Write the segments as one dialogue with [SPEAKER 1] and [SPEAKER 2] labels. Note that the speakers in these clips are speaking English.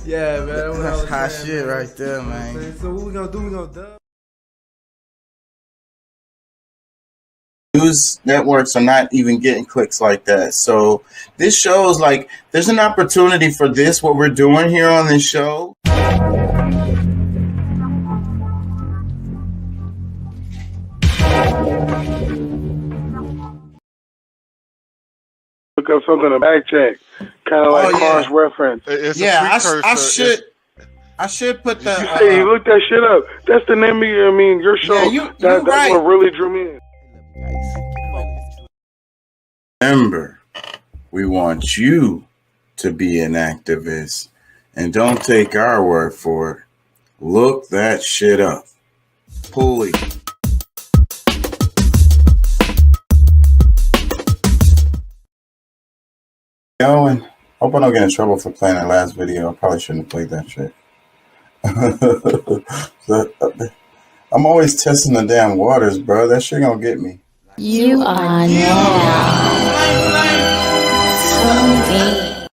[SPEAKER 1] Yeah, man.
[SPEAKER 2] That's hot shit right there, man.
[SPEAKER 1] So what we gonna do? We gonna dub?
[SPEAKER 2] News networks are not even getting clicks like that. So this shows like there's an opportunity for this, what we're doing here on this show.
[SPEAKER 3] Look up something to back check, kind of like cross-reference.
[SPEAKER 2] Yeah, I should put the.
[SPEAKER 3] Hey, look that shit up. That's the name of your show.
[SPEAKER 2] Yeah,
[SPEAKER 3] that's right. What really drew me in.
[SPEAKER 2] Remember, we want you to be an activist, and don't take our word for it. Look that shit up. Pulley. And hope I don't get in trouble for playing that last video. I probably shouldn't have played that shit. I'm always testing the damn waters, bro. That shit gonna get me.
[SPEAKER 4] You are now tuned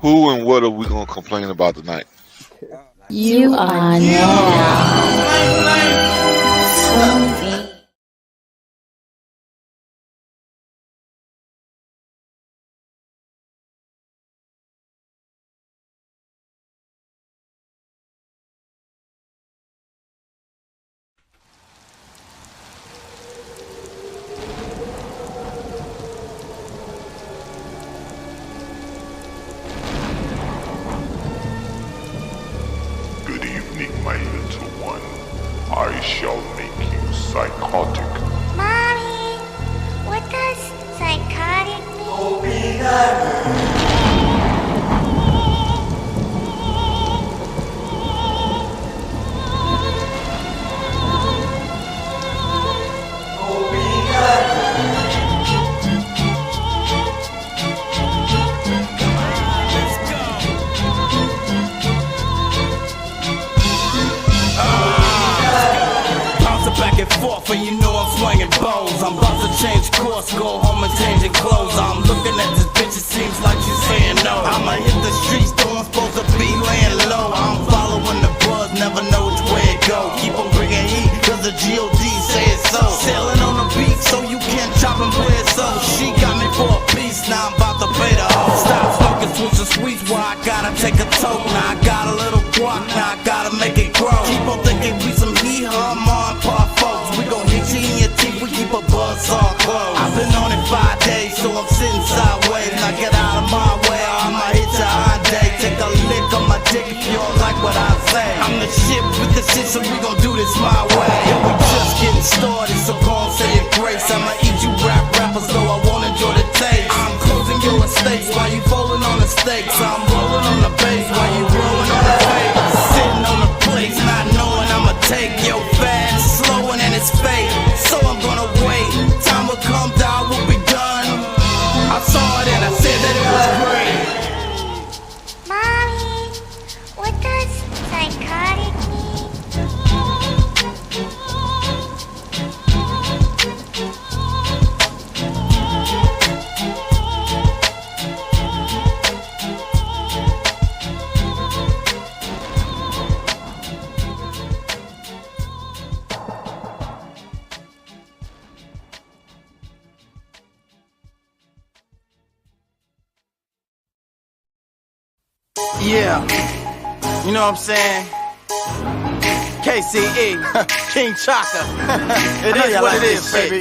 [SPEAKER 5] Who and what are we gonna complain about tonight?
[SPEAKER 4] You are now tuned in.
[SPEAKER 6] Good evening, my little one. I shall make you psychotic.
[SPEAKER 7] Mommy, what does psychotic mean?
[SPEAKER 8] Back and forth, and you know I'm swinging bows. I'm about to change course, go home and changing clothes. I'm looking at this bitch, it seems like she's saying no. I'ma hit the streets, though I'm supposed to be laying low. I'm following the buzz, never know which way it go. Keep on bringing heat, cause the G.O.D. say it so. Sailing on the beat, so you can't chop and play it so. She got me for a piece, now I'm about to pay the hoe. Stop smoking, switching sweets, why I gotta take a toke. Now I got a little guac, now I gotta make it grow. Keep on thinking we some hee-haw, ma and pa folks. We gon' hit you in your teeth, we keep a buzzsaw close. I've been on it 5 days, so I'm sitting sideways. Now get out of my way, or I'ma hit your Hyundai. Take a lick on my dick if you don't like what I say. I'm the shit with the shit, so we gon' do this my way. And we just getting started, so go and say your grace. I'ma eat you rappers, though I won't enjoy the taste. I'm closing your estates while you falling on the stakes. I'm rolling on the bass while you rolling on the face. Sitting on the place, not knowing I'ma take your fast, slowing and it's fake. So I'm gonna wait, time will come, down will be done. I saw it and I said that it was great.
[SPEAKER 7] Mommy, what does psychotic
[SPEAKER 8] Yeah, you know what I'm saying? KCE, King Chaka. It is what it is, baby.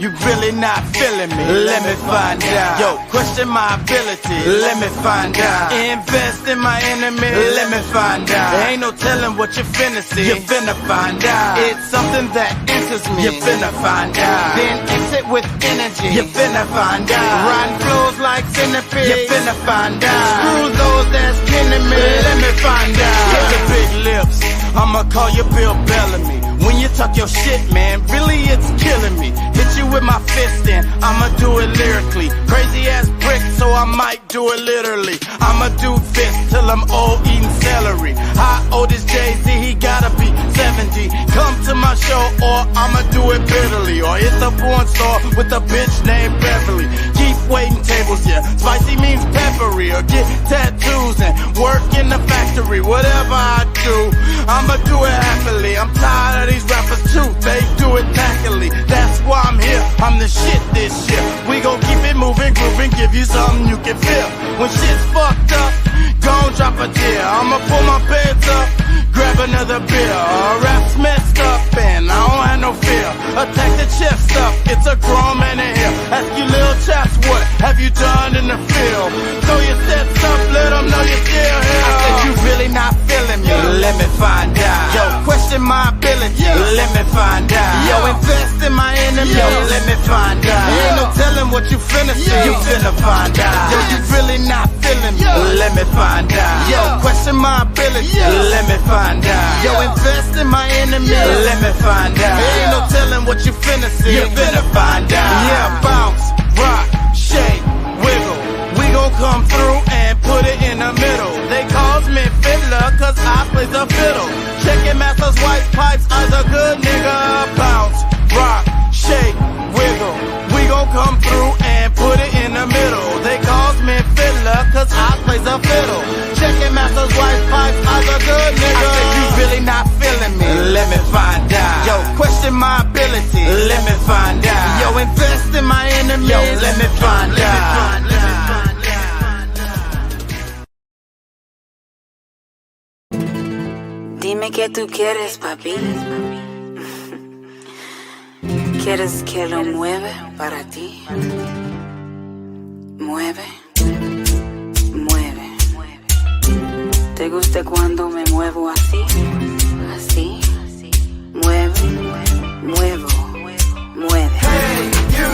[SPEAKER 8] You really not feeling me? Let me find out. Yo, question my ability. Let me find out. Invest in my enemy. Let me find out. There ain't no telling what you finna see. You finna find out. It's something that enters me. You finna find out. Then exit with energy. You finna find out. Riding flows like centipede. You finna find out. Screw those that's kidding me. Let me find out. Get the big lips. I'ma call you Bill Bellamy. When you talk your shit, man, really it's killing me. Hit you with my fist and I'ma do it lyrically. Crazy ass brick, so I might do it literally. I'ma do this till I'm old eating celery. How old is Jay-Z? He gotta be 70. Come to my show or I'ma do it bitterly. Or it's a porn star with a bitch named Beverly. Keep waiting tables, yeah. Spicy means peppery. Or get tattoos and work in the factory. Whatever I do, I'ma do it happily. I'm tired of these rappers too, they do it tackily. That's why I'm here, I'm the shit this year. We gon' keep it moving, grooving, give you something you can feel. When shit's fucked up, gon' drop a tear. I'ma pull my pants up, grab another beer. Rap's messed up and I don't have no fear. Attack the chest up, it's a grown man in here. Ask you little chaps, what have you done in the field? Throw your sets up, let them know you're still here. I said you really not feeling me, let me find out. Yo, question my ability, let me find out. Yo, invest in my enemy, let me find out. Ain't no telling what you finna see, you finna find out. Yo, you really not feeling me, let me find out. Yo, question my ability, let me find out. Yo, invest in my enemy, let me find out. Ain't no telling what you finna see, you finna find out. Yeah, bounce, rock, shake, wiggle. We gon' come through and put it in the middle. They calls me fiddler cause I play the fiddle. Checking masters, white pipes, I's a good nigga. Bounce, rock, shake, wiggle. We gon' come through and put it in the middle. They calls me fiddler cause I play the fiddle. Checking masters, white pipes, I's a good nigga. I said you really not feeling me, let me find out. Yo, question my ability, let me find out. Yo, invest in my enemy, yo, let me find out.
[SPEAKER 9] Dime qué tú quieres, papi. ¿Quieres que lo mueva para ti? Mueve, mueve. ¿Te gusta cuando me muevo así? Así. Mueve, muevo, mueve.
[SPEAKER 8] Hey, you,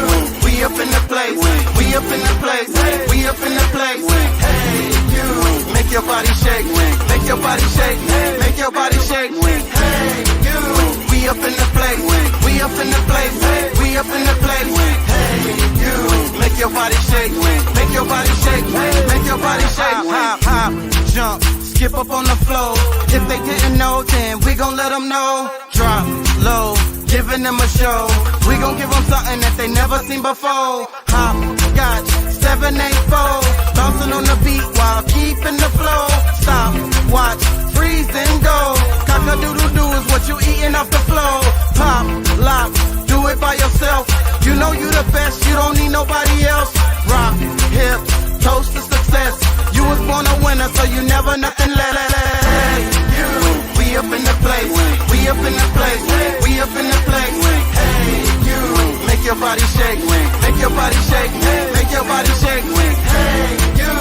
[SPEAKER 8] we up in the place, we up in the place, we up in the place. Hey, you, make your body shake, make your body shake, make your body shake. Hey, you, we up in the place, we up in the place, we up in the place. Hey, you, make your body shake, make your body shake, make your body shake. Hop, hop, jump, skip up on the floor. If they didn't know, then we gon' let them know. Drop low, giving them a show. We gon' give them something that they never seen before. Hop, scotch, 784. Bouncing on the beat while keeping the flow. Stop, watch, freeze and go. Cock-a-doodle-doo is what you eating off the floor. Pop, lock, do it by yourself. You know you the best, you don't need nobody else. Rock, hip, toast to success. You was born a winner, so you never nothing less. Hey, you, we up in the place, we up in the place, we up in the place. Hey, you, make your body shake, make your body shake, make your body shake. Hey, you,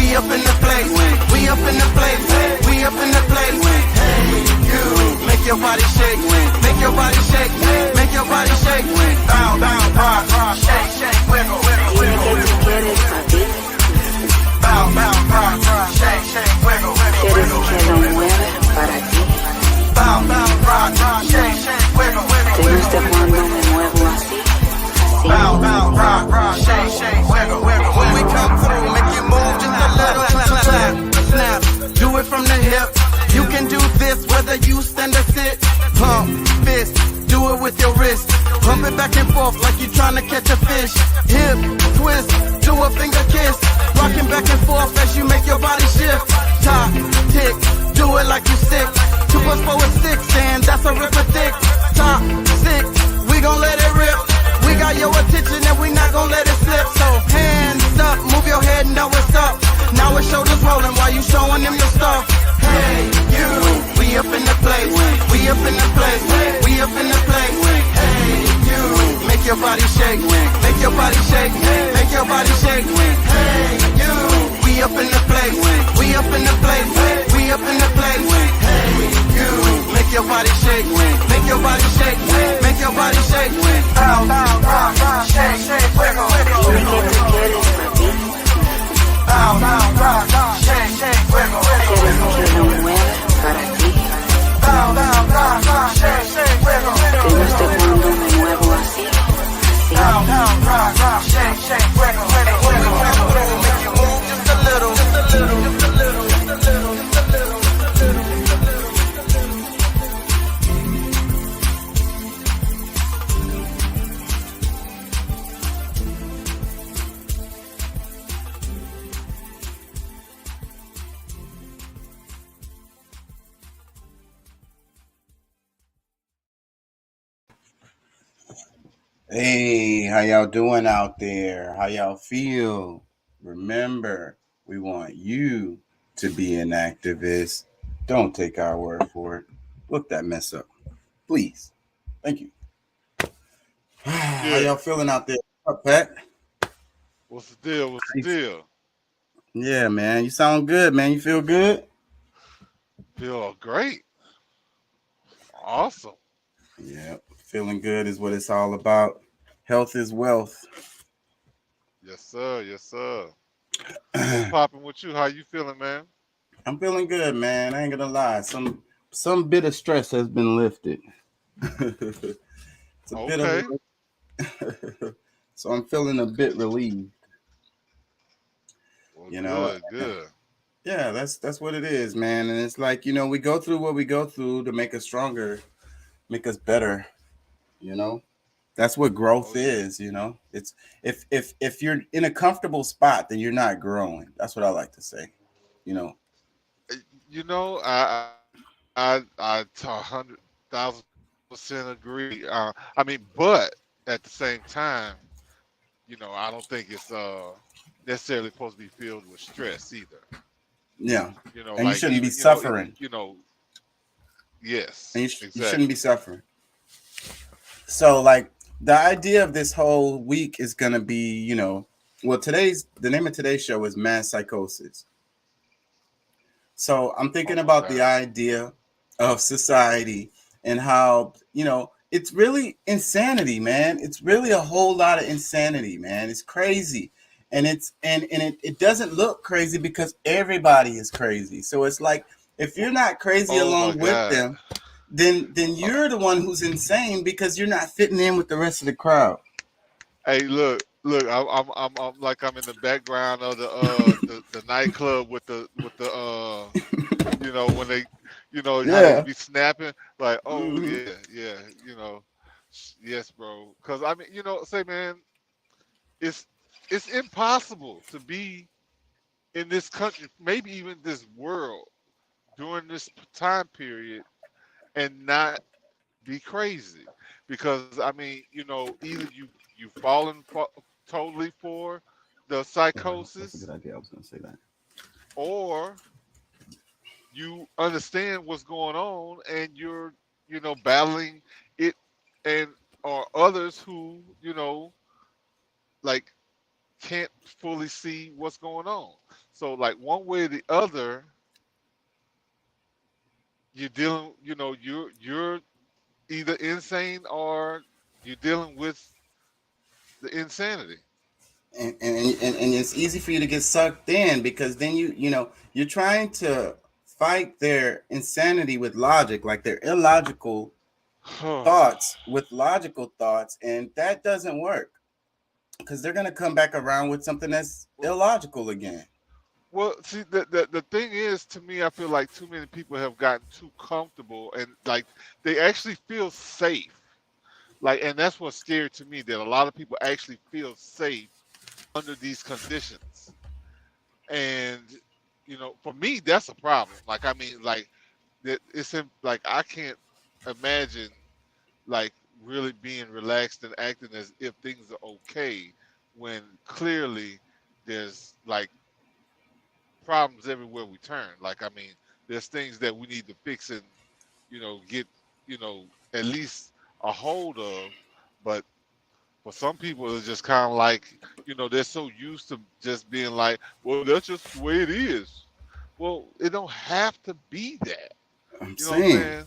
[SPEAKER 8] we up in the place, we up in the place, we up in the place. Hey, you, make your body shake, make your body shake, make your body shake. Bow, bow, rock, rock, shake, shake, wiggle, wiggle, wiggle, wiggle. Bow, bow, rock, rock, shake, shake, wiggle, wiggle, wiggle.
[SPEAKER 9] ¿Quieres que lo mueva para ti?
[SPEAKER 8] Bow, bow, rock, rock, shake, shake, wiggle, wiggle,
[SPEAKER 9] ¿Te gusta cuando me muevo así? Así.
[SPEAKER 8] bow, bow, rock, rock, shake, shake, wiggle, wiggle. When we come through, make you move just a little. Clap, clap, snap, do it from the hip. You can do this whether you stand or sit. Pump, fist, do it with your wrist. Pump it back and forth like you trying to catch a fish. Hip, twist, do a finger kiss. Rocking back and forth as you make your body shift. Top, tick, do it like you sick. 2 + 4 is 6, and that's a ripper thick. Top, 6, we gon' let it rip. We got your attention and we not gon' let it slip. So hands up, move your head and know what's up. Now it's shoulders rolling while you showing them your stuff. Hey, you, we up in the place, we up in the place, we up in the place. Hey, you, make your body shake. shake, make your body shake, make your body shake. Hey, you, we up in the place, we up in the place, we up in the place. Hey, you, make your body shake, make your body shake, make your body shake. Bow, bow, bow, bow, shake, shake, wiggle, wiggle, wiggle. Bow, bow, bow, bow, shake, shake, wiggle, wiggle, wiggle.
[SPEAKER 9] Que lo mueva para ti.
[SPEAKER 8] Bow, bow, bow, bow, shake, shake, wiggle, wiggle.
[SPEAKER 9] ¿Te gusta cuando me muevo así?
[SPEAKER 8] Bow, bow, bow, bow, shake, shake, wiggle, wiggle, wiggle, wiggle. Make you move just a little, just a little, just a little, just a little, just a little, just a little, just a little.
[SPEAKER 2] Hey, how y'all doing out there? How y'all feel? Remember, we want you to be an activist. Don't take our word for it. Look that mess up, please. Thank you. How y'all feeling out there? What's up, Pat?
[SPEAKER 5] What's the deal? What's the deal?
[SPEAKER 2] Yeah, man. You sound good, man. You feel good?
[SPEAKER 5] Feel great. Awesome.
[SPEAKER 2] Yeah. Feeling good is what it's all about. Health is wealth.
[SPEAKER 5] Yes, sir. Yes, sir. What's popping with you? How you feeling, man?
[SPEAKER 2] I'm feeling good, man. I ain't gonna lie. Some bit of stress has been lifted. It's a bit of so I'm feeling a bit relieved.
[SPEAKER 5] Well,
[SPEAKER 2] you know,
[SPEAKER 5] good.
[SPEAKER 2] Yeah, that's what it is, man. And it's like, you know, we go through what we go through to make us stronger, make us better. You know, that's what growth is. You know, it's if you're in a comfortable spot, then you're not growing. That's what I like to say. You know,
[SPEAKER 5] I 100,000% agree. I mean, but at the same time, I don't think it's necessarily supposed to be filled with stress either.
[SPEAKER 2] Yeah. And
[SPEAKER 5] like
[SPEAKER 2] you shouldn't be suffering.
[SPEAKER 5] Yes.
[SPEAKER 2] And you
[SPEAKER 5] exactly.
[SPEAKER 2] shouldn't be suffering. So, like, the idea of this whole week is going to be, well, the name of today's show is Mass Psychosis. So I'm thinking about the idea of society and how, it's really insanity, man. It's really a whole lot of insanity, man. It's crazy. And it doesn't look crazy because everybody is crazy. So it's like, if you're not crazy along with them, then you're the one who's insane because you're not fitting in with the rest of the crowd.
[SPEAKER 5] Hey, look! I'm like I'm in the background of the nightclub with the when they how they be snapping like yeah yes bro, because I mean say man, it's impossible to be in this country, maybe even this world during this time period and not be crazy, because I mean either you've fallen totally for the psychosis.
[SPEAKER 2] That's a good idea. I was going to say that.
[SPEAKER 5] Or you understand what's going on and you're battling it, and or others who like can't fully see what's going on. So like one way or the other, you're dealing, you're either insane or you're dealing with the insanity.
[SPEAKER 2] And it's easy for you to get sucked in because then you're trying to fight their insanity with logic, like their illogical thoughts with logical thoughts, and that doesn't work because they're gonna come back around with something that's illogical again.
[SPEAKER 5] Well, see, the thing is, to me, I feel like too many people have gotten too comfortable and like they actually feel safe. Like, and that's what's scary to me, that a lot of people actually feel safe under these conditions. And, for me, that's a problem. Like, I mean, like, like, I can't imagine, like, really being relaxed and acting as if things are okay when clearly there's, like, problems everywhere we turn. Like, I mean, there's things that we need to fix and, get, at least a hold of. But For some people, it's just kind of like, they're so used to just being like, well, that's just the way it is. Well, it don't have to be that.
[SPEAKER 2] I'm
[SPEAKER 5] You know what I'm
[SPEAKER 2] saying
[SPEAKER 5] saying?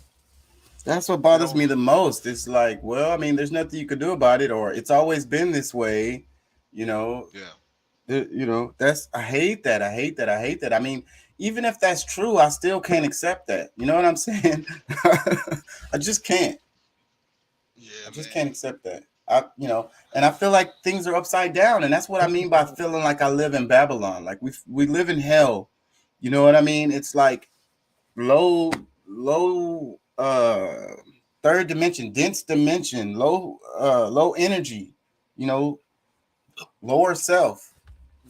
[SPEAKER 2] that's what
[SPEAKER 5] You
[SPEAKER 2] bothers
[SPEAKER 5] know,
[SPEAKER 2] me the most. It's like, well, I mean, there's nothing you could do about it, or it's always been this way. You know,
[SPEAKER 5] yeah.
[SPEAKER 2] that's I hate that. I hate that. I hate that. I mean, even if that's true, I still can't accept that. You know what I'm saying? I just can't. I
[SPEAKER 5] Yeah,
[SPEAKER 2] just
[SPEAKER 5] man.
[SPEAKER 2] can't accept that. And I feel like things are upside down, and that's what I mean by feeling like I live in Babylon. Like we live in hell. You know what I mean? It's like low third dimension, dense dimension, low energy, you know, lower self.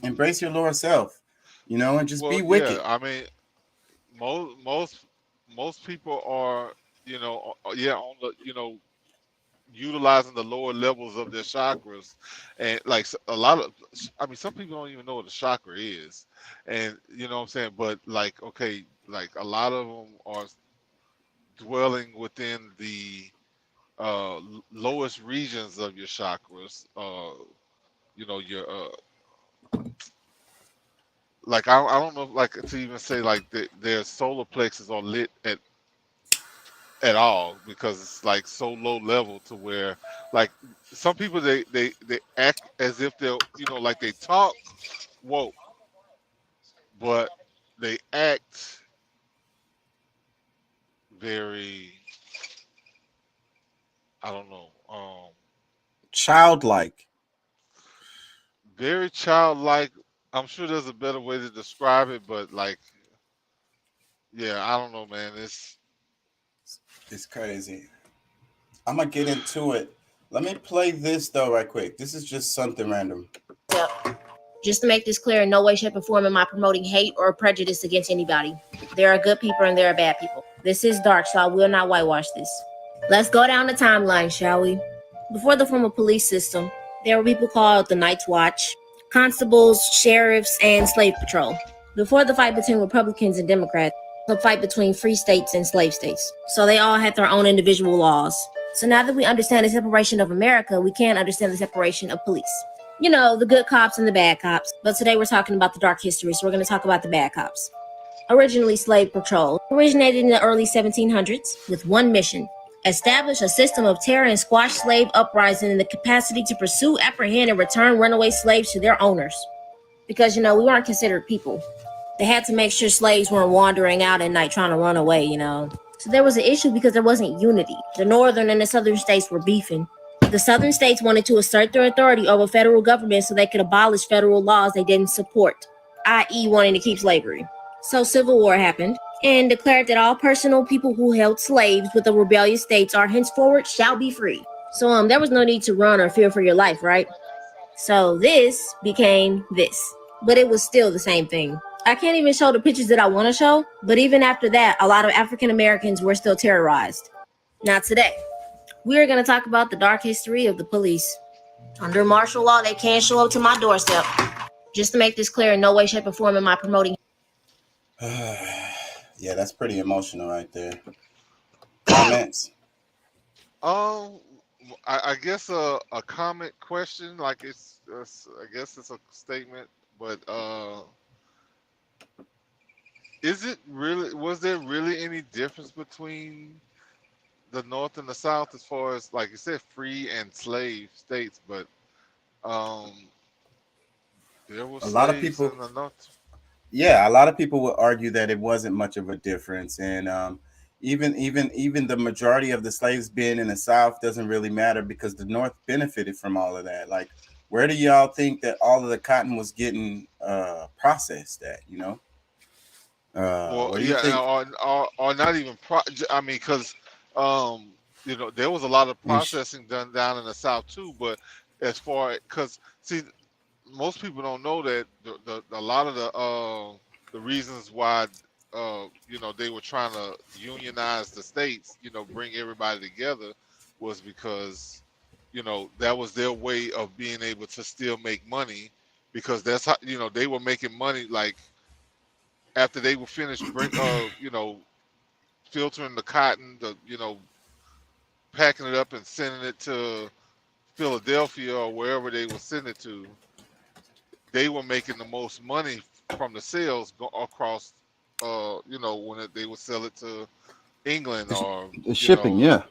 [SPEAKER 2] Embrace your lower self, and just
[SPEAKER 5] Well,
[SPEAKER 2] be
[SPEAKER 5] yeah.
[SPEAKER 2] wicked.
[SPEAKER 5] I mean, most people are, yeah, on the, utilizing the lower levels of their chakras, and like a lot of, I mean, some people don't even know what a chakra is, and you know what I'm saying. But like, okay, like a lot of them are dwelling within the lowest regions of your chakras. Your like I don't know, like to even say like their solar plexus are lit at all, because it's like so low level to where, like, some people they act as if they're, like they talk woke, but they act very, I don't know,
[SPEAKER 2] Childlike.
[SPEAKER 5] very childlike. I'm sure there's a better way to describe it, but like, yeah, I don't know, man.
[SPEAKER 2] It's crazy. I'm gonna get into it. Let me play this though, right quick. This is just something random.
[SPEAKER 10] Just to make this clear, in no way, shape, or form am I promoting hate or prejudice against anybody. There are good people and there are bad people. This is dark, so I will not whitewash this. Let's go down the timeline, shall we? Before the formal police system, there were people called the Night's Watch, constables, sheriffs, and slave patrol. Before the fight between Republicans and Democrats, the fight between free states and slave states. So they all had their own individual laws. So now that we understand the separation of America, we can understand the separation of police. The good cops and the bad cops. But today we're talking about the dark history, so we're going to talk about the bad cops. Originally, slave patrol originated in the early 1700s with one mission: establish a system of terror and squash slave uprising in the capacity to pursue, apprehend, and return runaway slaves to their owners. Because, we weren't considered people. They had to make sure slaves weren't wandering out at night trying to run away, So there was an issue because there wasn't unity. The northern and the southern states were beefing. The southern states wanted to assert their authority over federal government so they could abolish federal laws they didn't support, i.e. wanting to keep slavery. So civil war happened and declared that all personal people who held slaves with the rebellious states are henceforward shall be free. So there was no need to run or fear for your life, right? So this became this, but it was still the same thing. I can't even show the pictures that I want to show, but even after that, a lot of African Americans were still terrorized. Now today, we are going to talk about the dark history of the police. Under martial law, they can't show up to my doorstep. Just to make this clear, in no way, shape, or form am I promoting.
[SPEAKER 2] Yeah, that's pretty emotional right there. Comments?
[SPEAKER 5] I guess a comment question, like I guess it's a statement, but was there really any difference between the North and the South as far as, like you said, free and slave states? But there were
[SPEAKER 2] A lot of
[SPEAKER 5] slaves
[SPEAKER 2] people,
[SPEAKER 5] in the North.
[SPEAKER 2] yeah, a lot of people would argue that it wasn't much of a difference, and even the majority of the slaves being in the South doesn't really matter because the North benefited from all of that. Like, where do y'all think that all of the cotton was getting processed at?
[SPEAKER 5] Well,
[SPEAKER 2] What do you
[SPEAKER 5] yeah,
[SPEAKER 2] think?
[SPEAKER 5] or not even I mean, because there was a lot of
[SPEAKER 2] Yeesh.
[SPEAKER 5] processing done down in the South too. But as far, because see, most people don't know that a lot of the reasons why they were trying to unionize the states, bring everybody together, was because that was their way of being able to still make money, because that's how they were making money, like after they were finished filtering the cotton, packing it up and sending it to Philadelphia or wherever they were sent it to, they were making the most money from the sales across, when they would sell it to England or,
[SPEAKER 11] The shipping, yeah.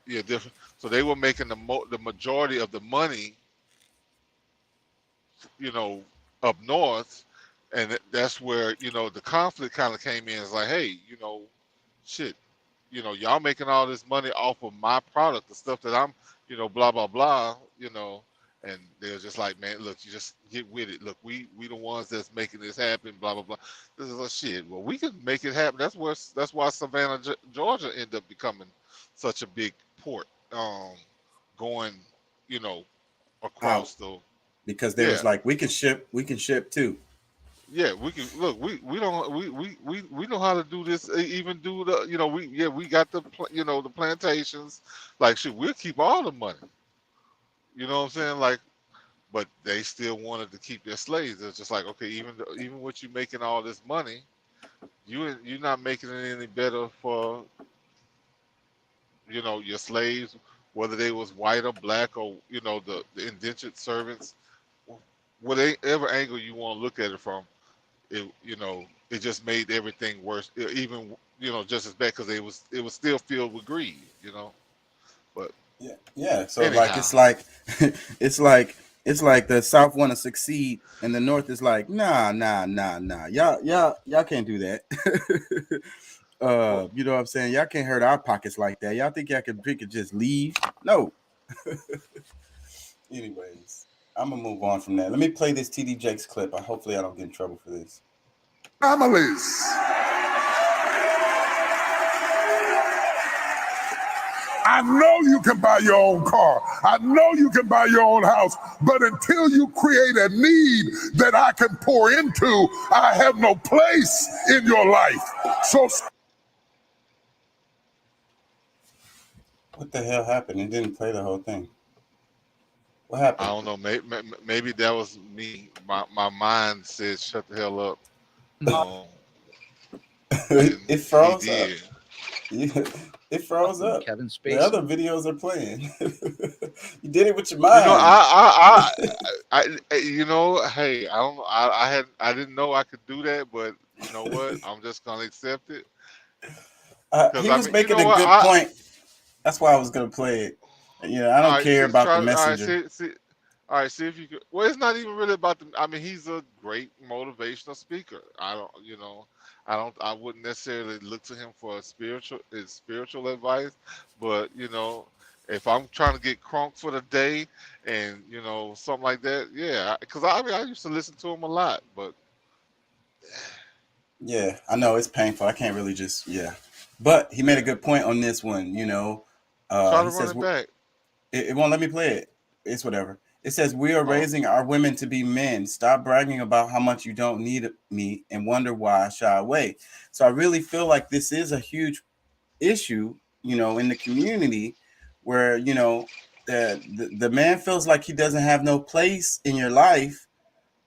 [SPEAKER 5] yeah, different. So they were making the majority of the money, up north, and that's where the conflict kind of came in. It's like, hey, shit, y'all making all this money off of my product, the stuff that I'm, blah blah blah, and they're just like, man, look, you just get with it. Look, we the ones that's making this happen, blah blah blah. This is a shit. Well, we can make it happen. That's why Savannah, Georgia, ended up becoming such a big port, going, across the.
[SPEAKER 2] Because they was like, we can ship too.
[SPEAKER 5] Yeah, we can look. We don't we know how to do this. Even do the we got the the plantations. Like, shit, we'll keep all the money. You know what I'm saying? Like, but they still wanted to keep their slaves. It's just like, okay, even with you making all this money, you're not making it any better for your slaves, whether they was white or black or the indentured servants. Whatever angle you want to look at it from, it just made everything worse. Even just as bad because it was still filled with greed. But
[SPEAKER 2] yeah. So
[SPEAKER 5] anyhow.
[SPEAKER 2] it's like the South want to succeed and the North is like, nah. Y'all can't do that. You know what I'm saying? Y'all can't hurt our pockets like that. Y'all think y'all can pick and just leave? No. Anyways, I'm gonna move on from that. Let me play this TD Jakes clip. Hopefully I don't get in trouble for this.
[SPEAKER 6] Families. I know you can buy your own car. I know you can buy your own house. But until you create a need that I can pour into, I have no place in your life. So
[SPEAKER 2] what the hell happened? It didn't play the whole thing. What happened?
[SPEAKER 5] I don't know. Maybe that was me. My mind said, "Shut the hell up."
[SPEAKER 2] It froze up. Yeah, it froze up.
[SPEAKER 12] Kevin Spacey.
[SPEAKER 2] The other videos are playing. You did it with your mind.
[SPEAKER 5] Hey, I don't know. I didn't know I could do that, but you know what? I'm just gonna accept it.
[SPEAKER 2] He was making a good point. That's why I was gonna play it. I don't care about the messenger.
[SPEAKER 5] All right, see if you could. Well, it's not even really about the. I mean, he's a great motivational speaker. I wouldn't necessarily look to him for spiritual advice, but if I'm trying to get crunk for the day and something like that, yeah. Because I used to listen to him a lot, but
[SPEAKER 2] yeah, I know it's painful. I can't really but he made a good point on this one.
[SPEAKER 5] try to run it back.
[SPEAKER 2] It won't let me play it. It's whatever. It says, we are raising our women to be men. Stop bragging about how much you don't need me and wonder why I shy away. So I really feel like this is a huge issue, in the community where, the man feels like he doesn't have no place in your life,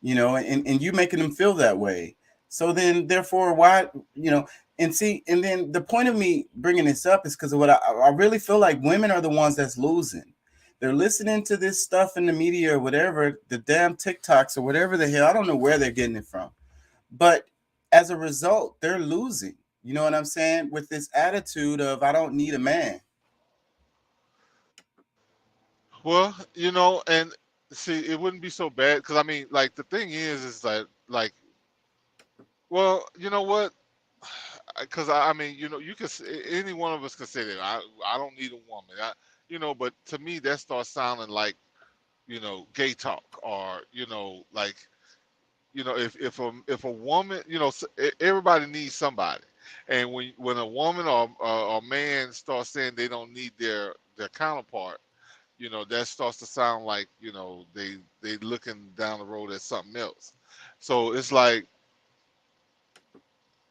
[SPEAKER 2] and you making him feel that way. So then therefore, why, and then the point of me bringing this up is because of what I really feel like women are the ones that's losing. They're listening to this stuff in the media or whatever, the damn TikToks or whatever the hell. I don't know where they're getting it from. But as a result, they're losing. You know what I'm saying? With this attitude of, I don't need a man.
[SPEAKER 5] Well, and see, it wouldn't be so bad because I mean, like the thing is that well, you know what? Because I mean, you can any one of us can say that I don't need a woman. But to me that starts sounding like, gay talk or if a woman, everybody needs somebody, and when a woman or a man starts saying they don't need their counterpart, that starts to sound like they looking down the road at something else. So it's like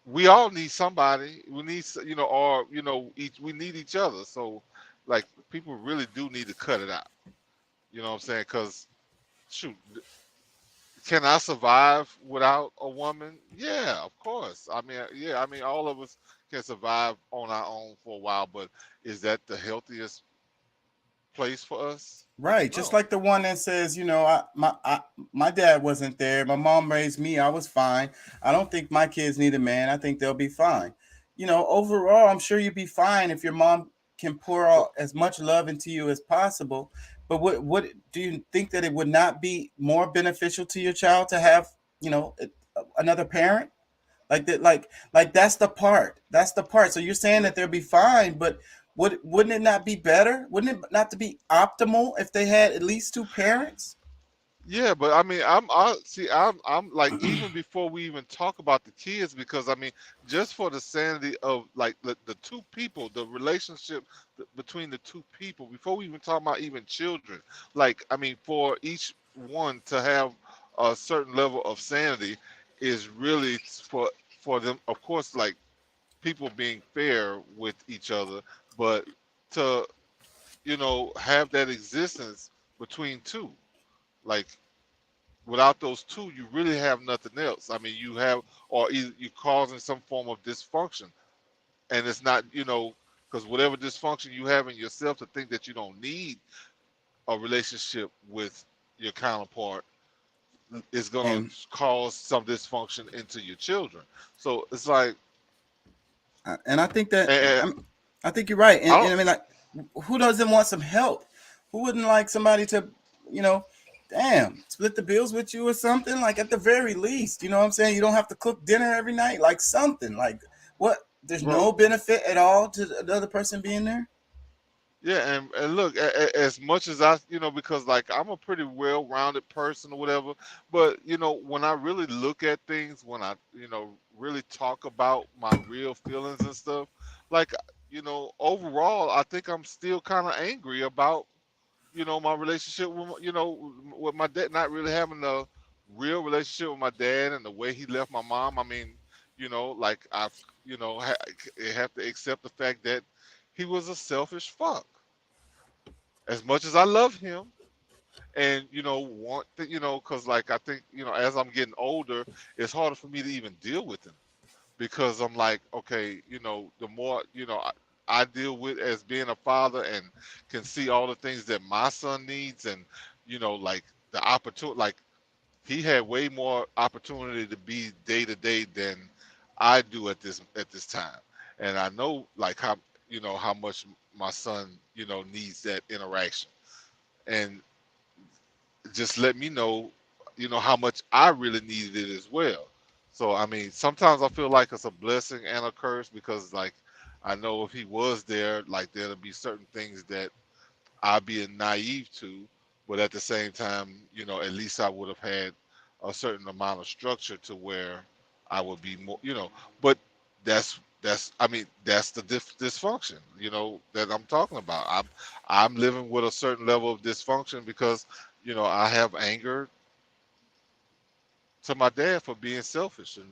[SPEAKER 5] we all need somebody. We need we need each other. So like people really do need to cut it out. You know what I'm saying? Because shoot, can I survive without a woman? Yeah, of course. I mean, all of us can survive on our own for a while, but is that the healthiest place for us?
[SPEAKER 2] Right, just
[SPEAKER 5] No.
[SPEAKER 2] like the one that says, my dad wasn't there. My mom raised me. I was fine. I don't think my kids need a man. I think they'll be fine. Overall, I'm sure you'd be fine if your mom can pour
[SPEAKER 5] But
[SPEAKER 2] out as much love into you as possible. But what do you think that it would not be more beneficial to your child to have, another parent? Like that, like that's the part. That's the part. So you're saying
[SPEAKER 5] yeah,
[SPEAKER 2] that they'll be fine, but wouldn't it not be better? Wouldn't it not to be optimal if they had at least two parents?
[SPEAKER 5] yeah, but I mean, I see, I'm like, even before we even talk about the kids, because I mean, just for the sanity of like the two people, the relationship between the two people, before we even talk about even children, like, I mean, for each one to have a certain level of sanity is really for them, of course, like people being fair with each other, but to have that existence between two, like without those two, you really have nothing else. I mean, you have, or either you're causing some form of dysfunction, and it's not, because whatever dysfunction you have in yourself to think that you don't need a relationship with your counterpart is going to
[SPEAKER 2] And
[SPEAKER 5] cause some dysfunction into your children. So it's like,
[SPEAKER 2] and I think that
[SPEAKER 5] and
[SPEAKER 2] I think you're right.
[SPEAKER 5] I
[SPEAKER 2] And
[SPEAKER 5] don't,
[SPEAKER 2] I mean, like, who doesn't want some help? Who wouldn't like somebody to, you know, split the bills with you or something? Like at the very least, you know what I'm saying? You don't have to cook dinner every night, like something. Like what? There's
[SPEAKER 5] bro.
[SPEAKER 2] no benefit at all to the other person being there.
[SPEAKER 5] Yeah, and look, as much as I, because like I'm a pretty well-rounded person or whatever, but when I really look at things, when I, really talk about my real feelings and stuff, like, overall, I think I'm still kind of angry about, my relationship with, with my dad, not really having a real relationship with my dad and the way he left my mom. I mean, like I've, have to accept the fact that he was a selfish fuck. As much as I love him, and want to, because like I think as I'm getting older, it's harder for me to even deal with him because I'm like, okay, the more I deal with as being a father and can see all the things that my son needs, and like the opportunity, like he had way more opportunity to be day to day than I do at this time, and I know like how much my son needs that interaction, and just let me know how much I really needed it as well. So I mean, sometimes I feel like it's a blessing and a curse because like I know if he was there, like there'll be certain things that I'd be naive to, but at the same time, at least I would have had a certain amount of structure to where I would be more, but that's I mean that's the dysfunction, that I'm talking about. I'm living with a certain level of dysfunction because, I have anger to my dad for being selfish and,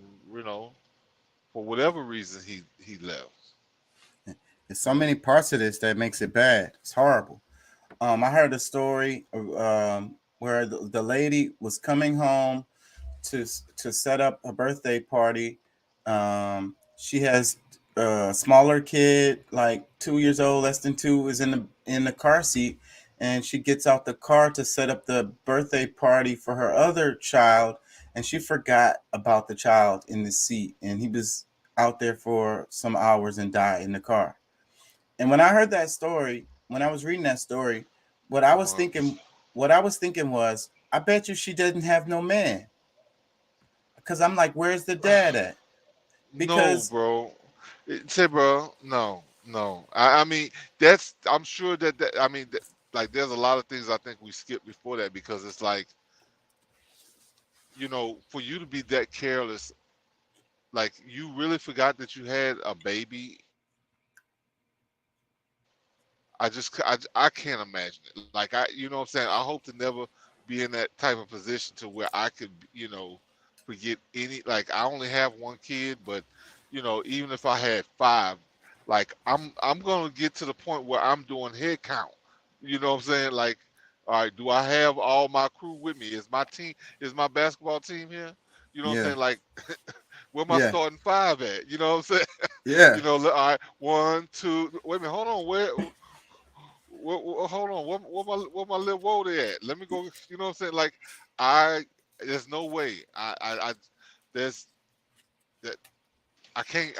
[SPEAKER 5] for whatever reason he left.
[SPEAKER 2] There's so many parts of this that makes it bad. It's horrible. I heard a story where the lady was coming home to set up a birthday party. She has a smaller kid, like 2 years old, less than two, is in the car seat, and she gets out the car to set up the birthday party for her other child, and she forgot about the child in the seat, and he was out there for some hours and died in the car. And when I heard that story, when I was reading that story, what I was
[SPEAKER 5] Months.
[SPEAKER 2] thinking, what I was thinking was, I bet you she didn't have no man. Because I'm like, where's the dad at?
[SPEAKER 5] No,
[SPEAKER 2] Because
[SPEAKER 5] bro. Say, bro, no, no. I mean, that's. I'm sure that I mean, like, there's a lot of things I think we skipped before that because it's like, for you to be that careless, like, you really forgot that you had a baby. I can't imagine it. Like, what I'm saying. I hope to never be in that type of position to where I could, forget any. Like, I only have one kid, but even if I had five, like, I'm gonna get to the point where I'm doing head count. You know what I'm saying? Like, all right, do I have all my crew with me? Is my basketball team here? You know what I'm
[SPEAKER 2] yeah,
[SPEAKER 5] saying? Like, where my
[SPEAKER 2] yeah,
[SPEAKER 5] starting five at? You know what I'm saying?
[SPEAKER 2] yeah.
[SPEAKER 5] All right, one, two. Wait a minute, hold on. hold on. What my little woe there at? Let me go. You know what I'm saying? Like, there's no way. There's that. I can't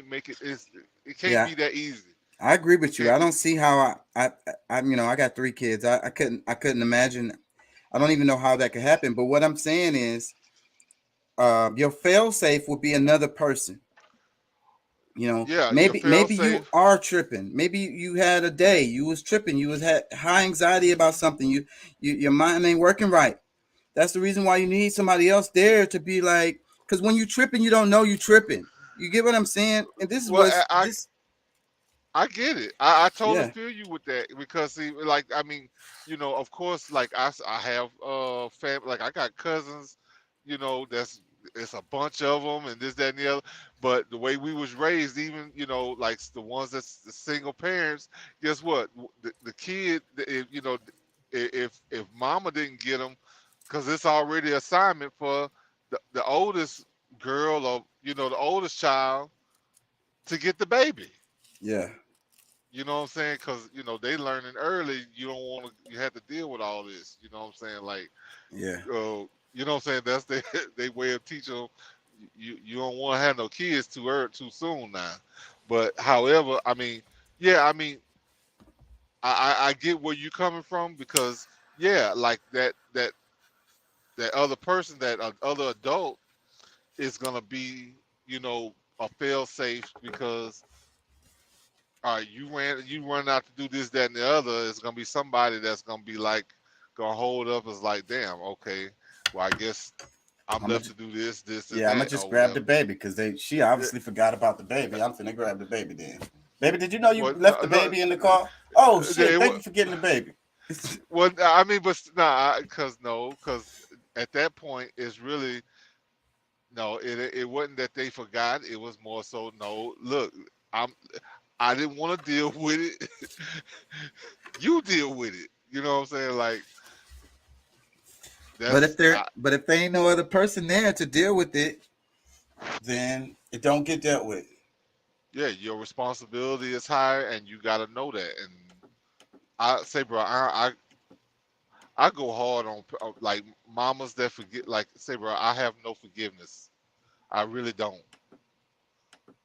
[SPEAKER 5] make it. It can't
[SPEAKER 2] Yeah,
[SPEAKER 5] be that easy.
[SPEAKER 2] I agree
[SPEAKER 5] It
[SPEAKER 2] with you.
[SPEAKER 5] can't
[SPEAKER 2] I
[SPEAKER 5] be.
[SPEAKER 2] don't see how I got 3 kids. I couldn't imagine. I don't even know how that could happen. But what I'm saying is, your fail safe would be another person.
[SPEAKER 5] Yeah, your fail
[SPEAKER 2] Maybe you
[SPEAKER 5] safe.
[SPEAKER 2] are tripping. Maybe you had a day you was tripping. You was had high anxiety about something. Your mind ain't working right. That's the reason why you need somebody else there to be like, because when you tripping, you don't know you tripping. You get what I'm saying? And this is
[SPEAKER 5] Well,
[SPEAKER 2] what's this.
[SPEAKER 5] I get it. I totally
[SPEAKER 2] Yeah,
[SPEAKER 5] feel you with that because see, like I mean, of course, like I have family, like I got cousins, that's it's a bunch of them and this that and the other. But the way we was raised, even like the ones that's the single parents, guess what? The kid, if if mama didn't get them, because it's already assignment for the oldest girl or the oldest child to get the baby.
[SPEAKER 2] yeah,
[SPEAKER 5] You know what I'm saying? Because they learning early. You don't want to. You have to deal with all this. You know what I'm saying? Like,
[SPEAKER 2] yeah.
[SPEAKER 5] you know what I'm saying? That's their way of teaching them. You don't want to have no kids too early, too soon now. But however, I mean, yeah, I mean, I get where you coming from because yeah, like that other person, that other adult is gonna be a fail safe because all right, you run out to do this, that, and the other. It's gonna be somebody that's gonna be like, gonna hold up as like, damn, okay, well, I guess I'm
[SPEAKER 2] I'm gonna
[SPEAKER 5] left to do this, and
[SPEAKER 2] yeah, I'm gonna
[SPEAKER 5] that,
[SPEAKER 2] just
[SPEAKER 5] or
[SPEAKER 2] grab the
[SPEAKER 5] whatever.
[SPEAKER 2] baby because she
[SPEAKER 5] Yeah,
[SPEAKER 2] obviously forgot about the baby. I'm finna grab the baby then. Baby, did you know you
[SPEAKER 5] well,
[SPEAKER 2] left the
[SPEAKER 5] no,
[SPEAKER 2] baby in the car? Oh
[SPEAKER 5] they,
[SPEAKER 2] shit! Thank
[SPEAKER 5] wa-
[SPEAKER 2] you for getting the baby.
[SPEAKER 5] well, I mean, but nah, because at that point, it's really no, it wasn't that they forgot. It was more so, no, look, I'm I didn't want to deal with it. You deal with it. You know what I'm saying? Like
[SPEAKER 2] But if
[SPEAKER 5] that's
[SPEAKER 2] there, but if there ain't no other person there to deal with it, then it don't get dealt with.
[SPEAKER 5] yeah, your responsibility is higher, and you got to know that. And I say, bro, I go hard on like mamas that forget. Like, say, bro, I have no forgiveness. I really don't.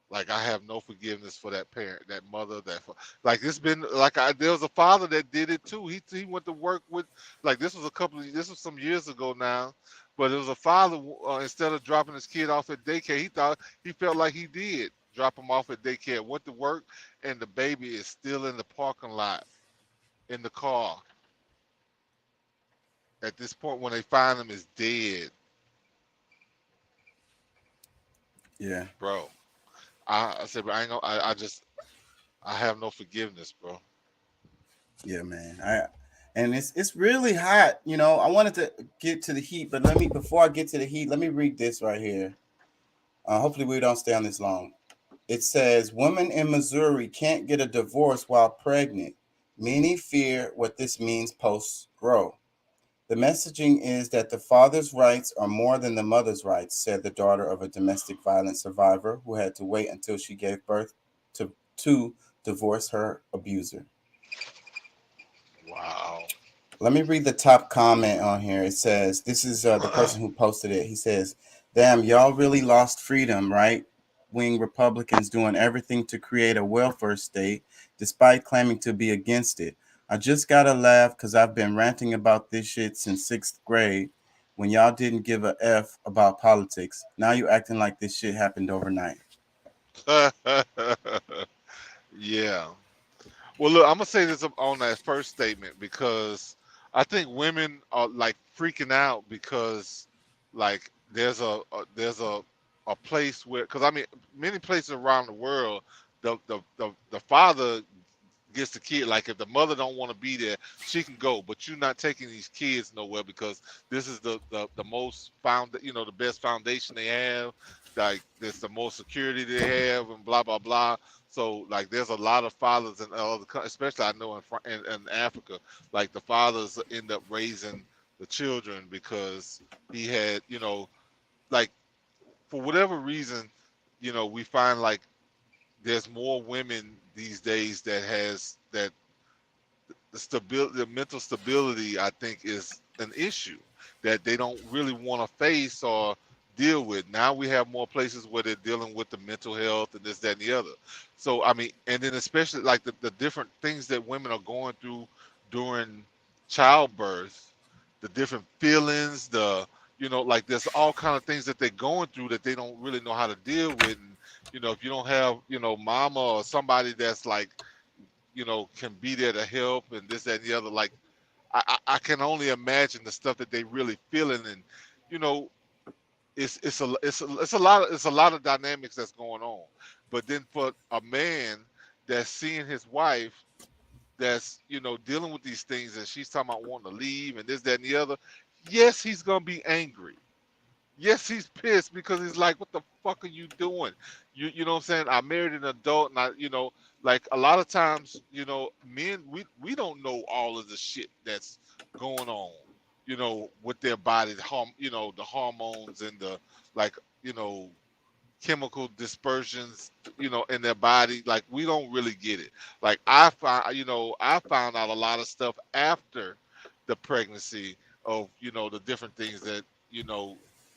[SPEAKER 5] Like, I have no forgiveness for that parent, that mother, like it's been like there was a father that did it too. He went to work with, like, this was some years ago now, but it was a father, instead of dropping his kid off at daycare, he felt like he did drop him off at daycare, went to work, and the baby is still in the parking lot in the car. At this point, when they find him, is dead,
[SPEAKER 2] Yeah,
[SPEAKER 5] bro. I said, but I ain't gonna, I have no forgiveness, bro.
[SPEAKER 2] yeah, man. And it's really hot. I wanted to get to the heat, but before I get to the heat, let me read this right here. Hopefully, we don't stay on this long. It says, women in Missouri can't get a divorce while pregnant. Many fear what this means post-grow. The messaging is that the father's rights are more than the mother's rights, said the daughter of a domestic violence survivor who had to wait until she gave birth to divorce her abuser.
[SPEAKER 5] Wow.
[SPEAKER 2] Let me read the top comment on here. It says, this is the person who posted it. He says, damn, y'all really lost freedom, right? Wing Republicans doing everything to create a welfare state despite claiming to be against it. I just gotta laugh because I've been ranting about this shit since 6th grade when y'all didn't give a F about politics. Now you acting like this shit happened overnight.
[SPEAKER 5] Yeah. Well, look, I'm gonna say this on that first statement because I think women are like freaking out because like there's a place where, because I mean many places around the world, the father gets the kid. Like if the mother don't want to be there, she can go, but you're not taking these kids nowhere because this is the most the best foundation they have. Like there's the most security they have, and blah blah blah. So like there's a lot of fathers in other especially I know in Africa, like the fathers end up raising the children because he had like for whatever reason, we find like there's more women these days that the mental stability, I think, is an issue that they don't really want to face or deal with. Now we have more places where they're dealing with the mental health and this, that, and the other. So I mean, and then especially like the different things that women are going through during childbirth, the different feelings, like there's all kind of things that they're going through that they don't really know how to deal with. And if you don't have mama or somebody that's like can be there to help and this, that, and the other, like I can only imagine the stuff that they really feeling. And it's a lot of dynamics that's going on. But then for a man that's seeing his wife that's dealing with these things, and she's talking about wanting to leave and this, that, and the other, yes, he's gonna be angry. Yes, he's pissed because he's like, what the fuck are you doing? You know what I'm saying? I married an adult, and like a lot of times, men, we don't know all of the shit that's going on, with their bodies, the hormones and the chemical dispersions, in their body. Like we don't really get it. Like I found out a lot of stuff after the pregnancy of, the different things that,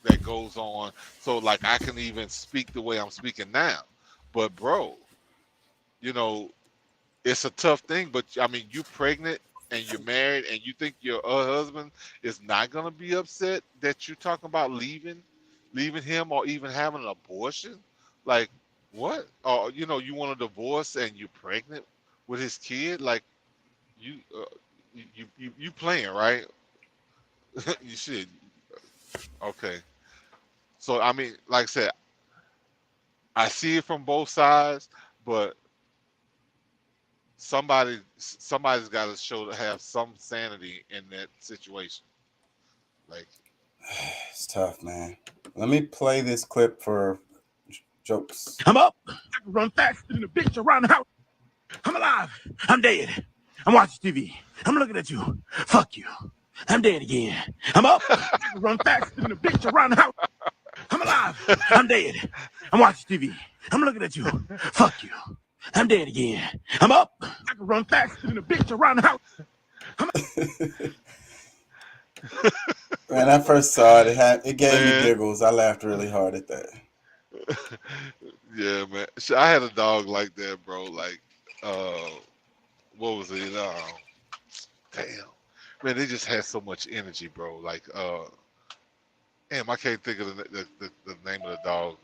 [SPEAKER 5] that goes on. So like I can even speak the way I'm speaking now. But bro, it's a tough thing. But I mean, you pregnant and you're married and you think your husband is not gonna be upset that you're talking about leaving him or even having an abortion? Like what? Or you want a divorce and you're pregnant with his kid? Like you playing, right? You should. Okay. So I mean, like I said, I see it from both sides, but somebody's got to show to have some sanity in that situation. Like,
[SPEAKER 2] it's tough, man. Let me play this clip for jokes.
[SPEAKER 11] I'm up. I can run faster than a bitch around the house. I'm alive. I'm dead. I'm watching TV. I'm looking at you. Fuck you. I'm dead again. I'm up. I can run faster than a bitch around the house. I'm alive. I'm dead. I'm watching TV. I'm looking at you. Fuck you. I'm dead again. I'm up. I can run faster than a bitch around the house.
[SPEAKER 2] When I first saw it, it gave me giggles. I laughed really hard at that.
[SPEAKER 5] Yeah, man. I had a dog like that, bro. Like, what was it? Damn. Man, they just had so much energy, bro. Like, damn, I can't think of the name of the dog.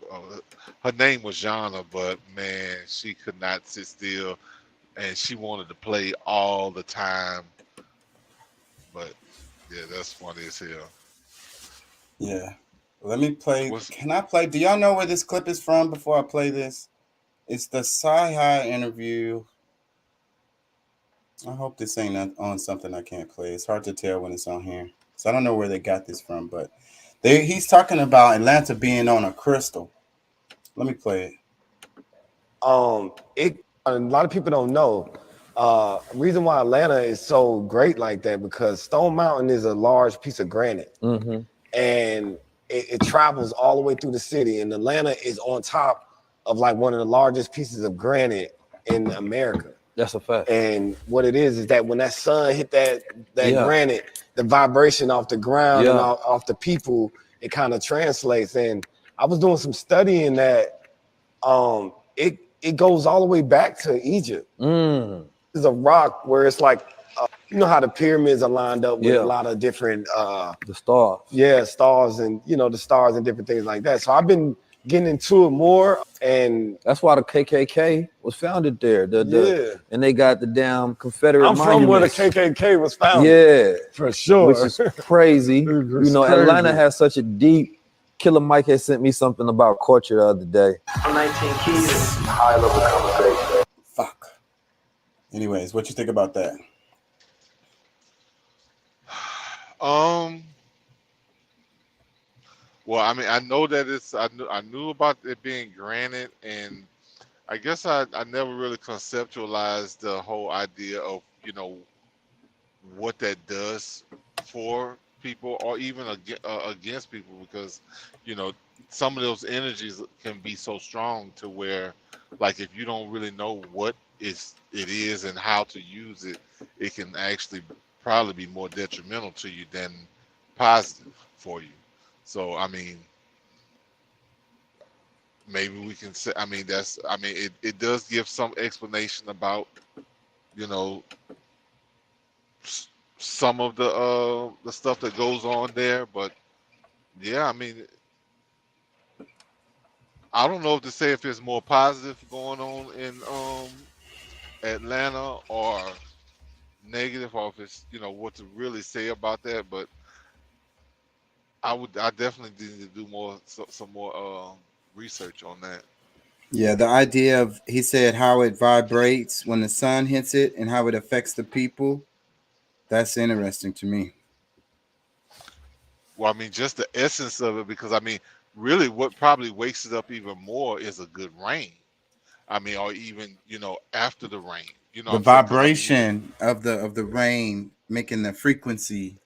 [SPEAKER 5] Her name was Jana, but man, she could not sit still, and she wanted to play all the time. But yeah, that's funny as hell.
[SPEAKER 2] Yeah, let me play. Can I play? Do y'all know where this clip is from? Before I play this, it's the Sci-Hi interview. I hope this ain't on something I can't play. It's hard to tell when it's on here, so I don't know where they got this from, but. He's talking about Atlanta being on a crystal. Let me play it.
[SPEAKER 12] A lot of people don't know. Reason why Atlanta is so great like that because Stone Mountain is a large piece of granite, and it travels all the way through the city. And Atlanta is on top of like one of the largest pieces of granite in America.
[SPEAKER 13] That's a fact.
[SPEAKER 12] And what it is that when that sun hit that granite, the vibration off the ground and off the people, it kind of translates. And I was doing some studying that it goes all the way back to Egypt. There's a rock where it's like, you know how the pyramids are lined up with a lot of different
[SPEAKER 13] the stars.
[SPEAKER 12] Yeah, stars and the stars and different things like that. So I've been getting into it more, and
[SPEAKER 13] that's why the KKK was founded there. And they got the damn Confederate.
[SPEAKER 12] I'm from where the KKK was founded.
[SPEAKER 13] Yeah,
[SPEAKER 12] for sure.
[SPEAKER 13] Which is crazy. Crazy. Atlanta has such a deep. Killer Mike has sent me something about culture the other day.
[SPEAKER 12] 19 keys, high level conversation.
[SPEAKER 2] Fuck. Anyways, what you think about that?
[SPEAKER 5] Well, I mean, I know that I knew about it being granite, and I guess I never really conceptualized the whole idea of, what that does for people or even against people, because, some of those energies can be so strong to where, like, if you don't really know what it is and how to use it, it can actually probably be more detrimental to you than positive for you. So I mean, maybe we can say, I mean, it does give some explanation about, you know, some of the stuff that goes on there, but yeah, I mean, I don't know if to say if it's more positive going on in Atlanta or negative, or if it's, you know, what to really say about that. But I definitely need to do some more research on that.
[SPEAKER 2] Yeah, the idea of, he said, how it vibrates when the sun hits it and how it affects the people. That's interesting to me.
[SPEAKER 5] Well, I mean, just the essence of it, because I mean, really, what probably wakes it up even more is a good rain. I mean, or even, you know, after the rain. You know
[SPEAKER 2] The
[SPEAKER 5] what I'm saying? 'Cause, I mean,
[SPEAKER 2] vibration of the rain making the frequency.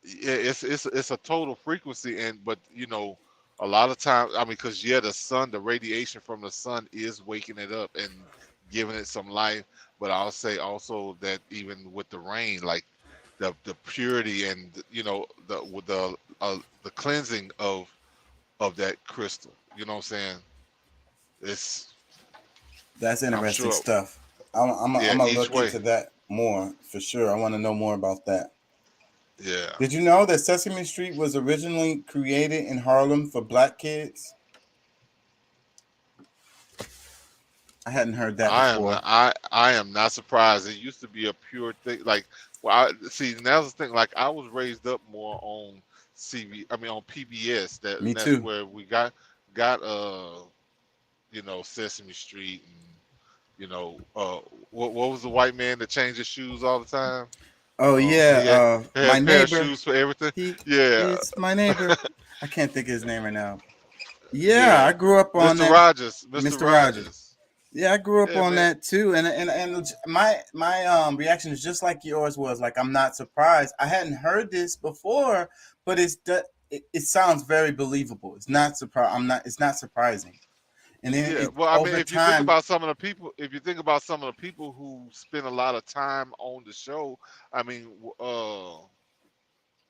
[SPEAKER 5] yeah, it's a total frequency, and but you know, a lot of times, I mean, because yeah, the radiation from the sun is waking it up and giving it some life. But I'll say also that even with the rain, like the purity and, you know, the cleansing of that crystal. You know what I'm saying? It's
[SPEAKER 2] That's
[SPEAKER 5] I'm
[SPEAKER 2] interesting
[SPEAKER 5] sure.
[SPEAKER 2] stuff. I'm
[SPEAKER 5] Yeah,
[SPEAKER 2] gonna
[SPEAKER 5] each
[SPEAKER 2] look
[SPEAKER 5] way.
[SPEAKER 2] into that more for sure. I want to know more about that.
[SPEAKER 5] Yeah.
[SPEAKER 2] Did you know that Sesame Street was originally created in Harlem for black kids? I hadn't heard that before.
[SPEAKER 5] I am not surprised. It used to be a pure thing. Like, well, I see. Now's the thing. Like, I was raised up more on on PBS.
[SPEAKER 2] Me
[SPEAKER 5] And that's
[SPEAKER 2] too.
[SPEAKER 5] where we got you know, Sesame Street, and you know, what was the white man that changed his shoes all the time?
[SPEAKER 2] Oh
[SPEAKER 5] He had,
[SPEAKER 2] yeah,
[SPEAKER 5] had
[SPEAKER 2] my
[SPEAKER 5] a pair of
[SPEAKER 2] neighbor.
[SPEAKER 5] shoes for everything.
[SPEAKER 2] He
[SPEAKER 5] Yeah.
[SPEAKER 2] is my neighbor. I can't think of his name right now. Yeah,
[SPEAKER 5] Yeah.
[SPEAKER 2] I grew up on
[SPEAKER 5] Mr.
[SPEAKER 2] that.
[SPEAKER 5] Rogers. Mr.
[SPEAKER 2] Mr. Rogers.
[SPEAKER 5] Rogers.
[SPEAKER 2] Yeah, I grew up
[SPEAKER 5] Yeah,
[SPEAKER 2] on
[SPEAKER 5] man.
[SPEAKER 2] that too, and my reaction is just like yours was. Like, I'm not surprised. I hadn't heard this before, but it sounds very believable. It's not surprise. I'm not. It's not surprising. And then
[SPEAKER 5] Yeah,
[SPEAKER 2] it
[SPEAKER 5] well, I mean,
[SPEAKER 2] over
[SPEAKER 5] if you think
[SPEAKER 2] time.
[SPEAKER 5] about some of the people, if you think about some of the people who spend a lot of time on the show, I mean,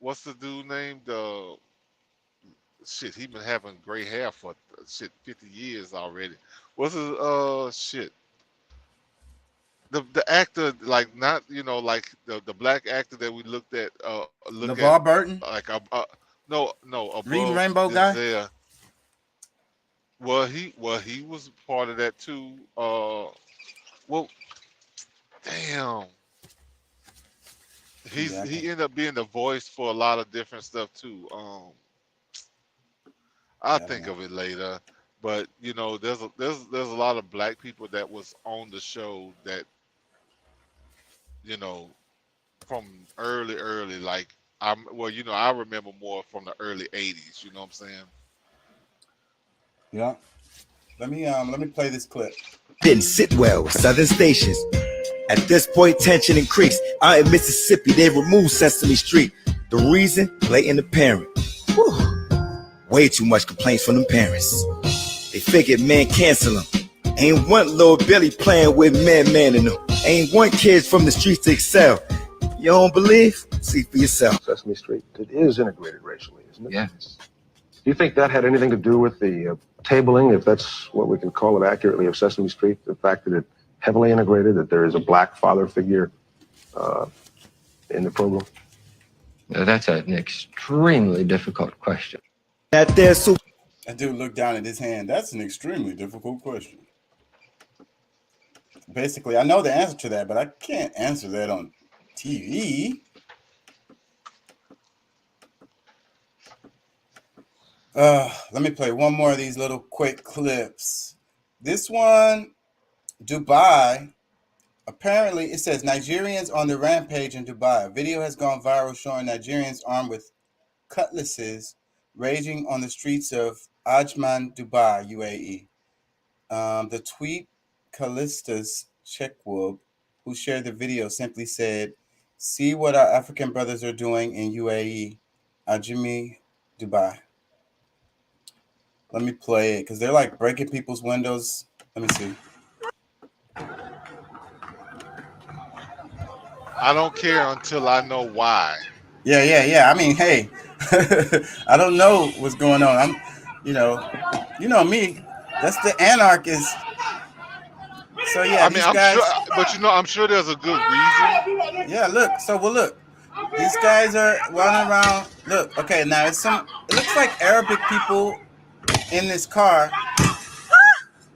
[SPEAKER 5] what's the dude named? Shit, he been having gray hair for 50 years already. What's his shit? The actor, like, not, you know, like the black actor that we look at
[SPEAKER 2] LeVar Burton,
[SPEAKER 5] like no
[SPEAKER 2] Reading
[SPEAKER 5] above
[SPEAKER 2] Rainbow guy.
[SPEAKER 5] Denzel. Well, he was part of that too. Well, damn.
[SPEAKER 2] Yeah,
[SPEAKER 5] He ended up being the voice for a lot of different stuff too. I'll
[SPEAKER 2] I don't
[SPEAKER 5] think
[SPEAKER 2] know.
[SPEAKER 5] of it later. But you know, there's a lot of black people that was on the show that, you know, from early, like, you know, I remember more from the early '80s. You know what I'm saying?
[SPEAKER 2] Yeah. Let me play this clip.
[SPEAKER 14] Didn't sit well with Southern stations. At this point, tension increased. Out in Mississippi, they removed Sesame Street. The reason? Blatant apparent. Whew. Way too much complaints from them parents. They figured, man, cancel them. Ain't one little Billy playing with man in them. Ain't one kid from the streets to excel. You don't believe? See for yourself.
[SPEAKER 15] Sesame Street, it is integrated racially, isn't it?
[SPEAKER 14] Yes.
[SPEAKER 15] Do you think that had anything to do with the tabling, if that's what we can call it accurately, of Sesame Street? The fact that it heavily integrated, that there is a black father figure in the program?
[SPEAKER 16] That's an extremely difficult question.
[SPEAKER 2] That dude looked down at his hand. That's an extremely difficult question. Basically, I know the answer to that, but I can't answer that on TV. Let me play one more of these little quick clips. This one, Dubai. Apparently, it says Nigerians on the rampage in Dubai. A video has gone viral showing Nigerians armed with cutlasses raging on the streets of Ajman, Dubai, UAE. The tweet, Callistus Chekwub, who shared the video, simply said, "See what our African brothers are doing in UAE, Ajmi, Dubai." Let me play it because they're like breaking people's windows. Let me see.
[SPEAKER 5] I don't care until I know why.
[SPEAKER 2] Yeah. I mean, hey, I don't know what's going on. You know me. That's the anarchist. So yeah,
[SPEAKER 5] I mean,
[SPEAKER 2] these
[SPEAKER 5] I'm
[SPEAKER 2] guys.
[SPEAKER 5] sure, but I'm sure there's a good reason.
[SPEAKER 2] Yeah, look. Look. These guys are running around. Look, okay, now it looks like Arabic people in this car,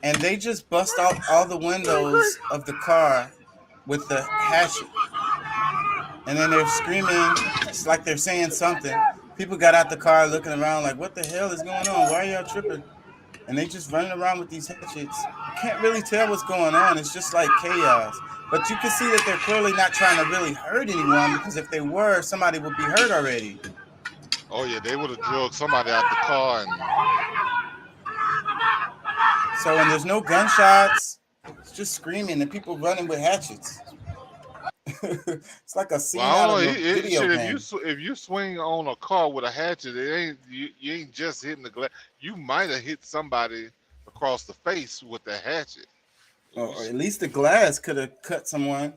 [SPEAKER 2] and they just bust out all the windows of the car with the hatchet. And then they're screaming. It's like they're saying something. People got out the car looking around like, what the hell is going on? Why are y'all tripping? And they just running around with these hatchets. You can't really tell what's going on. It's just like chaos. But you can see that they're clearly not trying to really hurt anyone, because if they were, somebody would be hurt already.
[SPEAKER 5] Oh yeah, they would have drugged somebody out the car and.
[SPEAKER 2] So when there's no gunshots, it's just screaming and people running with hatchets. It's like a scene
[SPEAKER 5] Well, I
[SPEAKER 2] out
[SPEAKER 5] don't
[SPEAKER 2] of
[SPEAKER 5] know.
[SPEAKER 2] a video
[SPEAKER 5] Shit,
[SPEAKER 2] game.
[SPEAKER 5] if you swing on a car with a hatchet, it ain't you ain't just hitting the glass. You might have hit somebody across the face with the hatchet.
[SPEAKER 2] Or at least the glass could have cut someone.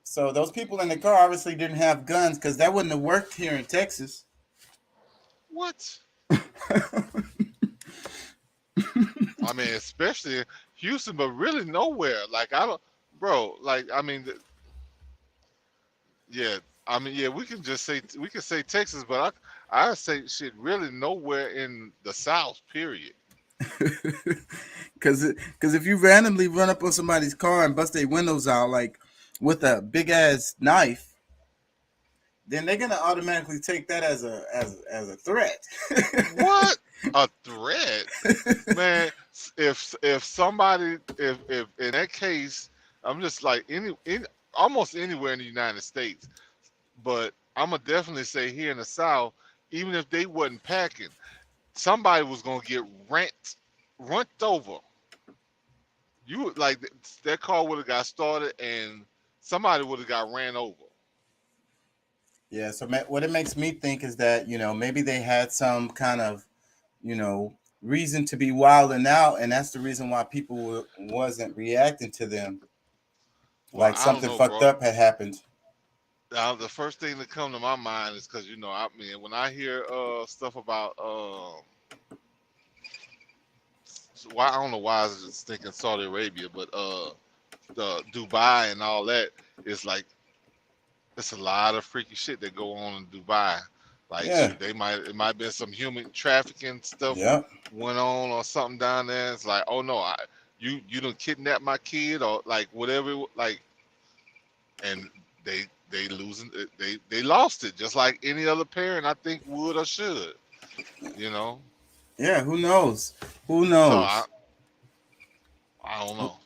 [SPEAKER 2] So those people in the car obviously didn't have guns, because that wouldn't have worked here in Texas.
[SPEAKER 5] What? I mean, especially Houston, but really nowhere. Like I don't, bro. Like I mean, yeah. I mean, yeah. We can say Texas, but I say shit. Really nowhere in the South. Period.
[SPEAKER 2] Because if you randomly run up on somebody's car and bust their windows out like with a big ass knife, then they're gonna automatically take that as a threat.
[SPEAKER 5] What? A threat, man. If somebody if in that case, I'm just like almost anywhere in the United States, but I'm gonna definitely say here in the South, even if they wasn't packing, somebody was gonna get run over. You like that car would have got started and somebody would have got ran over.
[SPEAKER 2] Yeah. So what it makes me think is that, maybe they had some kind of, reason to be wilding out, and that's the reason why people wasn't reacting to them.
[SPEAKER 5] Well,
[SPEAKER 2] Like something fucked up had happened.
[SPEAKER 5] Now, the first thing that come to my mind is because I mean, when I hear stuff about why I don't know why I was just thinking Saudi Arabia, but the Dubai and all that is like it's a lot of freaky shit that go on in Dubai. Like shoot, it might be some human trafficking stuff went on or something down there. It's like, oh no, you done kidnapped my kid or like whatever, like, and they losing they lost it just like any other parent I think would or should,
[SPEAKER 2] Yeah, who knows?
[SPEAKER 5] So I don't know.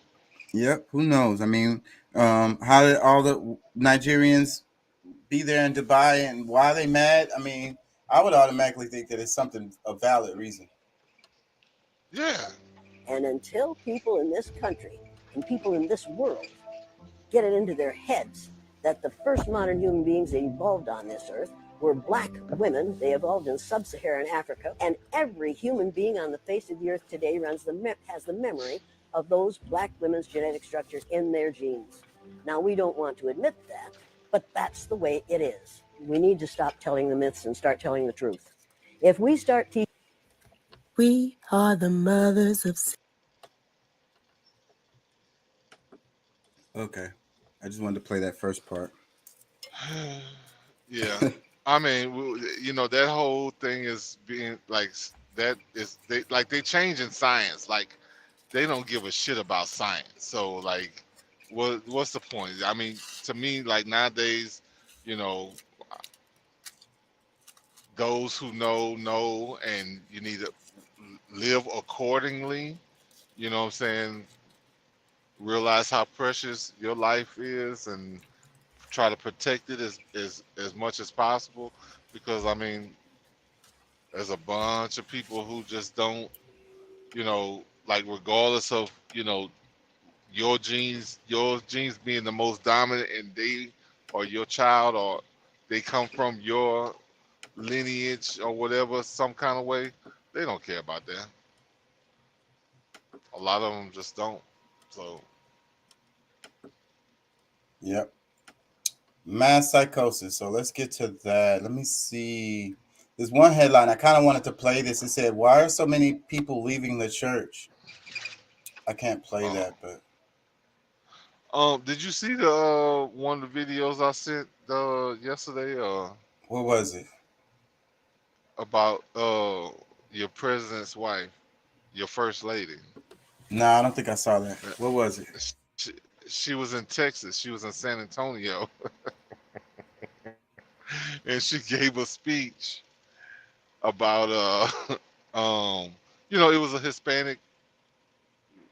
[SPEAKER 2] Yep, who knows? I mean, how did all the Nigerians be there in Dubai and why are they mad? I mean, I would automatically think that it's a valid reason.
[SPEAKER 5] Yeah.
[SPEAKER 17] And until people in this country and people in this world get it into their heads that the first modern human beings that evolved on this earth were black women, they evolved in sub-Saharan Africa, and every human being on the face of the earth today has the memory of those black women's genetic structures in their genes. Now, we don't want to admit that, but that's the way it is. We need to stop telling the myths and start telling the truth. If we start teaching, we are the mothers of.
[SPEAKER 2] Okay, I just wanted to play that first part.
[SPEAKER 5] Yeah, I mean, that whole thing is being like that is they changing science. Like they don't give a shit about science. So like, what's the point? I mean, to me, like nowadays, those who know, and you need to live accordingly. You know what I'm saying? Realize how precious your life is and try to protect it as much as possible, because I mean there's a bunch of people who just don't, like regardless of your genes being the most dominant and they or your child or they come from your lineage or whatever, some kind of way, they don't care about that. A lot of them just don't. So
[SPEAKER 2] Yep. Mass psychosis. So let's get to that. Let me see. There's one headline. I kind of wanted to play this. It said, "Why are so many people leaving the church?" I can't play that, but
[SPEAKER 5] Did you see the one of the videos I sent yesterday?
[SPEAKER 2] What was it?
[SPEAKER 5] About your president's wife, your first lady.
[SPEAKER 2] No, I don't think I saw that. What was it?
[SPEAKER 5] She was in Texas. She was in San Antonio, and she gave a speech about it was a Hispanic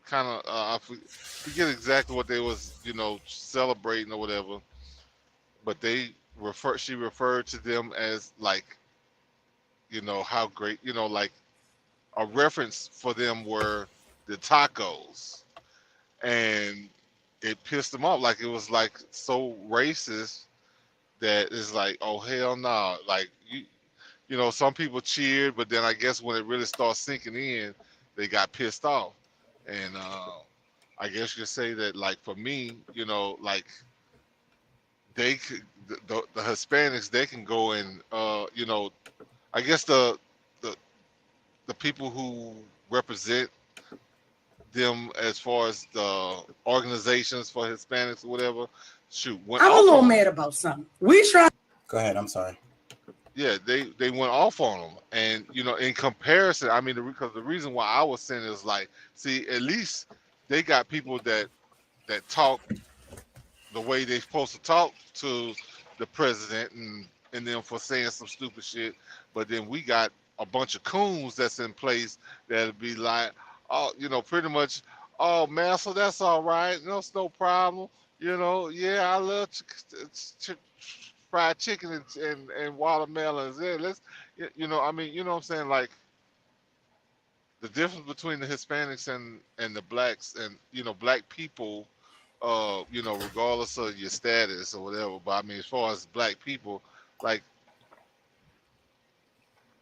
[SPEAKER 5] kind of I forget exactly what they was celebrating or whatever, but she referred to them as like how great like a reference for them were the tacos, and it pissed them off. Like it was like so racist that it's like, oh hell no, like some people cheered, but then I guess when it really starts sinking in, they got pissed off. And I guess you could say that, like, for me, like they could, the Hispanics, they can go and I guess the people who represent them as far as the organizations for Hispanics or whatever,
[SPEAKER 18] I'm a little mad about something. We try.
[SPEAKER 2] Go ahead. I'm sorry.
[SPEAKER 5] Yeah, they went off on them, and in comparison, I mean, because the reason why I was saying is like, see, at least they got people that talk the way they're supposed to talk to the president and them for saying some stupid shit, but then we got a bunch of coons that's in place that'll be like, oh, pretty much, oh man, so that's all right, it's no problem, yeah, I love fried chicken and watermelons. Yeah, let's, I mean, what I'm saying, like the difference between the Hispanics and the blacks and black people, regardless of your status or whatever. But I mean, as far as black people, like,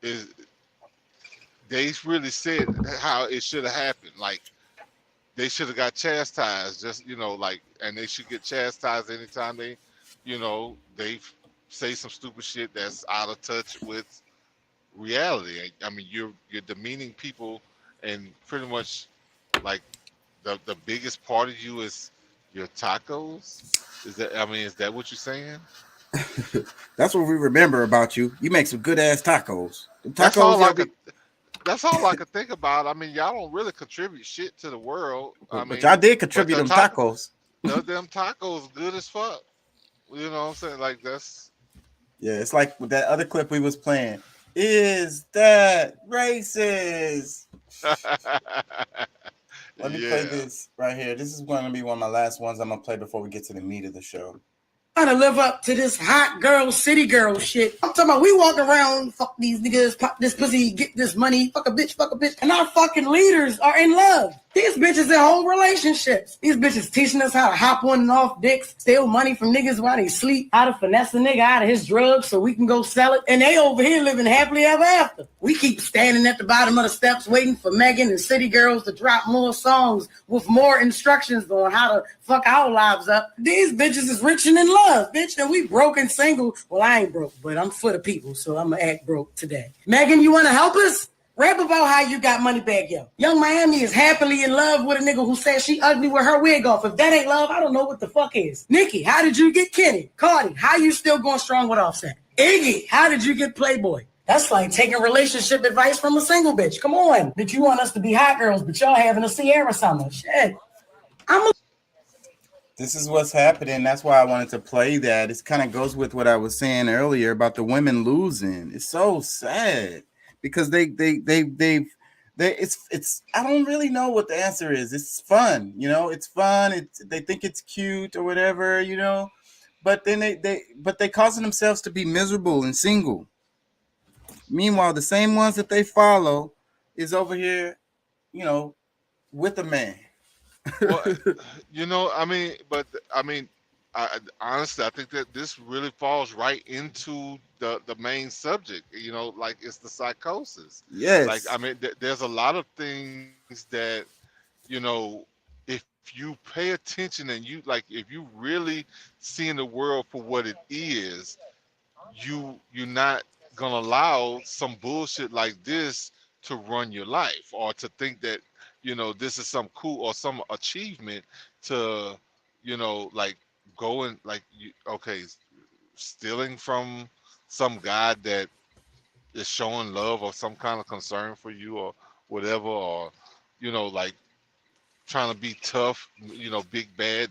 [SPEAKER 5] they really said how it should have happened. Like, they should have got chastised, just like, and they should get chastised anytime they say some stupid shit that's out of touch with reality. I mean, you're demeaning people, and pretty much like the biggest part of you is your tacos. Is that what you're saying?
[SPEAKER 2] That's what we remember about you. You make some good ass tacos.
[SPEAKER 5] That's all I could think about. I mean, y'all don't really contribute shit to the world.
[SPEAKER 2] But y'all did contribute them tacos.
[SPEAKER 5] Them tacos good as fuck. You know what I'm saying? Like, that's...
[SPEAKER 2] Yeah, it's like with that other clip we was playing. Is that racist? Let me play this right here. This is going to be one of my last ones I'm going to play before we get to the meat of the show.
[SPEAKER 18] Trying to live up to this hot girl, city girl shit. I'm talking about we walk around, fuck these niggas, pop this pussy, get this money, fuck a bitch, and our fucking leaders are in love. These bitches in whole relationships. These bitches teaching us how to hop on and off dicks, steal money from niggas while they sleep, how to finesse a nigga out of his drugs so we can go sell it. And they over here living happily ever after. We keep standing at the bottom of the steps waiting for Megan and City Girls to drop more songs with more instructions on how to fuck our lives up. These bitches is rich and in love, bitch, and we broke and single. Well, I ain't broke, but I'm for the people, so I'm gonna act broke today. Megan, you wanna help us? Rap about how you got money back, yo. Young Miami is happily in love with a nigga who says she ugly with her wig off. If that ain't love, I don't know what the fuck is. Nikki, how did you get Kenny? Cardi, how you still going strong with Offset? Iggy, how did you get Playboy? That's like taking relationship advice from a single bitch. Come on. That you want us to be hot girls, but y'all having a Sierra summer. Shit.
[SPEAKER 2] This is what's happening. That's why I wanted to play that. It kind of goes with what I was saying earlier about the women losing. It's so sad. Because it's I don't really know what the answer is. It's fun, it's fun. They think it's cute or whatever, but then they causing themselves to be miserable and single. Meanwhile, the same ones that they follow is over here, with a man.
[SPEAKER 5] Well, I honestly, I think that this really falls right into the main subject, like it's the psychosis.
[SPEAKER 2] Yes.
[SPEAKER 5] Like, I mean, there's a lot of things that, if you pay attention and you like, if you really seeing the world for what it is, you're not gonna allow some bullshit like this to run your life, or to think that, this is some cool or some achievement to, like going like okay, stealing from some guy that is showing love or some kind of concern for you or whatever, or like trying to be tough, big bad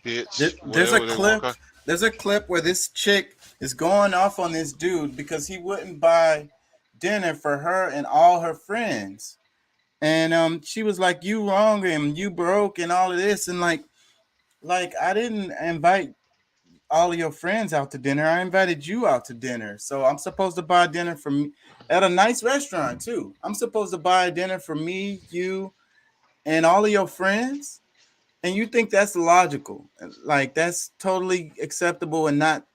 [SPEAKER 5] bitch,
[SPEAKER 2] There's a
[SPEAKER 5] whatever they want.
[SPEAKER 2] clip. There's a clip where this chick is going off on this dude because he wouldn't buy dinner for her and all her friends, and she was like, "You wrong him, you broke, and all of this," and like I didn't invite all of your friends out to dinner. I invited you out to dinner, so I'm supposed to buy dinner for me at a nice restaurant too. I'm supposed to buy dinner for me, you, and all of your friends. And you think that's logical? Like that's totally acceptable and not,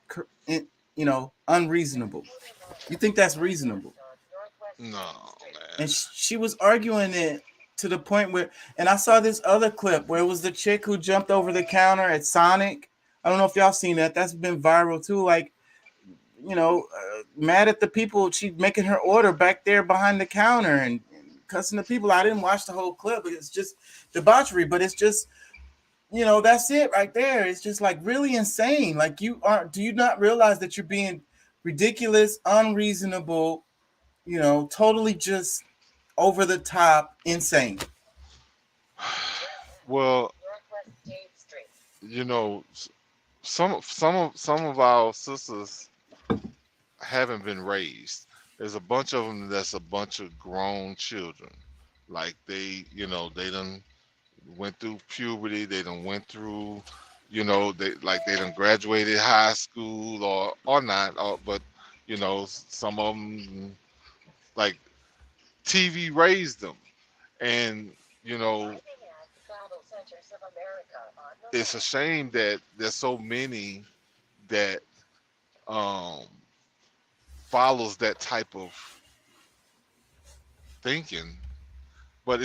[SPEAKER 2] unreasonable. You think that's reasonable?
[SPEAKER 5] No, man.
[SPEAKER 2] And she was arguing it to the point where, and I saw this other clip where it was the chick who jumped over the counter at Sonic. I don't know if y'all seen that. That's been viral too. Like, mad at the people. She making her order back there behind the counter and cussing the people. I didn't watch the whole clip. It's just debauchery, but it's just, that's it right there. It's just like really insane. Like do you not realize that you're being ridiculous, unreasonable, totally just over the top, insane?
[SPEAKER 5] Well, some of our sisters haven't been raised. There's a bunch of them that's a bunch of grown children. Like they done went through puberty, they done went through, they done graduated high school or not, but some of them, like, TV raised them, and it's a shame that there's so many that follows that type of thinking, but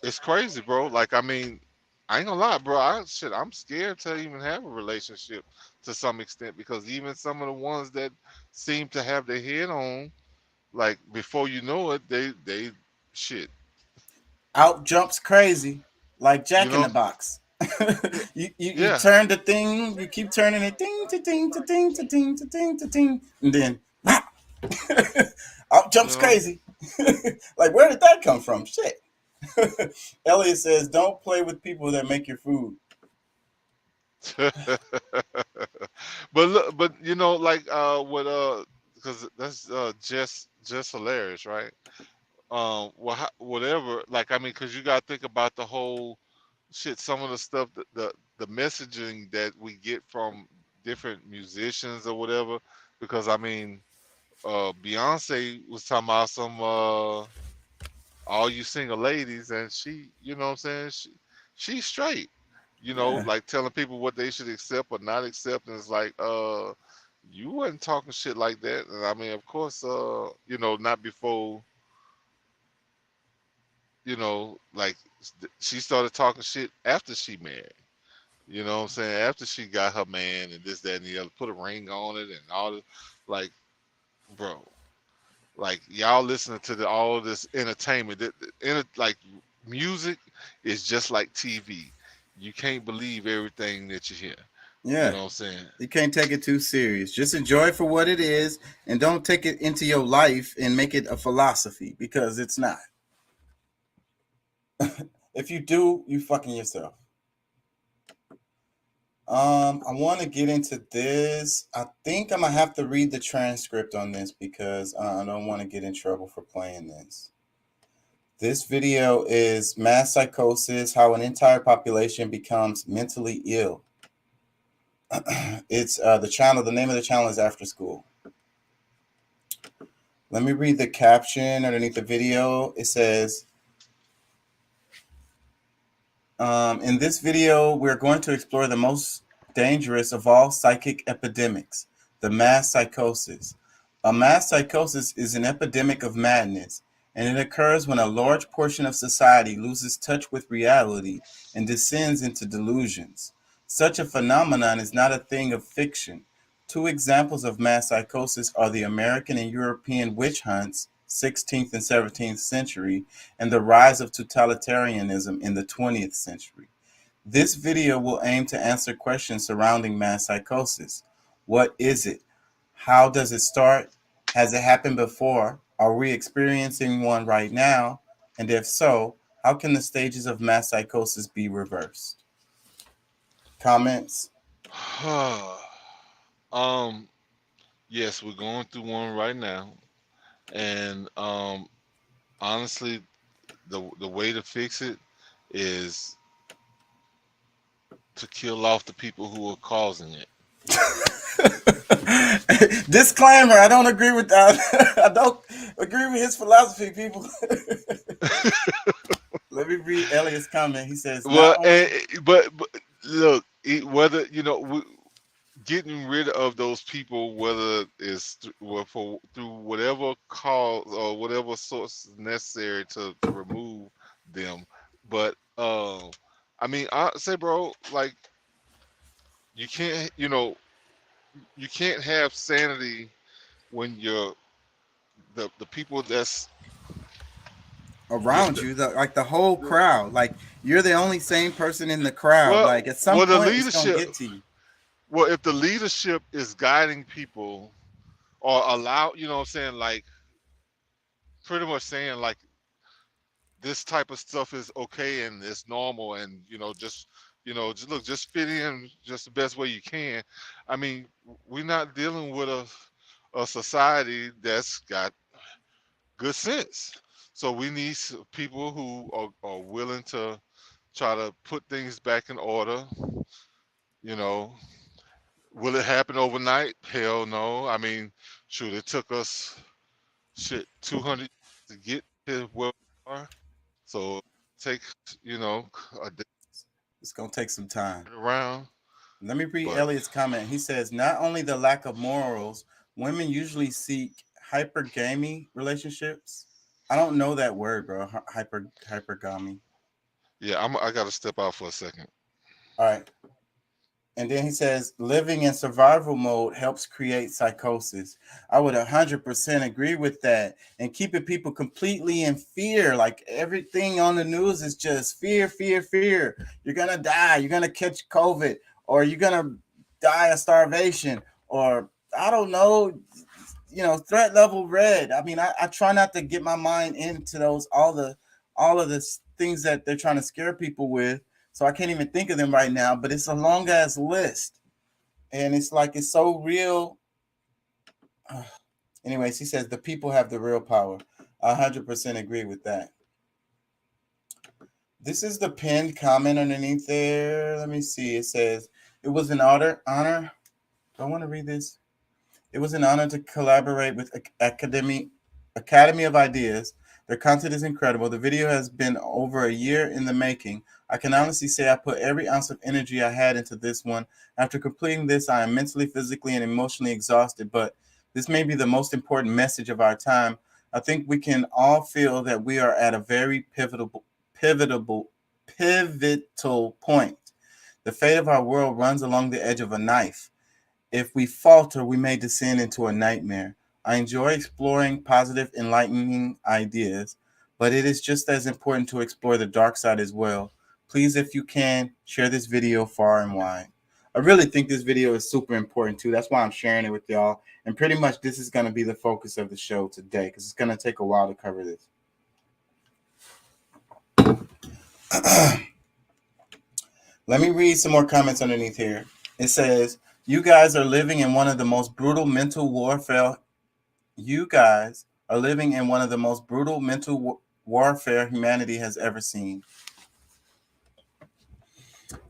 [SPEAKER 5] it's crazy, bro. Like, I mean, I ain't gonna lie, bro. I'm scared to even have a relationship to some extent, because even some of the ones that seem to have their head on, like, before you know it, they shit.
[SPEAKER 2] Out jumps crazy, like Jack in the Box. you turn the thing, you keep turning it, ding to ding to ding to ding to ding to ding, and then out jumps crazy. Like, where did that come from? Shit. Elliot says, "Don't play with people that make your food."
[SPEAKER 5] but look, but like because that's just hilarious, right? Whatever. Like, I mean, because you gotta think about the whole shit. Some of the stuff, the messaging that we get from different musicians or whatever. Because I mean, Beyonce was talking about some all you single ladies, and she, what I'm saying, she's straight, like telling people what they should accept or not accept, and it's like, you wasn't talking shit like that. And I mean, of course, not before, like, she started talking shit after she married, what I'm saying, after she got her man and this, that, and the other, put a ring on it and all this, like, bro. Like, y'all listening to all this entertainment, like, music is just like TV. You can't believe everything that you hear.
[SPEAKER 2] Yeah,
[SPEAKER 5] you know what I'm saying. You
[SPEAKER 2] can't take it too serious. Just enjoy it for what it is, and don't take it into your life and make it a philosophy, because it's not. If you do, you fucking yourself. I want to get into this. I think I'm gonna have to read the transcript on this because I don't want to get in trouble for playing this. This video is mass psychosis, how an entire population becomes mentally ill. It's the channel. The name of the channel is After School. Let me read the caption underneath the video. It says, in this video, we're going to explore the most dangerous of all psychic epidemics, the mass psychosis. A mass psychosis is an epidemic of madness, and it occurs when a large portion of society loses touch with reality and descends into delusions. Such a phenomenon is not a thing of fiction. Two examples of mass psychosis are the American and European witch hunts, 16th and 17th century, and the rise of totalitarianism in the 20th century. This video will aim to answer questions surrounding mass psychosis. What is it? How does it start? Has it happened before? Are we experiencing one right now? And if so, how can the stages of mass psychosis be reversed? Comments?
[SPEAKER 5] Yes, we're going through one right now. And honestly, the way to fix it is to kill off the people who are causing it.
[SPEAKER 2] Disclaimer, I don't agree with that. I don't agree with his philosophy, people. Let me read Elliot's comment. He says,
[SPEAKER 5] well, but look, whether, getting rid of those people, whether it's through whatever cause or whatever source is necessary to remove them. But I mean, I say, bro, like, you can't, you can't have sanity when you're the people that's
[SPEAKER 2] around you, like the whole crowd, like you're the only sane person in the crowd.
[SPEAKER 5] Well,
[SPEAKER 2] like at some
[SPEAKER 5] the
[SPEAKER 2] point,
[SPEAKER 5] leadership,
[SPEAKER 2] it's gonna get to you.
[SPEAKER 5] Well, if the leadership is guiding people or allow, you know what I'm saying, like pretty much saying like this type of stuff is okay and it's normal, and just fit in just the best way you can. I mean, we're not dealing with a society that's got good sense. So we need people who are willing to try to put things back in order. Will it happen overnight? Hell no. I mean, shoot, it took us 200 to get to where we are. So take, a day.
[SPEAKER 2] It's gonna take some time.
[SPEAKER 5] Around.
[SPEAKER 2] Let me read Elliot's comment. He says, not only the lack of morals, women usually seek hypergamy relationships. I don't know that word, bro. Hypergamy.
[SPEAKER 5] Yeah, I gotta step out for a second.
[SPEAKER 2] All right. And then he says, living in survival mode helps create psychosis. I would 100% agree with that. And keeping people completely in fear. Like everything on the news is just fear, fear, fear. You're going to die. You're going to catch COVID. Or you're going to die of starvation. Or I don't know, threat level red. I mean, I try not to get my mind into all of the things that they're trying to scare people with. So I can't even think of them right now, but it's a long ass list. And it's like, it's so real. Anyways, he says the people have the real power. I 100% agree with that. This is the pinned comment underneath there. Let me see. It says, it was an honor. Do I want to read this? It was an honor to collaborate with Academy of Ideas. Their content is incredible. The video has been over a year in the making. I can honestly say I put every ounce of energy I had into this one. After completing this, I am mentally, physically, and emotionally exhausted, but this may be the most important message of our time. I think we can all feel that we are at a very pivotal point. The fate of our world runs along the edge of a knife. If we falter, we may descend into a nightmare. I enjoy exploring positive, enlightening ideas, but it is just as important to explore the dark side as well. Please, if you can, share this video far and wide. I really think this video is super important too. That's why I'm sharing it with y'all. And pretty much this is going to be the focus of the show today because it's going to take a while to cover this. Let me read some more comments underneath here. It says, you guys are living in one of the most brutal mental warfare. You guys are living in one of the most brutal mental warfare humanity has ever seen.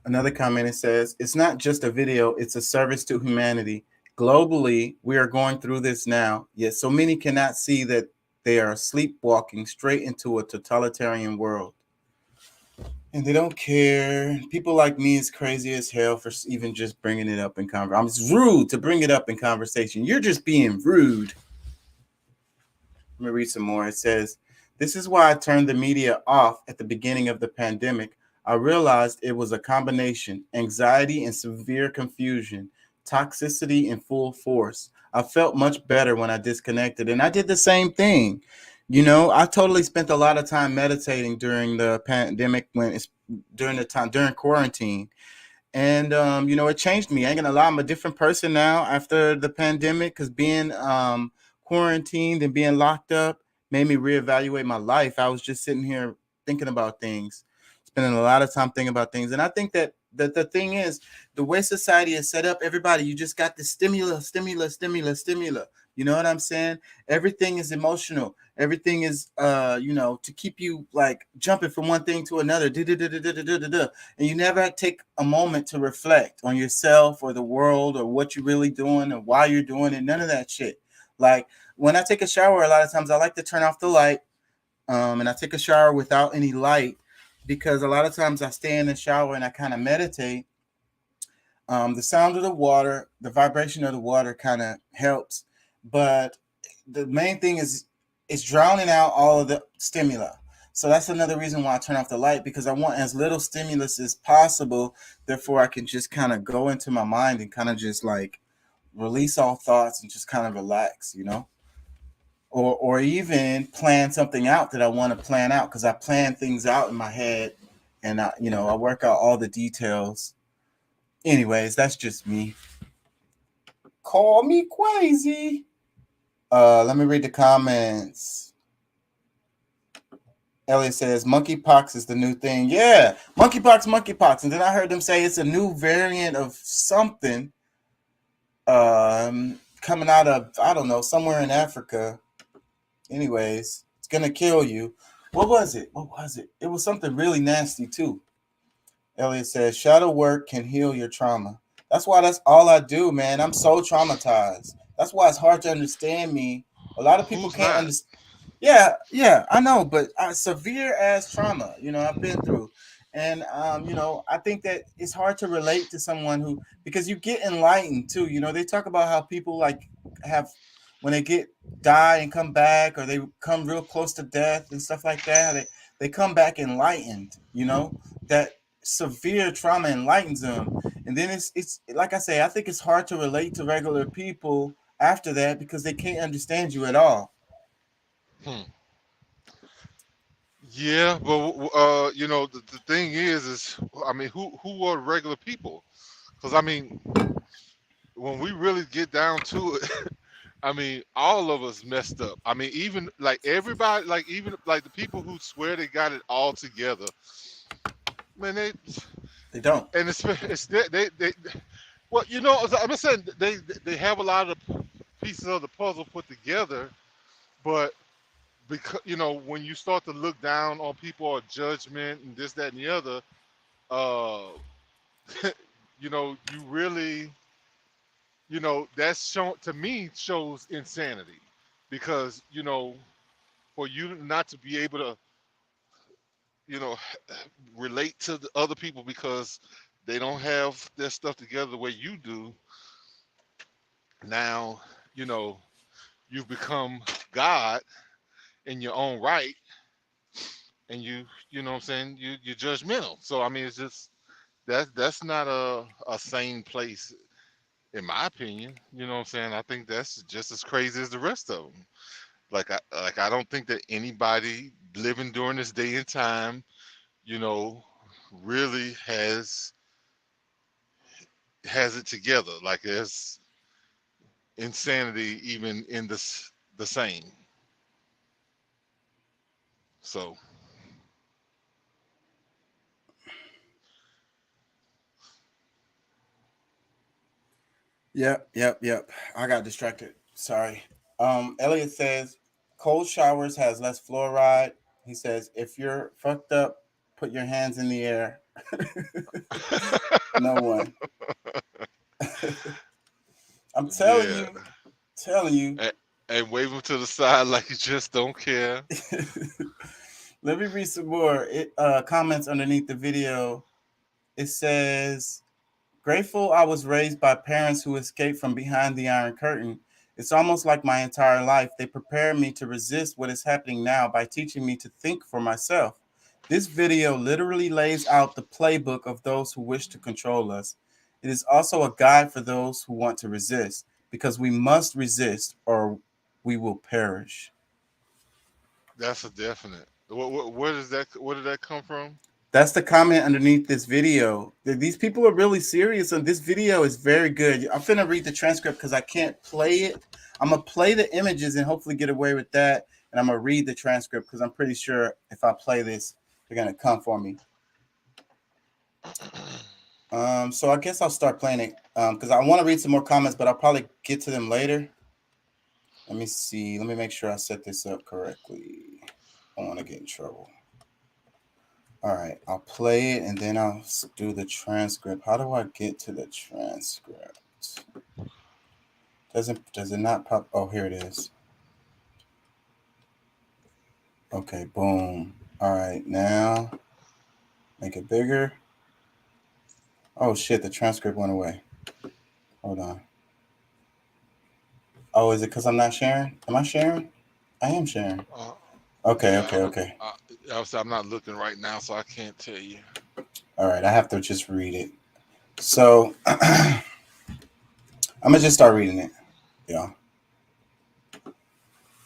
[SPEAKER 2] Another comment, it says, it's not just a video, it's a service to humanity. Globally, we are going through this now, yet so many cannot see that they are sleepwalking straight into a totalitarian world. And they don't care. People like me is crazy as hell for even just bringing it up in conversation. It's rude to bring it up in conversation. You're just being rude. Let me read some more. It says, This is why I turned the media off at the beginning of the pandemic. I realized it was a combination: anxiety and severe confusion, toxicity in full force. I felt much better when I disconnected, and I did the same thing. You know, I totally spent a lot of time meditating during the pandemic, during quarantine. And you know, it changed me. I ain't gonna lie, I'm a different person now after the pandemic, because being quarantined and being locked up made me reevaluate my life. I was just sitting here thinking about things, spending a lot of time thinking about things. And I think that the thing is, the way society is set up, everybody, you just got the stimulus. You know what I'm saying? Everything is emotional. Everything is, you know, to keep you like jumping from one thing to another. And you never take a moment to reflect on yourself or the world or what you're really doing or why you're doing it. None of that shit. Like when I take a shower, a lot of times I like to turn off the light, and I take a shower without any light, because a lot of times I stay in the shower and I kind of meditate. The sound of the water, the vibration of the water kind of helps. But the main thing is it's drowning out all of the stimuli. So that's another reason why I turn off the light, because I want as little stimulus as possible. Therefore, I can just kind of go into my mind and kind of just like release all thoughts and just kind of relax, you know? Or even plan something out that I want to plan out, because I plan things out in my head and I work out all the details. Anyways, that's just me. Call me crazy. Let me read the comments. Elliot says monkeypox is the new thing. Yeah, monkeypox. And then I heard them say it's a new variant of something coming out of, I don't know, somewhere in Africa. Anyways, it's gonna kill you. What was it? It was something really nasty too. Elliot says shadow work can heal your trauma. That's all I do, man. I'm so traumatized. That's why it's hard to understand me. A lot of people can't understand. Yeah, I know, but severe ass trauma, you know, I've been through. And you know, I think that it's hard to relate to someone who, because you get enlightened too. You know, they talk about how people like have, when they die and come back, or they come real close to death and stuff like that, they come back enlightened, you know, that severe trauma enlightens them. And then it's like I say, I think it's hard to relate to regular people after that, because they can't understand you at all.
[SPEAKER 5] Yeah, but you know, the thing is, I mean, who are regular people? Because I mean, when we really get down to it, I mean, all of us messed up. I mean, even like everybody, like even like the people who swear they got it all together, man,
[SPEAKER 2] they don't.
[SPEAKER 5] And it's they well, you know, I'm just saying they have a lot of pieces of the puzzle put together, but because, you know, when you start to look down on people or judgment and this, that, and the other, you know, you really, you know, that's shows insanity, because, you know, for you not to be able to, you know, relate to the other people because they don't have their stuff together the way you do. Now, you know, you've become God in your own right, and you know what I'm saying, you're judgmental. So I mean, it's just that's not a sane place, in my opinion. You know what I'm saying? I think that's just as crazy as the rest of them. Like I don't think that anybody living during this day and time, you know, really has it together. Like there's insanity even in the same. So
[SPEAKER 2] Yep. I got distracted. Sorry. Elliot says cold showers has less fluoride. He says if you're fucked up, put your hands in the air. No one. I'm telling you.
[SPEAKER 5] And wave them to the side like you just don't care.
[SPEAKER 2] Let me read some more comments underneath the video. It says, grateful I was raised by parents who escaped from behind the Iron Curtain. It's almost like my entire life. They prepare me to resist what is happening now by teaching me to think for myself. This video literally lays out the playbook of those who wish to control us. It is also a guide for those who want to resist, because we must resist or we will perish.
[SPEAKER 5] That's a definite. Where does that? Where did that come from?
[SPEAKER 2] That's the comment underneath this video. These people are really serious, and this video is very good. I'm finna read the transcript because I can't play it. I'm gonna play the images and hopefully get away with that, and I'm gonna read the transcript because I'm pretty sure if I play this, they're gonna come for me. So I guess I'll start playing it because I want to read some more comments, but I'll probably get to them later. Let me see. Let me make sure I set this up correctly. I don't want to get in trouble. All right, I'll play it and then I'll do the transcript. How do I get to the transcript? Does it not pop? Oh, here it is. Okay, boom. All right, now make it bigger. Oh shit, the transcript went away. Hold on. Oh, is it because I'm not sharing? Am I sharing? I am sharing. Okay.
[SPEAKER 5] I'm not looking right now, so I can't tell you.
[SPEAKER 2] All right, I have to just read it. So I'm gonna just start reading it. Yeah.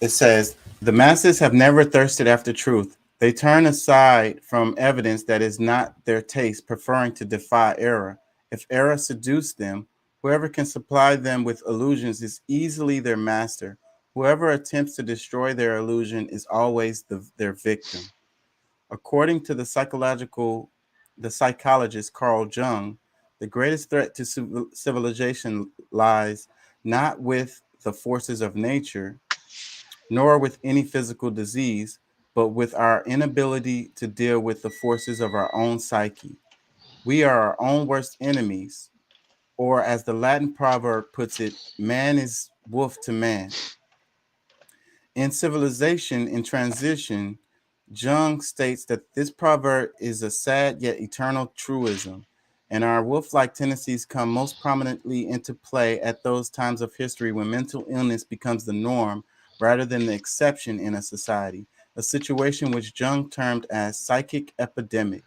[SPEAKER 2] It says, the masses have never thirsted after truth. They turn aside from evidence that is not their taste, preferring to defy error. If error seduce them, whoever can supply them with illusions is easily their master. Whoever attempts to destroy their illusion is always their victim. According to the psychologist Carl Jung, the greatest threat to civilization lies not with the forces of nature, nor with any physical disease, but with our inability to deal with the forces of our own psyche. We are our own worst enemies, or as the Latin proverb puts it, man is wolf to man. In Civilization in Transition, Jung states that this proverb is a sad yet eternal truism, and our wolf-like tendencies come most prominently into play at those times of history when mental illness becomes the norm rather than the exception in a society, a situation which Jung termed as psychic epidemic.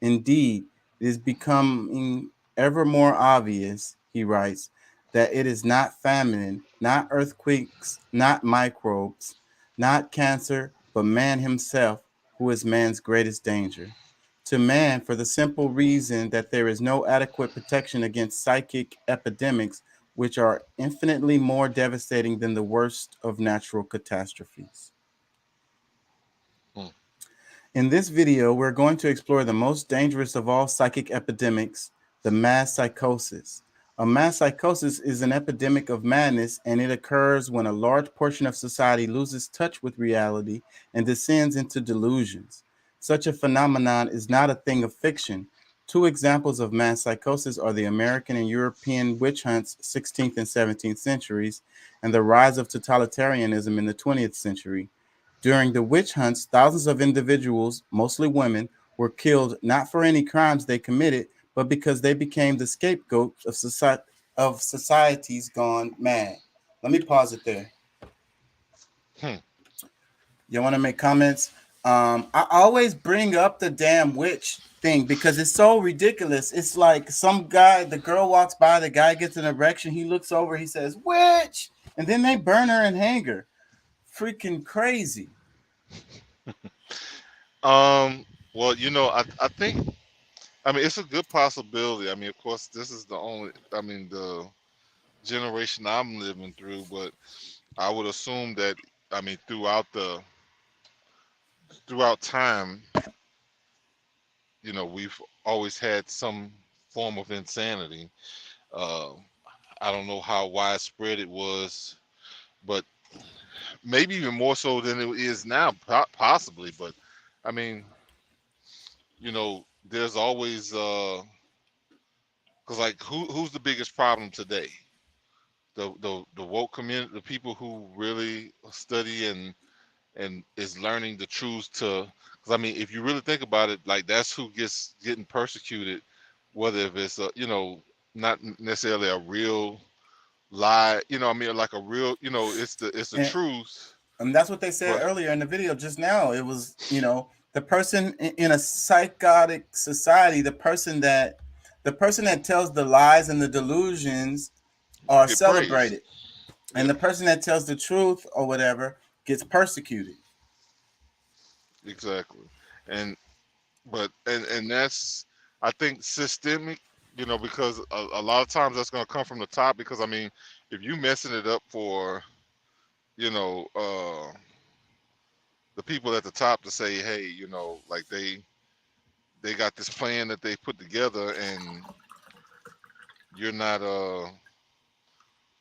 [SPEAKER 2] Indeed, it is becoming ever more obvious, he writes, that it is not famine, not earthquakes, not microbes, not cancer, but man himself who is man's greatest danger. To man, for the simple reason that there is no adequate protection against psychic epidemics, which are infinitely more devastating than the worst of natural catastrophes. In this video, we're going to explore the most dangerous of all psychic epidemics, the mass psychosis. A mass psychosis is an epidemic of madness, and it occurs when a large portion of society loses touch with reality and descends into delusions. Such a phenomenon is not a thing of fiction. Two examples of mass psychosis are the American and European witch hunts, 16th and 17th centuries, and the rise of totalitarianism in the 20th century. During the witch hunts, thousands of individuals, mostly women, were killed not for any crimes they committed, but because they became the scapegoats of societies gone mad. Let me pause it there. You want to make comments? I always bring up the damn witch thing because it's so ridiculous. It's like some guy, the girl walks by, the guy gets an erection, he looks over, he says, witch! And then they burn her and hang her. Freaking crazy.
[SPEAKER 5] Well, you know, I think, I mean, it's a good possibility. I mean, of course, this is the generation I'm living through, but I would assume that, I mean, throughout time, you know, we've always had some form of insanity. I don't know how widespread it was, but maybe even more so than it is now, possibly. But I mean, you know, there's always because like who's the biggest problem today? The woke community, the people who really study and is learning the truths to. Because I mean, if you really think about it, like that's who getting persecuted, whether if it's you know, not necessarily a real lie, you know what I mean, like a real, you know, it's the truth.
[SPEAKER 2] And that's what they said earlier in the video just now. It was, you know, the person in a psychotic society, the person that tells the lies and the delusions are celebrated. And the person that tells the truth or whatever gets persecuted.
[SPEAKER 5] Exactly. And that's, I think, systemic, you know, because a lot of times that's going to come from the top, because I mean, if you messing it up for, you know, the people at the top to say, hey, you know, like they got this plan that they put together, and you're not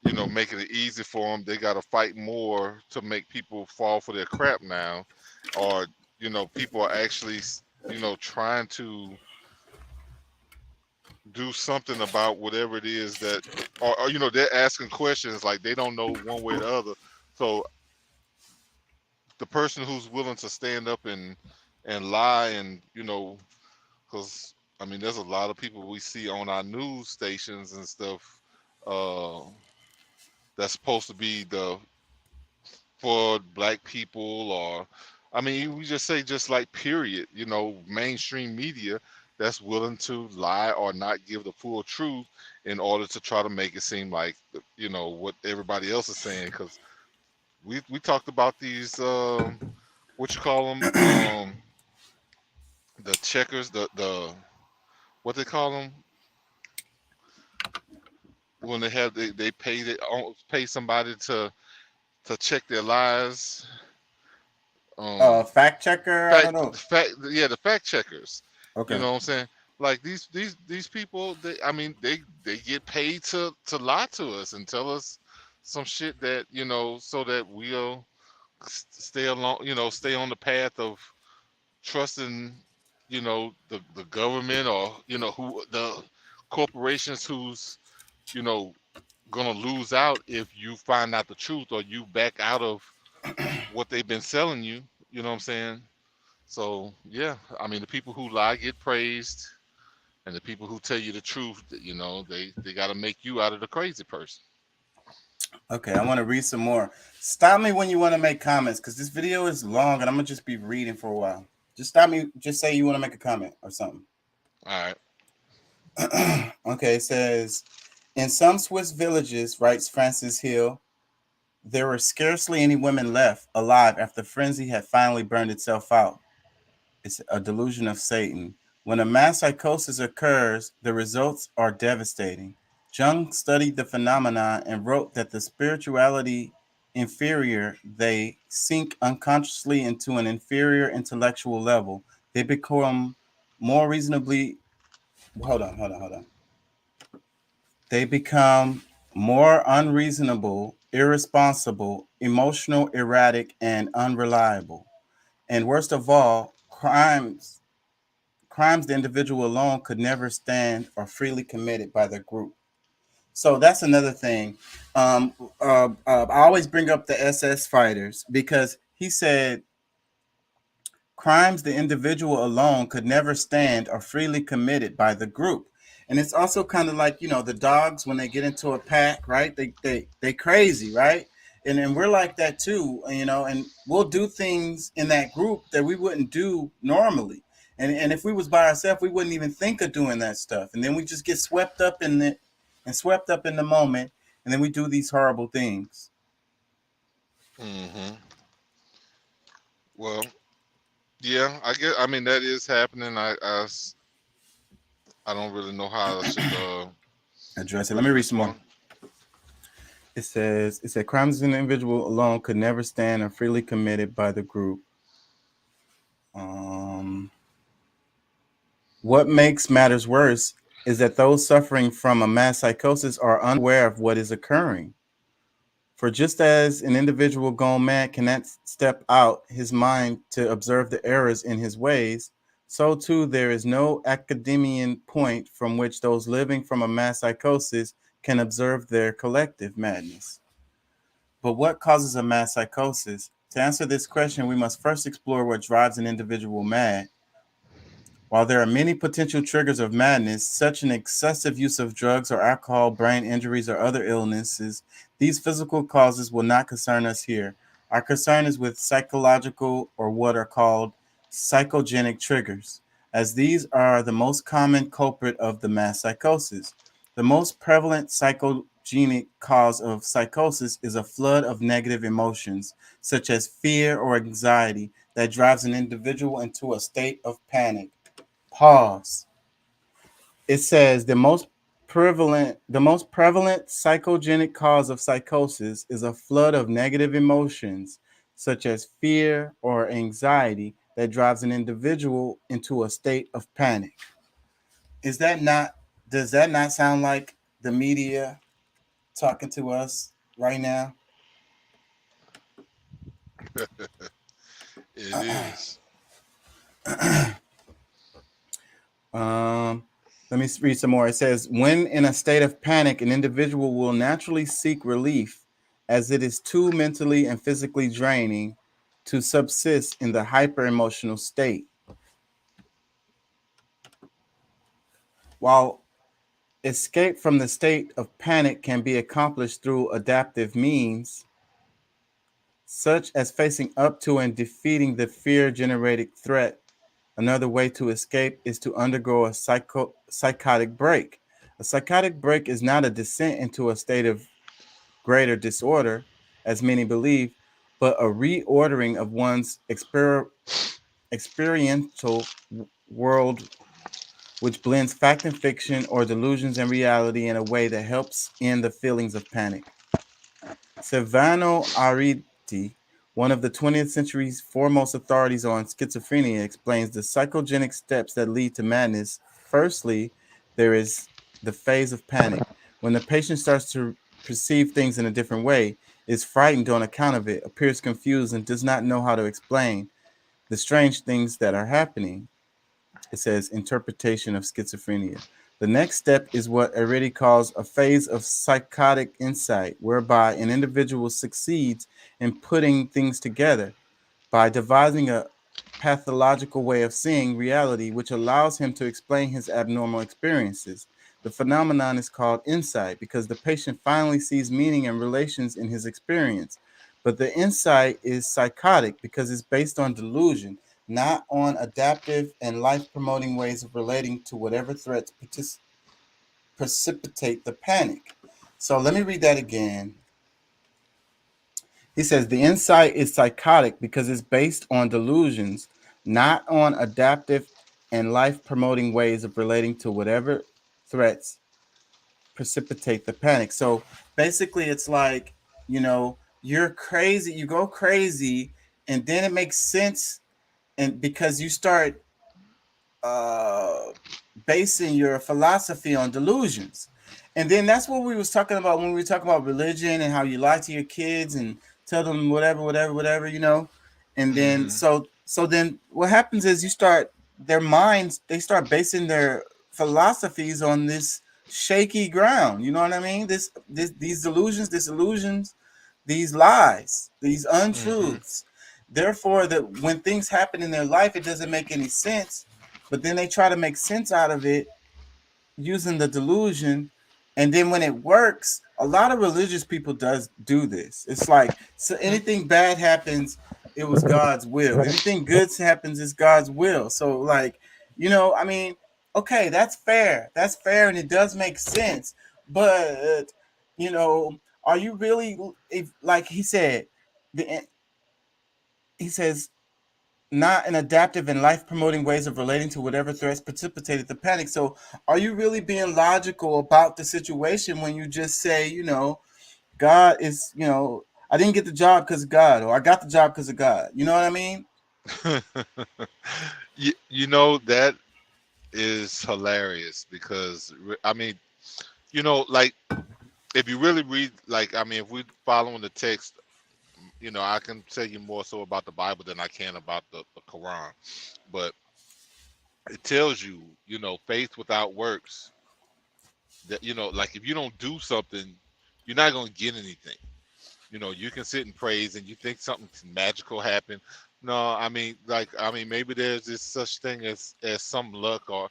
[SPEAKER 5] you know, making it easy for them. They got to fight more to make people fall for their crap now, or, you know, people are actually, you know, trying to do something about whatever it is that, or you know, they're asking questions like they don't know one way or the other. So the person who's willing to stand up and lie, and, you know, because I mean, there's a lot of people we see on our news stations and stuff, that's supposed to be for black people, or I mean, we just say, just like, period, you know, mainstream media that's willing to lie or not give the full truth in order to try to make it seem like, you know, what everybody else is saying. Because we talked about these what you call them, the checkers, the what they call them when they have they pay somebody to check their lies.
[SPEAKER 2] Fact checker. I don't know.
[SPEAKER 5] The fact checkers.
[SPEAKER 2] Okay.
[SPEAKER 5] You know what I'm saying? Like these people, I mean, they get paid to lie to us and tell us some shit that, you know, so that we'll stay along, you know, stay on the path of trusting, you know, the government, or, you know, who the corporations who's, you know, gonna lose out if you find out the truth, or you back out of what they've been selling you. You know what I'm saying? So yeah, I mean, the people who lie get praised, and the people who tell you the truth, you know, they got to make you out of the crazy person.
[SPEAKER 2] Okay, I want to read some more. Stop me when you want to make comments, because this video is long and I'm gonna just be reading for a while. Just stop me. Just say you want to make a comment or something.
[SPEAKER 5] All right.
[SPEAKER 2] Okay, it says, in some Swiss villages, writes Francis Hill, there were scarcely any women left alive after frenzy had finally burned itself out. It's a delusion of Satan. When a mass psychosis occurs, the results are devastating. Jung studied the phenomenon and wrote that the spirituality inferior, they sink unconsciously into an inferior intellectual level. They become more reasonably, hold on. They become more unreasonable, irresponsible, emotional, erratic, and unreliable. And worst of all, crimes the individual alone could never stand are freely committed by the group. So that's another thing. I always bring up the SS fighters, because he said crimes the individual alone could never stand are freely committed by the group. And it's also kind of like, you know, the dogs, when they get into a pack, right? They crazy, right? And we're like that too, you know, and we'll do things in that group that we wouldn't do normally. And if we was by ourselves, we wouldn't even think of doing that stuff. And then we just get swept up in it and swept up in the moment. And then we do these horrible things.
[SPEAKER 5] Mm-hmm. Well, yeah, I mean, that is happening. I don't really know how I should
[SPEAKER 2] address it. Let me read some more. It said crimes of an individual alone could never stand or freely committed by the group. What makes matters worse is that those suffering from a mass psychosis are unaware of what is occurring. For just as an individual gone mad cannot step out his mind to observe the errors in his ways, so too there is no academian point from which those living from a mass psychosis can observe their collective madness. But what causes a mass psychosis? To answer this question, we must first explore what drives an individual mad. While there are many potential triggers of madness, such an excessive use of drugs or alcohol, brain injuries, or other illnesses, these physical causes will not concern us here. Our concern is with psychological or what are called psychogenic triggers, as these are the most common culprit of the mass psychosis. The most prevalent psychogenic cause of psychosis is a flood of negative emotions, such as fear or anxiety, that drives an individual into a state of panic. Pause. It says the most prevalent psychogenic cause of psychosis is a flood of negative emotions such as fear or anxiety that drives an individual into a state of panic. Does that not sound like the media talking to us right now?
[SPEAKER 5] It is.
[SPEAKER 2] Let me read some more. It says, when in a state of panic, an individual will naturally seek relief as it is too mentally and physically draining to subsist in the hyper emotional state. While escape from the state of panic can be accomplished through adaptive means, such as facing up to and defeating the fear-generated threat, another way to escape is to undergo a psychotic break. A psychotic break is not a descent into a state of greater disorder, as many believe, but a reordering of one's experiential world, which blends fact and fiction or delusions and reality in a way that helps end the feelings of panic. Silvano Arriti, one of the 20th century's foremost authorities on schizophrenia, explains the psychogenic steps that lead to madness. Firstly, there is the phase of panic, when the patient starts to perceive things in a different way, is frightened on account of it, appears confused, and does not know how to explain the strange things that are happening. It says interpretation of schizophrenia. The next step is what Arriti calls a phase of psychotic insight, whereby an individual succeeds in putting things together by devising a pathological way of seeing reality, which allows him to explain his abnormal experiences. The phenomenon is called insight because the patient finally sees meaning and relations in his experience. But the insight is psychotic because it's based on delusion, not on adaptive and life-promoting ways of relating to whatever threats precipitate the panic. So let me read that again. He says the insight is psychotic because it's based on delusions, not on adaptive and life-promoting ways of relating to whatever threats precipitate the panic. So basically it's like, you're crazy, you go crazy, and then it makes sense, and because you start basing your philosophy on delusions. And then that's what we was talking about when we were talking about religion and how you lie to your kids and tell them whatever, and then so then what happens is their minds, they start basing their philosophies on this shaky ground. You know what I mean? These disillusions, these lies, these untruths. Therefore, that when things happen in their life, it doesn't make any sense. But then they try to make sense out of it using the delusion. And then when it works, a lot of religious people do this. It's like, so anything bad happens, it was God's will. Anything good happens, it's God's will. So like, I mean, okay, that's fair. That's fair. And it does make sense. But, are you really, like he said, he says, not an adaptive and life-promoting ways of relating to whatever threats precipitated the panic. So are you really being logical about the situation when you just say, God is, I didn't get the job because of God, or I got the job because of God. You know what I mean?
[SPEAKER 5] That is hilarious because, I mean, like, if you really read, like, I mean, if we're following the text, I can tell you more so about the Bible than I can about the Quran. But it tells you, faith without works, that, like if you don't do something, you're not going to get anything. You can sit and praise and you think something magical happened, No, I mean, like, I mean, maybe there's this such thing as some luck, or,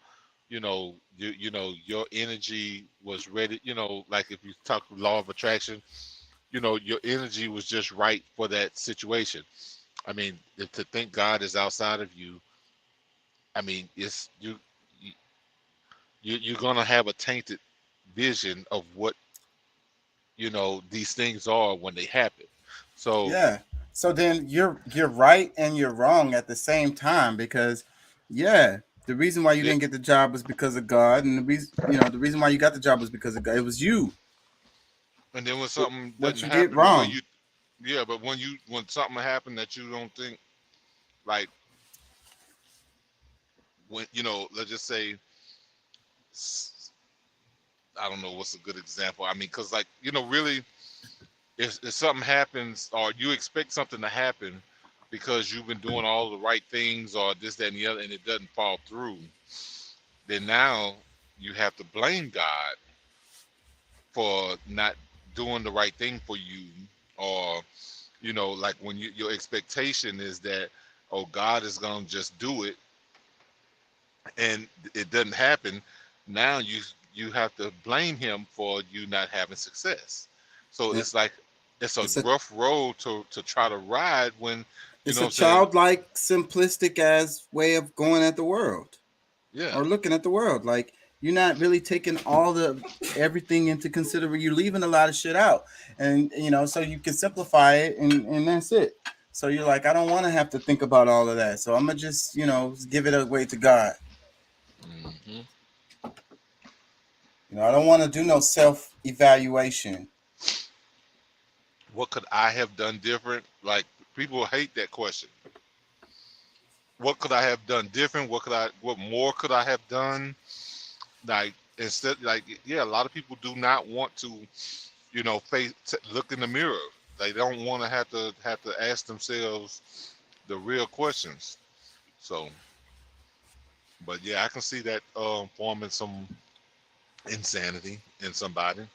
[SPEAKER 5] your energy was ready. Like if you talk law of attraction, your energy was just right for that situation. I mean, to think God is outside of you, I mean, it's you're gonna have a tainted vision of what these things are when they happen. So
[SPEAKER 2] Yeah. So then you're right and you're wrong at the same time, because yeah, the reason why you
[SPEAKER 5] yeah,
[SPEAKER 2] didn't get the job was because of God, and the reason why you got the job was because of God. It was you.
[SPEAKER 5] and then when something
[SPEAKER 2] What
[SPEAKER 5] doesn't
[SPEAKER 2] you did
[SPEAKER 5] happen the way
[SPEAKER 2] wrong.
[SPEAKER 5] you, yeah, but when something happened that you don't think, like, when let's just say, I don't know what's a good example. I mean, because, like, really, if something happens or you expect something to happen because you've been doing all the right things or this, that, and the other, and it doesn't fall through, then now you have to blame God for not doing the right thing for you. Or like when your expectation is that, oh, God is gonna just do it, and it doesn't happen. Now you have to blame him for you not having success. So
[SPEAKER 2] Yeah.
[SPEAKER 5] it's like it's a
[SPEAKER 2] It's a
[SPEAKER 5] rough road to try to ride when,
[SPEAKER 2] it's
[SPEAKER 5] what
[SPEAKER 2] a
[SPEAKER 5] I'm saying.
[SPEAKER 2] childlike, simplistic as way of going at the world
[SPEAKER 5] Yeah.
[SPEAKER 2] or looking at the world. Like, you're not really taking everything into consideration. You're leaving a lot of shit out, and so you can simplify it, and that's it. So you're like, I don't want to have to think about all of that. So I'm gonna just give it away to God.
[SPEAKER 5] Hmm.
[SPEAKER 2] I don't want to do no self evaluation.
[SPEAKER 5] What could I have done different? Like, people hate that question. What could I have done different? What more could I have done? Like, instead, like, yeah, a lot of people do not want to, look in the mirror. They don't want to have to ask themselves the real questions. So, but yeah, I can see that forming some insanity in somebody.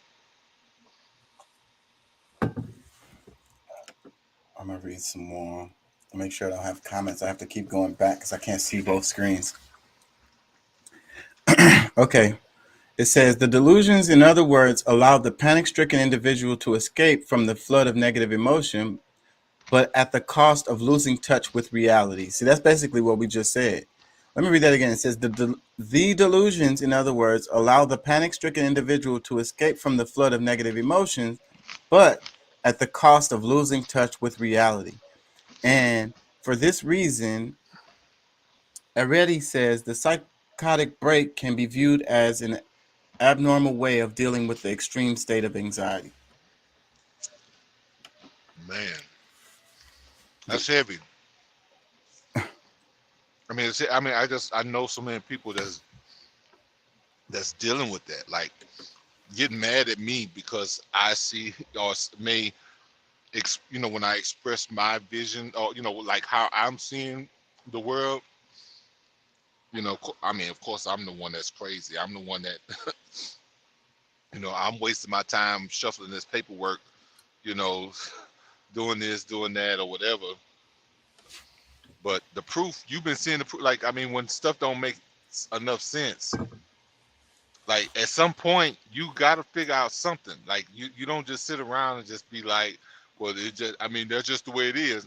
[SPEAKER 2] I'm gonna read some more. I'll make sure I don't have comments. I have to keep going back because I can't see both screens. Okay. It says the delusions, in other words, allow the panic-stricken individual to escape from the flood of negative emotion, but at the cost of losing touch with reality. See, that's basically what we just said. Let me read that again. It says the delusions, in other words, allow the panic-stricken individual to escape from the flood of negative emotions, but at the cost of losing touch with reality. And for this reason, Areti says the psychotic break can be viewed as an abnormal way of dealing with the extreme state of anxiety.
[SPEAKER 5] Man, that's heavy. I mean, I know so many people that's dealing with that, like getting mad at me because I see or may, when I express my vision, or like how I'm seeing the world. I mean, of course, I'm the one that's crazy. I'm the one that, I'm wasting my time shuffling this paperwork, you know, doing this, doing that, or whatever. But the proof, you've been seeing the proof. Like, I mean, when stuff don't make enough sense, like at some point you got to figure out something. Like, you don't just sit around and just be like, well, it just, I mean, that's just the way it is,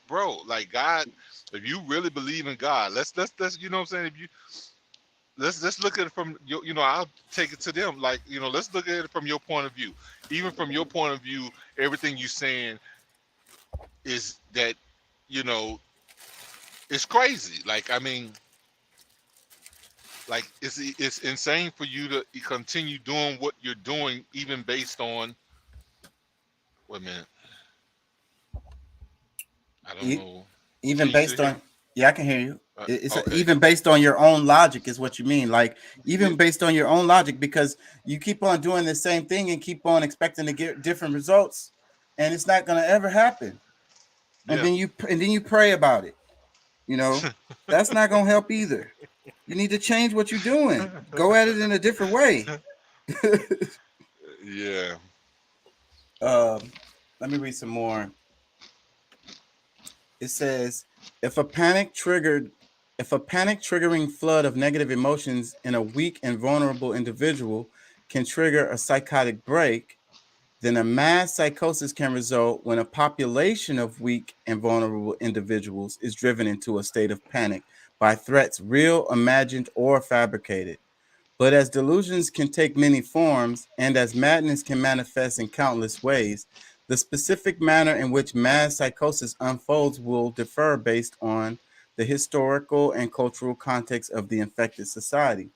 [SPEAKER 5] bro. Like, God, if you really believe in God, let's you know what I'm saying. If you let's look at it from your, I'll take it to them. Like, let's look at it from your point of view. Even from your point of view, everything you're saying is that, you know, it's crazy. Like, I mean, like it's insane for you to continue doing what you're doing, even based on. Wait a minute. I don't know. Can
[SPEAKER 2] Even
[SPEAKER 5] you still
[SPEAKER 2] based
[SPEAKER 5] hear me?
[SPEAKER 2] on, yeah, I can hear you. It's
[SPEAKER 5] Okay.
[SPEAKER 2] even based on your own logic is what you mean. Like,
[SPEAKER 5] Yeah.
[SPEAKER 2] even based on your own logic, because you keep on doing the same thing and keep on expecting to get different results, and it's not going to ever happen. And
[SPEAKER 5] Yeah.
[SPEAKER 2] then you pray about it. That's not going to help either. You need to change what you're doing. Go at it in a different way.
[SPEAKER 5] Yeah.
[SPEAKER 2] Let me read some more. It says, if a panic triggering flood of negative emotions in a weak and vulnerable individual can trigger a psychotic break, then a mass psychosis can result when a population of weak and vulnerable individuals is driven into a state of panic by threats, real, imagined, or fabricated. But as delusions can take many forms, and as madness can manifest in countless ways, the specific manner in which mass psychosis unfolds will differ based on the historical and cultural context of the infected society.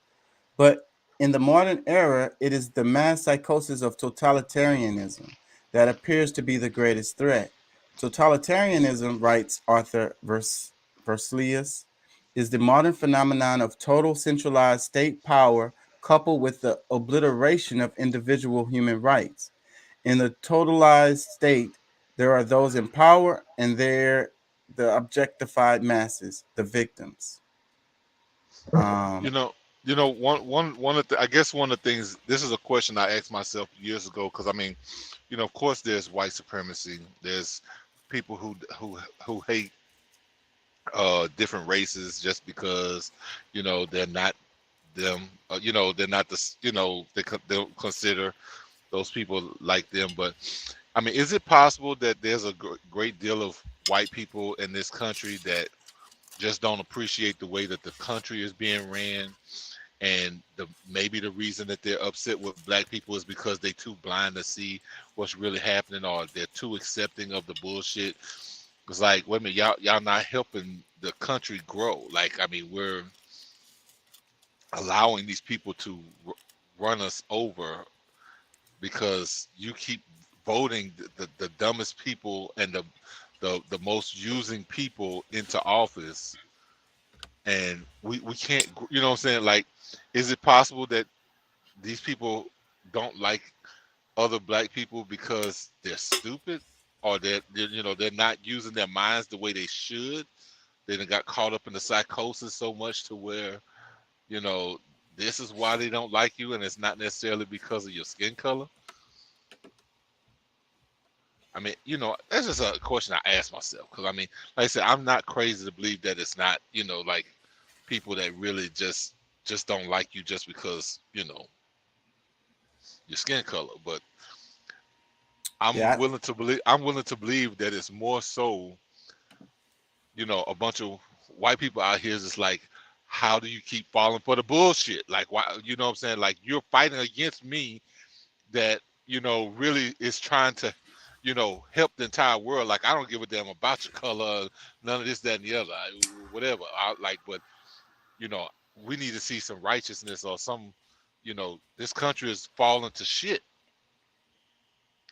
[SPEAKER 2] But in the modern era, it is the mass psychosis of totalitarianism that appears to be the greatest threat. Totalitarianism, writes Arthur Versalius, is the modern phenomenon of total centralized state power coupled with the obliteration of individual human rights. In the totalized state, there are those in power and they're the objectified masses, the victims.
[SPEAKER 5] One of the, I guess one of the things, this is a question I asked myself years ago, because I mean, of course there's white supremacy. There's people who hate different races just because they're not them. They're not the they don't consider those people like them. But I mean, is it possible that there's a great deal of white people in this country that just don't appreciate the way that the country is being ran, and maybe the reason that they're upset with black people is because they're too blind to see what's really happening, or they're too accepting of the bullshit? It's like, wait a minute, y'all not helping the country grow. Like, I mean, we're allowing these people to run us over because you keep voting the dumbest people and the most using people into office, and we can't, what I'm saying? Like, is it possible that these people don't like other black people because they're stupid, or they're not using their minds the way they should? They done got caught up in the psychosis so much to where this is why they don't like you, and it's not necessarily because of your skin color. I mean, that's just a question I ask myself, because I mean, like I said, I'm not crazy to believe that it's not, like people that really just don't like you just because, your skin color. But I'm willing to believe that it's more so, a bunch of white people out here is just like, how do you keep falling for the bullshit? Like, why, what I'm saying? Like, you're fighting against me that, really is trying to, help the entire world. Like, I don't give a damn about your color, none of this, that, and the other, whatever. But we need to see some righteousness or some, this country is falling to shit.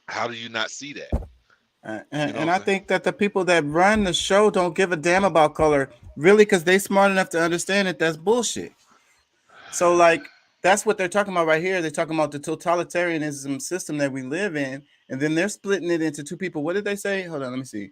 [SPEAKER 5] How do you not see that?
[SPEAKER 2] And I think that the people that run the show don't give a damn about color, really, because they smart enough to understand that that's bullshit. So, like, that's what they're talking about right here. They're talking about the totalitarianism system that we live in, and then they're splitting it into two people. What did they say? Hold on, let me see.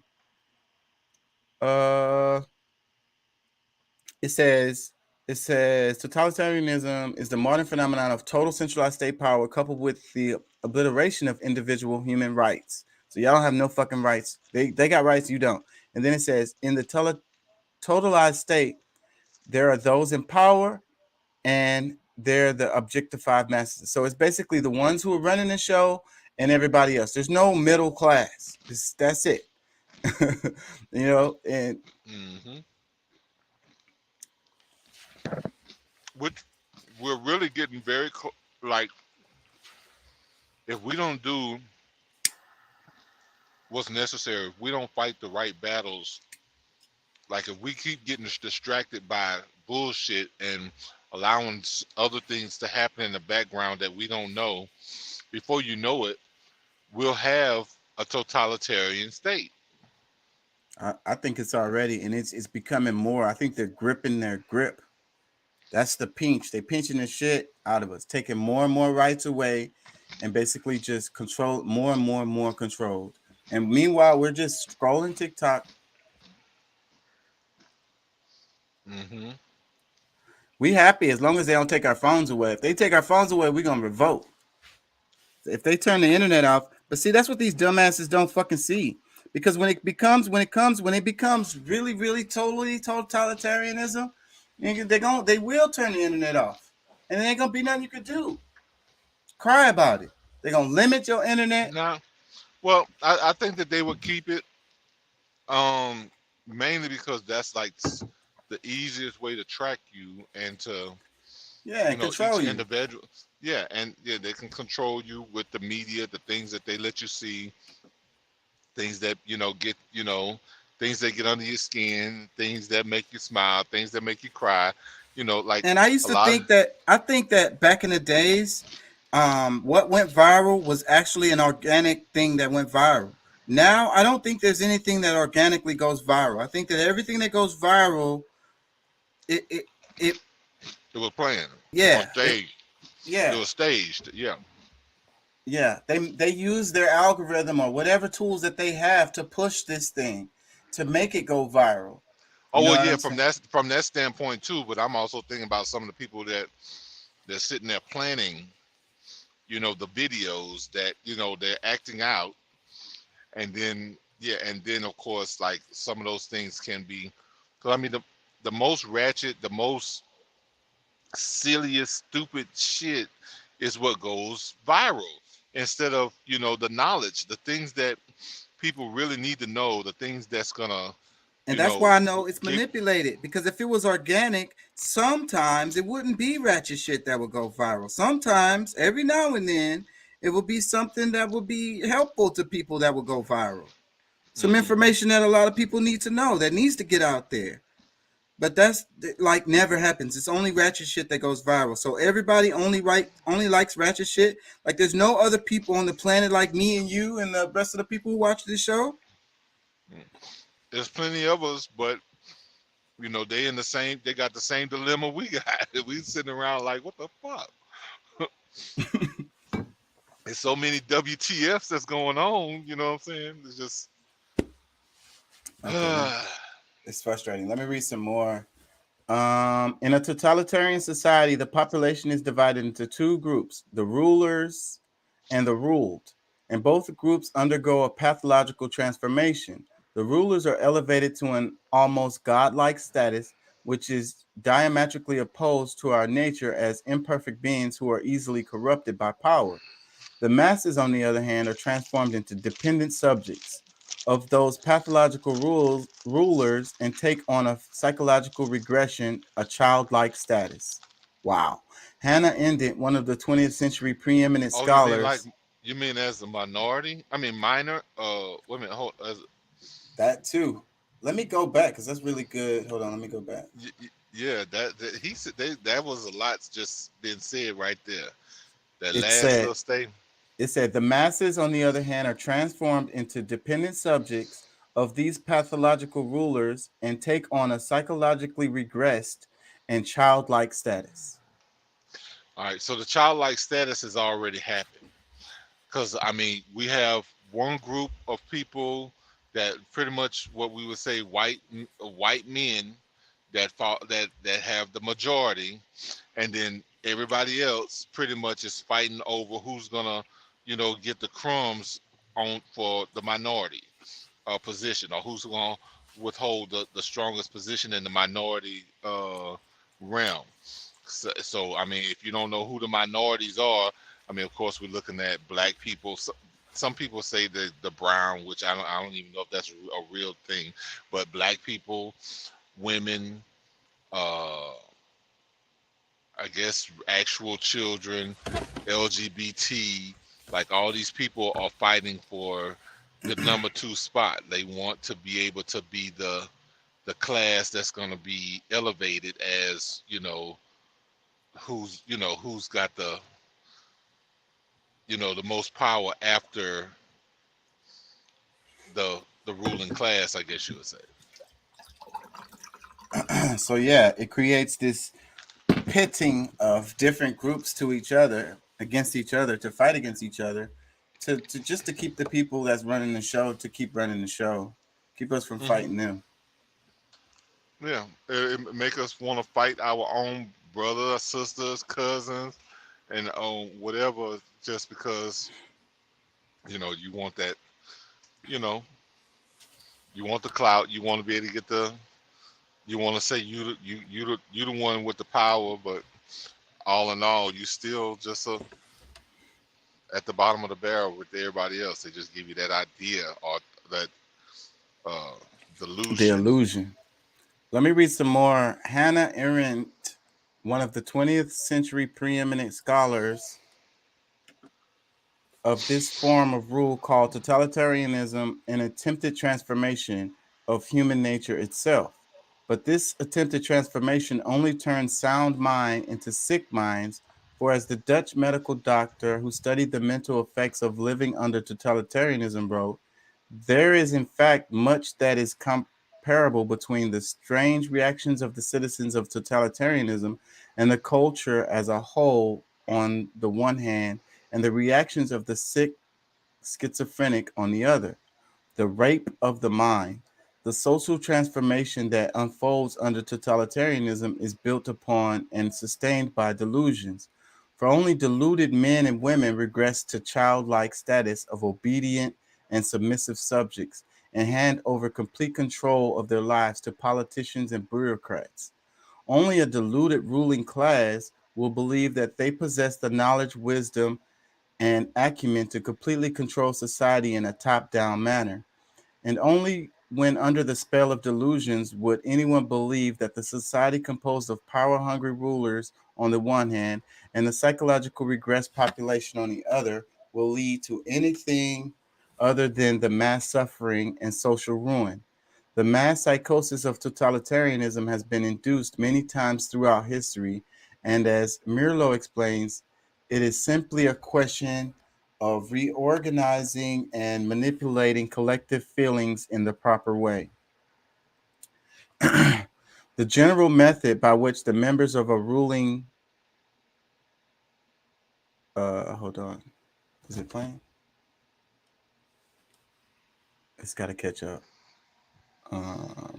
[SPEAKER 2] It says totalitarianism is the modern phenomenon of total centralized state power coupled with the obliteration of individual human rights. So y'all don't have no fucking rights. They got rights, you don't. And then it says, in the totalized state, there are those in power and they're the objectified masses. So it's basically the ones who are running the show and everybody else. There's no middle class. That's it. And
[SPEAKER 5] which we're really getting very like, if we don't do what's necessary, if we don't fight the right battles, like if we keep getting distracted by bullshit and allowing other things to happen in the background that we don't know, before you know it, we'll have a totalitarian state.
[SPEAKER 2] I think it's already, and it's becoming more. I think they're gripping their grip. That's the pinch. They're pinching the shit out of us, taking more and more rights away, and basically just control more and more and more controlled. And meanwhile, we're just scrolling TikTok. We happy as long as they don't take our phones away. If they take our phones away, we're gonna revolt. If they turn the internet off, but see, that's what these dumbasses don't fucking see. Because when it becomes really, really totally totalitarianism, they will turn the internet off, and there ain't gonna be nothing you could do. Cry about it. They're gonna limit your internet.
[SPEAKER 5] No, well, I think that they would keep it, mainly because that's like the easiest way to track you and to
[SPEAKER 2] And control
[SPEAKER 5] each
[SPEAKER 2] you.
[SPEAKER 5] individual. Yeah, and yeah, they can control you with the media, the things that they let you see, things that get things that get under your skin, things that make you smile, things that make you cry. Like,
[SPEAKER 2] And I used to think that back in the days, what went viral was actually an organic thing that went viral. Now I don't think there's anything that organically goes viral. I think that everything that goes viral, it
[SPEAKER 5] was planned.
[SPEAKER 2] Yeah.
[SPEAKER 5] On stage.
[SPEAKER 2] It
[SPEAKER 5] was staged. Yeah.
[SPEAKER 2] Yeah, they use their algorithm or whatever tools that they have to push this thing to make it go viral.
[SPEAKER 5] Oh well, yeah, from that standpoint too. But I'm also thinking about some of the people that they're sitting there planning, the videos that they're acting out, and then of course, like, some of those things can be, because I mean the most ratchet, the most silliest, stupid shit is what goes viral, instead of the knowledge, the things that people really need to know, the things that's gonna.
[SPEAKER 2] And that's why I know it's manipulated, because if it was organic, sometimes it wouldn't be ratchet shit that would go viral. Sometimes, every now and then, it would be something that would be helpful to people that would go viral. Some information that a lot of people need to know, that needs to get out there. But that's like never happens. It's only ratchet shit that goes viral. So everybody only likes ratchet shit. Like, there's no other people on the planet like me and you and the rest of the people who watch this show.
[SPEAKER 5] There's plenty of us, but they got the same dilemma we got. We sitting around like, what the fuck? There's so many WTFs that's going on. You know what I'm saying? It's just
[SPEAKER 2] it's frustrating. Let me read some more. In a totalitarian society, the population is divided into two groups: the rulers and the ruled. And both groups undergo a pathological transformation. The rulers are elevated to an almost godlike status, which is diametrically opposed to our nature as imperfect beings who are easily corrupted by power. The masses, on the other hand, are transformed into dependent subjects of those pathological rulers and take on a psychological regression, a childlike status. Wow. Hannah Arendt, one of the 20th century preeminent scholars.
[SPEAKER 5] You mean as a minority? I mean minor. Wait a minute.
[SPEAKER 2] That too. Let me go back because that's really good. Hold on, let me go back.
[SPEAKER 5] Yeah, that he said that was a lot just been said right there. That
[SPEAKER 2] last
[SPEAKER 5] little statement.
[SPEAKER 2] It said the masses, on the other hand, are transformed into dependent subjects of these pathological rulers and take on a psychologically regressed and childlike status.
[SPEAKER 5] All right, so the childlike status has already happened, because I mean we have one group of people that pretty much what we would say white men that have the majority, and then everybody else pretty much is fighting over who's gonna get the crumbs on for the minority position, or who's gonna withhold the strongest position in the minority realm. So I mean, if you don't know who the minorities are, I mean, of course we're looking at black people. Some people say the brown, which I don't even know if that's a real thing, but black people, women, I guess actual children, LGBT, like all these people are fighting for the number 2 spot. They want to be able to be the class that's going to be elevated as who's got the the most power after the ruling class, I guess you would say.
[SPEAKER 2] So yeah, it creates this pitting of different groups to each other, against each other, to fight against each other, to just to keep the people that's running the show to keep running the show, keep us from fighting them.
[SPEAKER 5] Yeah, it make us want to fight our own brothers, sisters, cousins, and whatever, just because you want that You want the clout. You want to be able to get the. You want to say you the one with the power, but all in all, you still just at the bottom of the barrel with everybody else. They just give you that idea or that uh,
[SPEAKER 2] The
[SPEAKER 5] delusion.
[SPEAKER 2] illusion. Let me read some more. Hannah Arendt, one of the 20th century preeminent scholars of this form of rule, called totalitarianism an attempted transformation of human nature itself. But this attempted transformation only turns sound mind into sick minds, for as the Dutch medical doctor who studied the mental effects of living under totalitarianism wrote, there is in fact much that is comparable between the strange reactions of the citizens of totalitarianism and the culture as a whole on the one hand, and the reactions of the sick schizophrenic on the other. The rape of the mind. The social transformation that unfolds under totalitarianism is built upon and sustained by delusions. For only deluded men and women regress to childlike status of obedient and submissive subjects and hand over complete control of their lives to politicians and bureaucrats. Only a deluded ruling class will believe that they possess the knowledge, wisdom, and acumen to completely control society in a top-down manner. And only when under the spell of delusions would anyone believe that the society composed of power-hungry rulers on the one hand and the psychological regressed population on the other will lead to anything other than the mass suffering and social ruin. The mass psychosis of totalitarianism has been induced many times throughout history, and as Mirlo explains, it is simply a question of reorganizing and manipulating collective feelings in the proper way. The general method by which the members of a ruling hold on. Is it playing? It's got to catch up.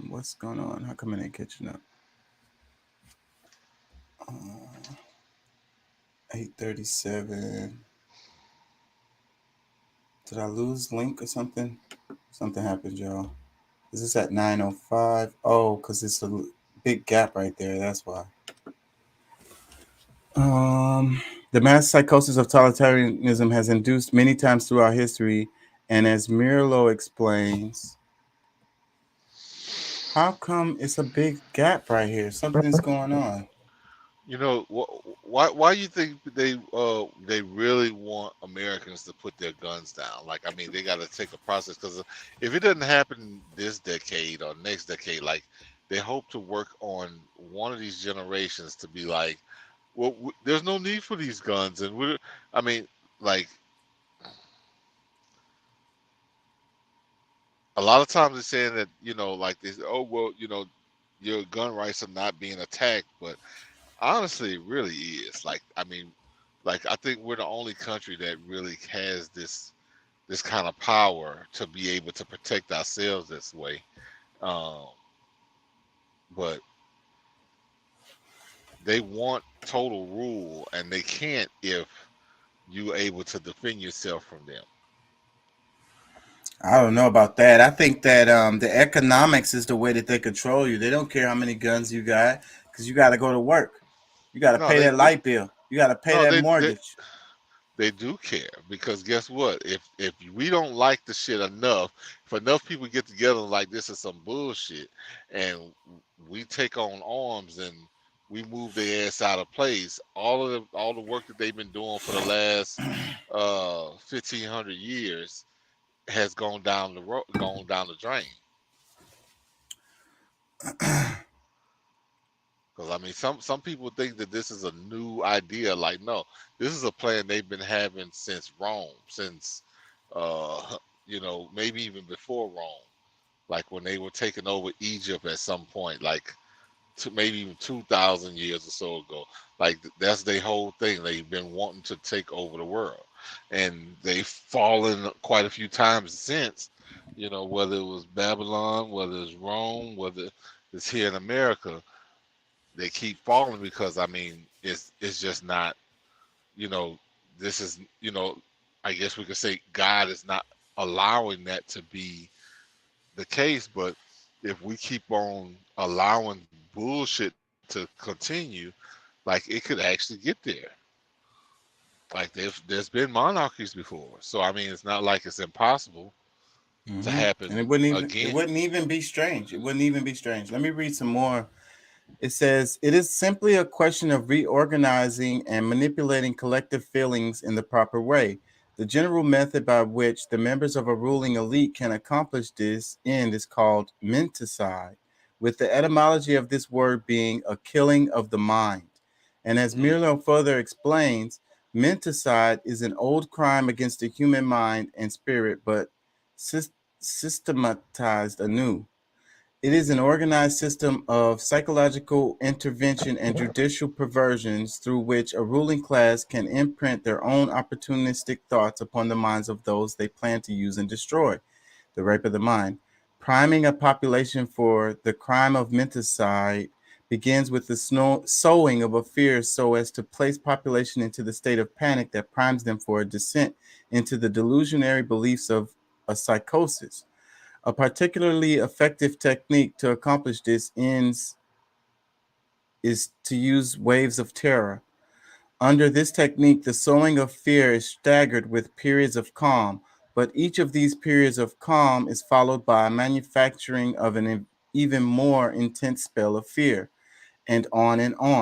[SPEAKER 2] What's going on? How come it ain't catching up? 8:37. Did I lose link or something? Something happened, y'all. Is this at 9:05? Oh, because it's a big gap right there. That's why. The mass psychosis of totalitarianism has induced many times throughout history, and as Mirlo explains, how come it's a big gap right here? Something's going on.
[SPEAKER 5] You know why you think they really want Americans to put their guns down? Like, I mean, they got to take a process, because if it doesn't happen this decade or next decade, like, they hope to work on one of these generations to be like, well, there's no need for these guns, and I mean, like, a lot of times they're saying that, like this, oh well, your gun rights are not being attacked, but honestly, it really is. Like, I mean, like, I think we're the only country that really has this kind of power to be able to protect ourselves this way. But they want total rule, and they can't if you're able to defend yourself from them.
[SPEAKER 2] I don't know about that. I think that the economics is the way that they control you. They don't care how many guns you got, because you got to go to work. You got to pay that light bill. You got to pay that mortgage.
[SPEAKER 5] They do care, because guess what? If we don't like the shit enough, if enough people get together like this is some bullshit, and we take on arms and we move their ass out of place, all the work that they've been doing for the last 1,500 years has gone down the drain. Because, I mean, some people think that this is a new idea. Like, no, this is a plan they've been having since Rome, since maybe even before Rome, like when they were taking over Egypt at some point, like maybe even 2,000 years or so ago. Like, that's their whole thing. They've been wanting to take over the world, and they've fallen quite a few times since. Whether it was Babylon, whether it's Rome, whether it's here in America. They keep falling because, I mean, it's just not, this is, I guess we could say God is not allowing that to be the case, but if we keep on allowing bullshit to continue, like it could actually get there. Like there's been monarchies before, so I mean it's not like it's impossible to
[SPEAKER 2] And
[SPEAKER 5] happen
[SPEAKER 2] it
[SPEAKER 5] again.
[SPEAKER 2] wouldn't even be strange. It wouldn't even be strange. Let me read some more. It says, it is simply a question of reorganizing and manipulating collective feelings in the proper way. The general method by which the members of a ruling elite can accomplish this end is called menticide, with the etymology of this word being a killing of the mind. And as Milo further explains, menticide is an old crime against the human mind and spirit, but systematized anew. It is an organized system of psychological intervention and judicial perversions through which a ruling class can imprint their own opportunistic thoughts upon the minds of those they plan to use and destroy. The rape of the mind. Priming a population for the crime of menticide begins with the sowing of a fear so as to place population into the state of panic that primes them for a descent into the delusionary beliefs of a psychosis. A particularly effective technique to accomplish this ends is to use waves of terror. Under this technique, the sowing of fear is staggered with periods of calm, but each of these periods of calm is followed by a manufacturing of an even more intense spell of fear. And on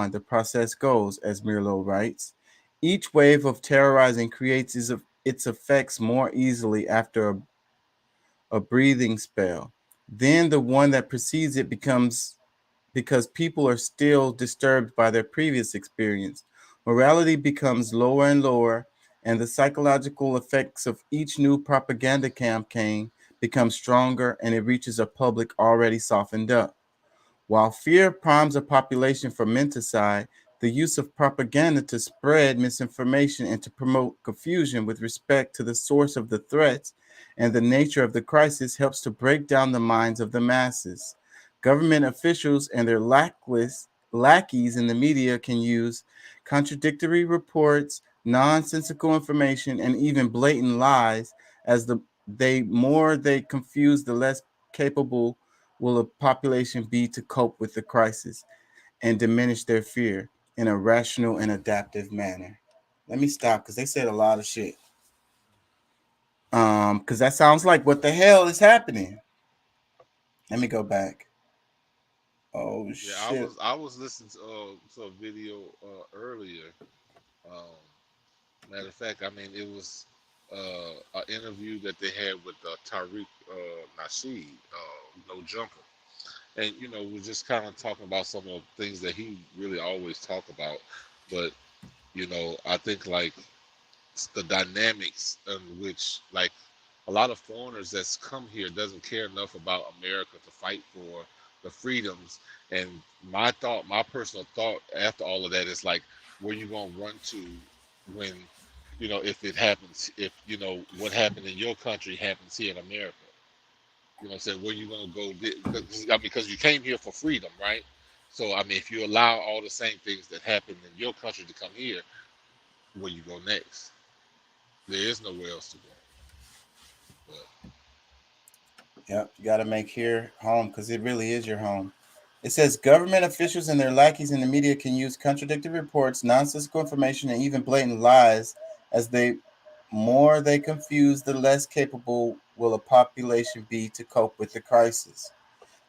[SPEAKER 2] the process goes, as Mirlo writes. Each wave of terrorizing creates its effects more easily after a breathing spell. Then the one that precedes it becomes because people are still disturbed by their previous experience. Morality becomes lower and lower, and the psychological effects of each new propaganda campaign become stronger, and it reaches a public already softened up. While fear primes a population for menticide, the use of propaganda to spread misinformation and to promote confusion with respect to the source of the threats and the nature of the crisis helps to break down the minds of the masses. Government officials and their lackeys in the media can use contradictory reports, nonsensical information, and even blatant lies as more they confuse, the less capable will a population be to cope with the crisis and diminish their fear in a rational and adaptive manner. Let me stop because they said a lot of shit. Because that sounds like what the hell is happening. Let me go back. Oh
[SPEAKER 5] Yeah,
[SPEAKER 2] shit!
[SPEAKER 5] I was listening to a video earlier. Um, Matter of fact, I mean it was an interview that they had with Tariq Nasheed, No Jumper, and you know we're just kind of talking about some of the things that he really always talk about, but you know I think like the dynamics in which like a lot of foreigners that's come here doesn't care enough about America to fight for the freedoms. And my personal thought after all of that is like, where you gonna run to when, you know, if it happens, if you know what happened in your country happens here in America. You know what I'm saying? Where you gonna go? Because you came here for freedom, right? So I mean, if you allow all the same things that happened in your country to come here, where you go next? There is nowhere else to go.
[SPEAKER 2] Yep, you got to make here home because it really is your home. It says government officials and their lackeys in the media can use contradictory reports, nonsensical information, and even blatant lies as more they confuse, the less capable will a population be to cope with the crisis.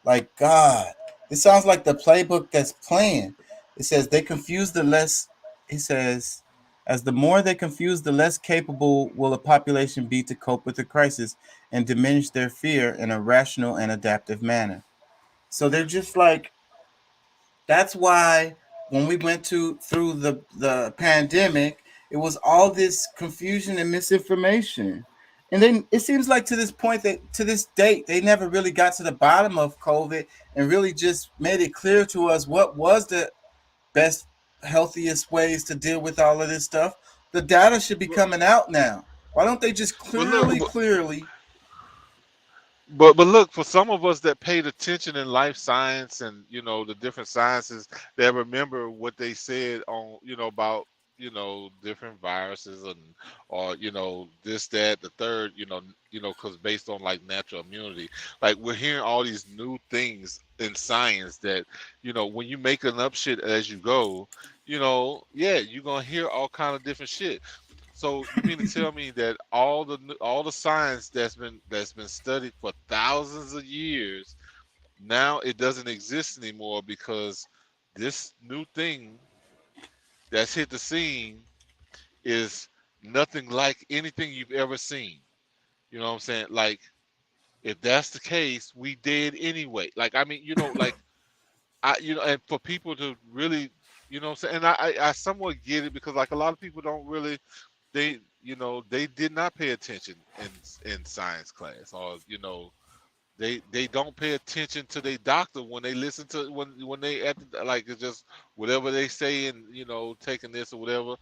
[SPEAKER 2] Like, God, this sounds like the playbook that's playing. It says they confuse the less, it says, as the more they confuse, the less capable will a population be to cope with the crisis and diminish their fear in a rational and adaptive manner. So they're just like, that's why when we went through the pandemic, it was all this confusion and misinformation. And then it seems like to this point that to this date, they never really got to the bottom of COVID and really just made it clear to us what was the best, healthiest ways to deal with all of this stuff. The data should be coming out now. Why don't they just clearly?
[SPEAKER 5] But look, for some of us that paid attention in life science and you know the different sciences, that remember what they said on about different viruses or this, that, the third, because based on like natural immunity, like we're hearing all these new things in science that, when you making up shit as you go, yeah, you're gonna hear all kind of different shit. So you mean to tell me that all the science that's been studied for thousands of years, now it doesn't exist anymore because this new thing that's hit the scene is nothing like anything you've ever seen. You know what I'm saying? Like, if that's the case, we dead anyway. Like, I mean, like, and for people to really, what I'm saying, and I somewhat get it because like a lot of people don't really, they did not pay attention in science class, or they don't pay attention to their doctor when they listen to when they at the, like, it's just whatever they say and taking this or whatever.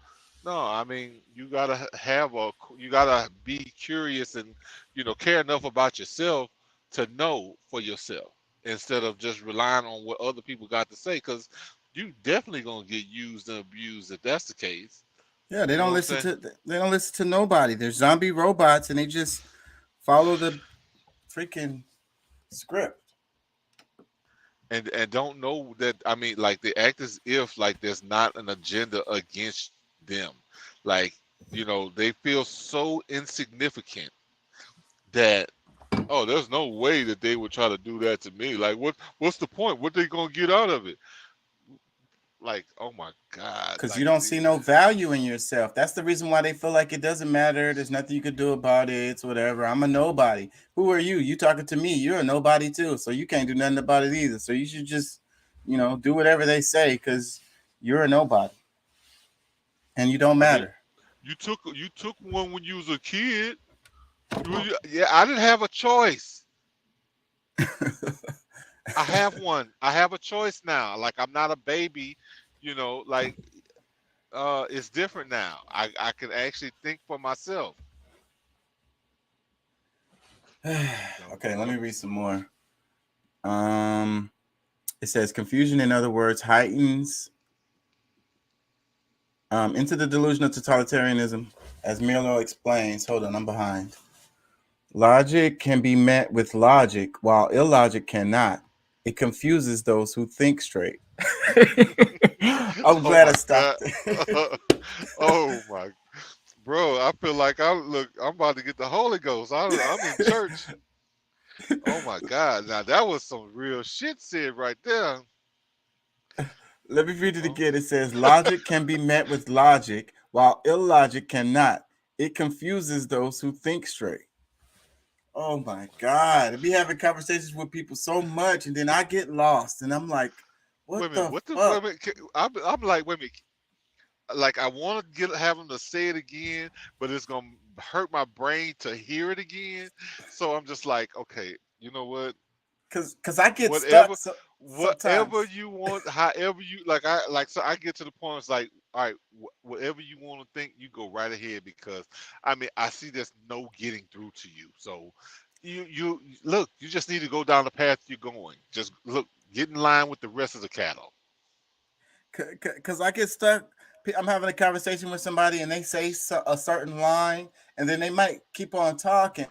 [SPEAKER 5] No, I mean, you gotta be curious and care enough about yourself to know for yourself instead of just relying on what other people got to say, because you definitely gonna get used and abused if that's the case.
[SPEAKER 2] Yeah, they don't listen to nobody. They're zombie robots and they just follow the freaking script.
[SPEAKER 5] And don't know that, I mean, like, they act as if like there's not an agenda against them. Like, they feel so insignificant that, oh, there's no way that they would try to do that to me. Like, what's the point? What they gonna get out of it? Like, oh my God.
[SPEAKER 2] Because
[SPEAKER 5] like,
[SPEAKER 2] you don't see no value in yourself. That's the reason why they feel like it doesn't matter. There's nothing you could do about it. It's whatever. I'm a nobody. Who are you? You talking to me. You're a nobody too. So you can't do nothing about it either. So you should just, do whatever they say because you're a nobody. And you don't matter.
[SPEAKER 5] You took one when you was a kid. Yeah, I didn't have a choice. I have one. I have a choice now. Like, I'm not a baby, like, it's different now. I can actually think for myself.
[SPEAKER 2] Okay, let me read some more. It says confusion, in other words, heightens into the delusion of totalitarianism. As Milo explains, hold on, I'm behind. Logic can be met with logic, while illogic cannot. It confuses those who think straight. I'm glad I stopped.
[SPEAKER 5] Oh my, bro! I feel like I'm about to get the Holy Ghost. I'm in church. Oh my God! Now that was some real shit said right there.
[SPEAKER 2] Let me read it again. It says logic can be met with logic, while illogic cannot. It confuses those who think straight. Oh my God. I be having conversations with people so much and then I get lost and I'm like, what the fuck?
[SPEAKER 5] I'm like, wait a minute. Like, I want to have them to say it again, but it's going to hurt my brain to hear it again. So I'm just like, okay, you know what?
[SPEAKER 2] Because I get stuck.
[SPEAKER 5] Whatever you want, however you so I get to the point. It's like, all right, whatever you want to think, you go right ahead, because I mean, I see there's no getting through to you. So you look, you just need to go down the path you're going. Just look, get in line with the rest of the cattle.
[SPEAKER 2] Because I get stuck. I'm having a conversation with somebody and they say a certain line and then they might keep on talking,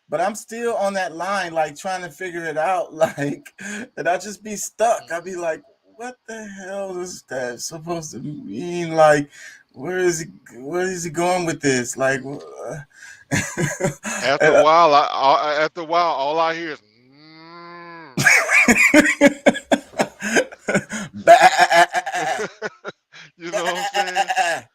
[SPEAKER 2] but I'm still on that line, like trying to figure it out. Like, and I just be stuck. I'll be like, what the hell is that supposed to mean? Like, where is he going with this? Like,
[SPEAKER 5] after a while, all I hear is, you know what I'm saying?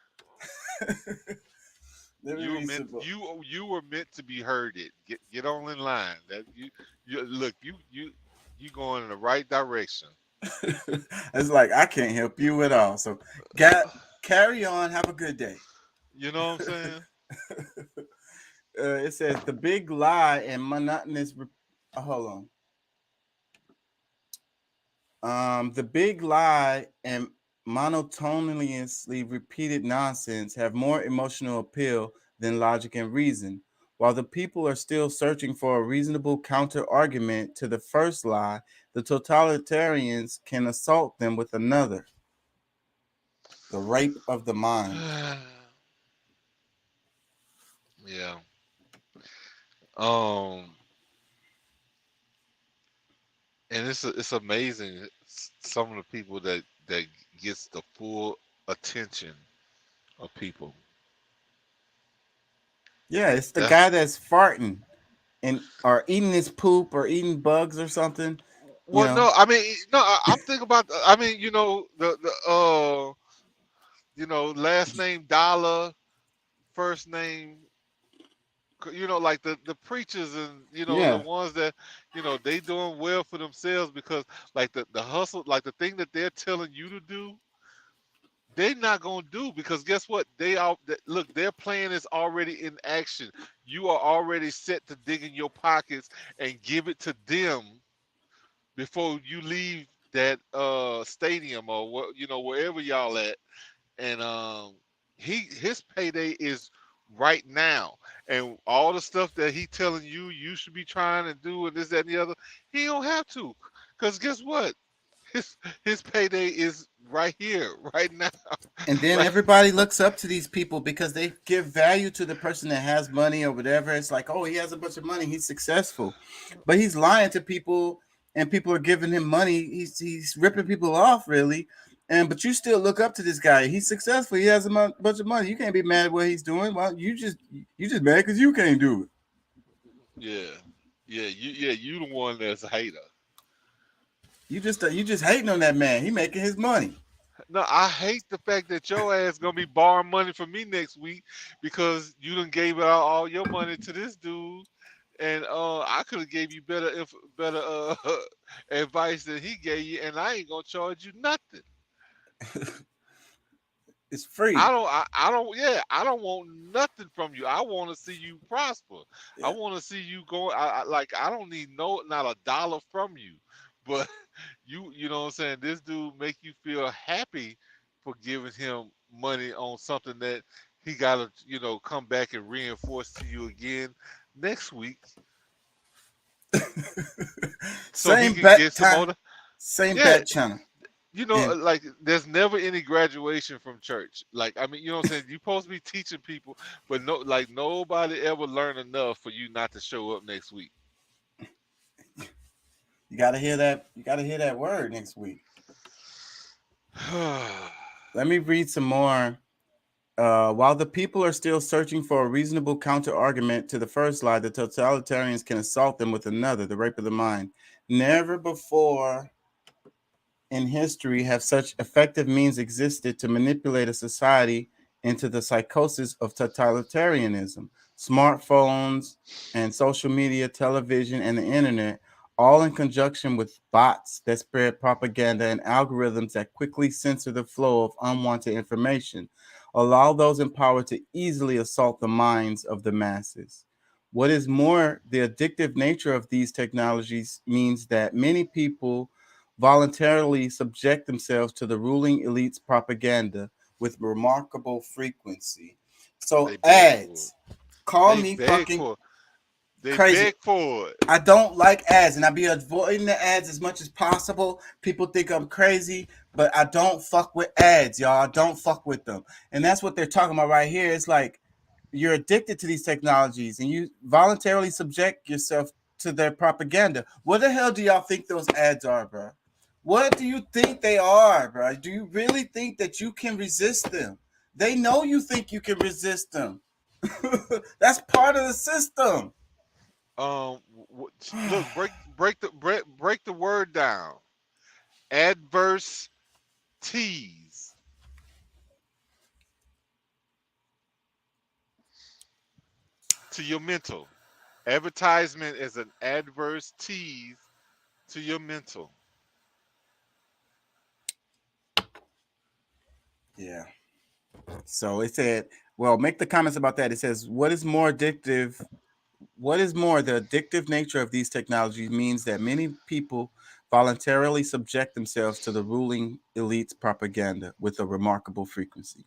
[SPEAKER 5] You were meant to be herded. Get on in line. That you going in the right direction.
[SPEAKER 2] It's like I can't help you at all. So carry on. Have a good day.
[SPEAKER 5] You know what I'm saying?
[SPEAKER 2] It says the big lie and monotonous. Hold on. The big lie and monotonously repeated nonsense have more emotional appeal than logic and reason. While the people are still searching for a reasonable counter-argument to the first lie, the totalitarians can assault them with another. The rape of the mind.
[SPEAKER 5] Yeah. And it's amazing some of the people that gets the full attention of people.
[SPEAKER 2] Yeah, it's the
[SPEAKER 5] That's
[SPEAKER 2] guy that's farting and or eating his poop or eating bugs or something. You
[SPEAKER 5] well,
[SPEAKER 2] know.
[SPEAKER 5] no, I mean, no, I'm thinking about. I mean, you know, last name Dollar, first name, like the preachers and the
[SPEAKER 2] Yeah.
[SPEAKER 5] ones that they doing well for themselves because like the hustle, like the thing that they're telling you to do, they're not gonna do because guess what? Look, their plan is already in action. You are already set to dig in your pockets and give it to them before you leave that stadium or wherever y'all at. And his payday is right now. And all the stuff that he telling you should be trying to do and this, that, and the other, he don't have to. Because guess what? His payday is right here, right now.
[SPEAKER 2] And then
[SPEAKER 5] Right.
[SPEAKER 2] everybody looks up to these people because they give value to the person that has money or whatever. It's like, oh, he has a bunch of money, he's successful, but he's lying to people, and people are giving him money. He's ripping people off, really. But you still look up to this guy. He's successful. He has a bunch of money. You can't be mad at what he's doing. Well, you just mad because you can't do it.
[SPEAKER 5] You the one that's a hater.
[SPEAKER 2] You just hating on that man. He making his money.
[SPEAKER 5] No, I hate the fact that your ass gonna be borrowing money from me next week because you done gave out all your money to this dude, and I could have gave you better advice than he gave you, and I ain't gonna charge you nothing.
[SPEAKER 2] It's free.
[SPEAKER 5] I don't want nothing from you. I want to see you prosper. I want to see you go. I don't need not a dollar from you, but you know what I'm saying. This dude make you feel happy for giving him money on something that he got to come back and reinforce to you again next week. So
[SPEAKER 2] Same
[SPEAKER 5] he can
[SPEAKER 2] bet
[SPEAKER 5] get some
[SPEAKER 2] time.
[SPEAKER 5] more.
[SPEAKER 2] Same bet channel.
[SPEAKER 5] Like there's never any graduation from church. Like, I mean, you know what I'm saying? You're supposed to be teaching people, but nobody ever learned enough for you not to show up next week.
[SPEAKER 2] You gotta hear that. You gotta hear that word next week. Let me read some more. While the people are still searching for a reasonable counter argument to the first lie, the totalitarians can assault them with another, the rape of the mind. Never before in history have such effective means existed to manipulate a society into the psychosis of totalitarianism. Smartphones and social media, television, and the internet, all in conjunction with bots that spread propaganda and algorithms that quickly censor the flow of unwanted information, allow those in power to easily assault the minds of the masses. What is more, the addictive nature of these technologies means that many people voluntarily subject themselves to the ruling elite's propaganda with remarkable frequency. So ads, call me fucking crazy.
[SPEAKER 5] Beg for it.
[SPEAKER 2] I don't like ads, and I be avoiding the ads as much as possible. People think I'm crazy, but I don't fuck with ads, y'all. I don't fuck with them. And that's what they're talking about right here. It's like you're addicted to these technologies and you voluntarily subject yourself to their propaganda. What the hell do y'all think those ads are, bro? What do you think they are, bro? Do you really think that you can resist them? They know you think you can resist them. That's part of the system.
[SPEAKER 5] Look, break the word down. Adverse tease. To your mental. Advertisement is an adverse tease to your mental.
[SPEAKER 2] Yeah. So it said, well, make the comments about that. It says, what is more, the addictive nature of these technologies means that many people voluntarily subject themselves to the ruling elite's propaganda with a remarkable frequency.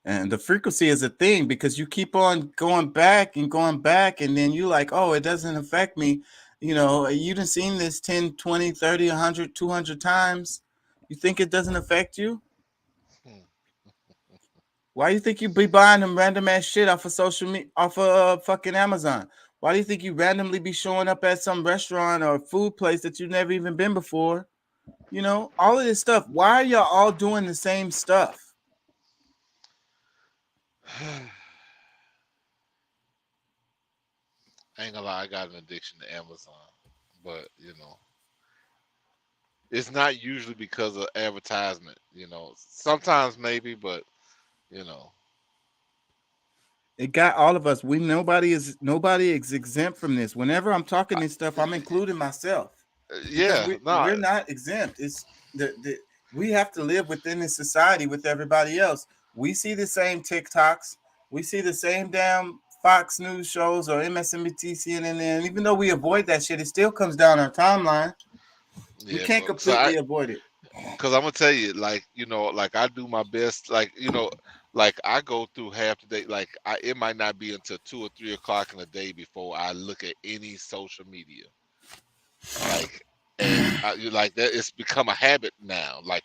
[SPEAKER 2] And the frequency is a thing because you keep on going back, and then you like, oh, it doesn't affect me. You know, you done seen this 10, 20, 30, 100, 200 times. You think it doesn't affect you? Why do you think you be buying them random ass shit off of social media, off of fucking Amazon? Why do you think you randomly be showing up at some restaurant or food place that you've never even been before? You know, all of this stuff. Why are y'all all doing the same stuff?
[SPEAKER 5] I ain't gonna lie, I got an addiction to Amazon, but you know, it's not usually because of advertisement. You know, sometimes maybe, but you know,
[SPEAKER 2] It got all of us. Nobody is exempt from this. Whenever I'm talking this stuff, I'm including myself.
[SPEAKER 5] Yeah,
[SPEAKER 2] because
[SPEAKER 5] no,
[SPEAKER 2] we're not exempt. It's we have to live within this society with everybody else. We see the same TikToks. We see the same damn Fox News shows or MSNBC, CNN, and even though we avoid that shit, it still comes down our timeline.
[SPEAKER 5] yeah,
[SPEAKER 2] You can't completely avoid it.
[SPEAKER 5] Because I'm gonna tell you, like, you know, like I do my best, like, you know, like I go through half the day, like it might not be until 2 or 3 o'clock in the day before I look at any social media. Like, and like that, it's become a habit now. Like,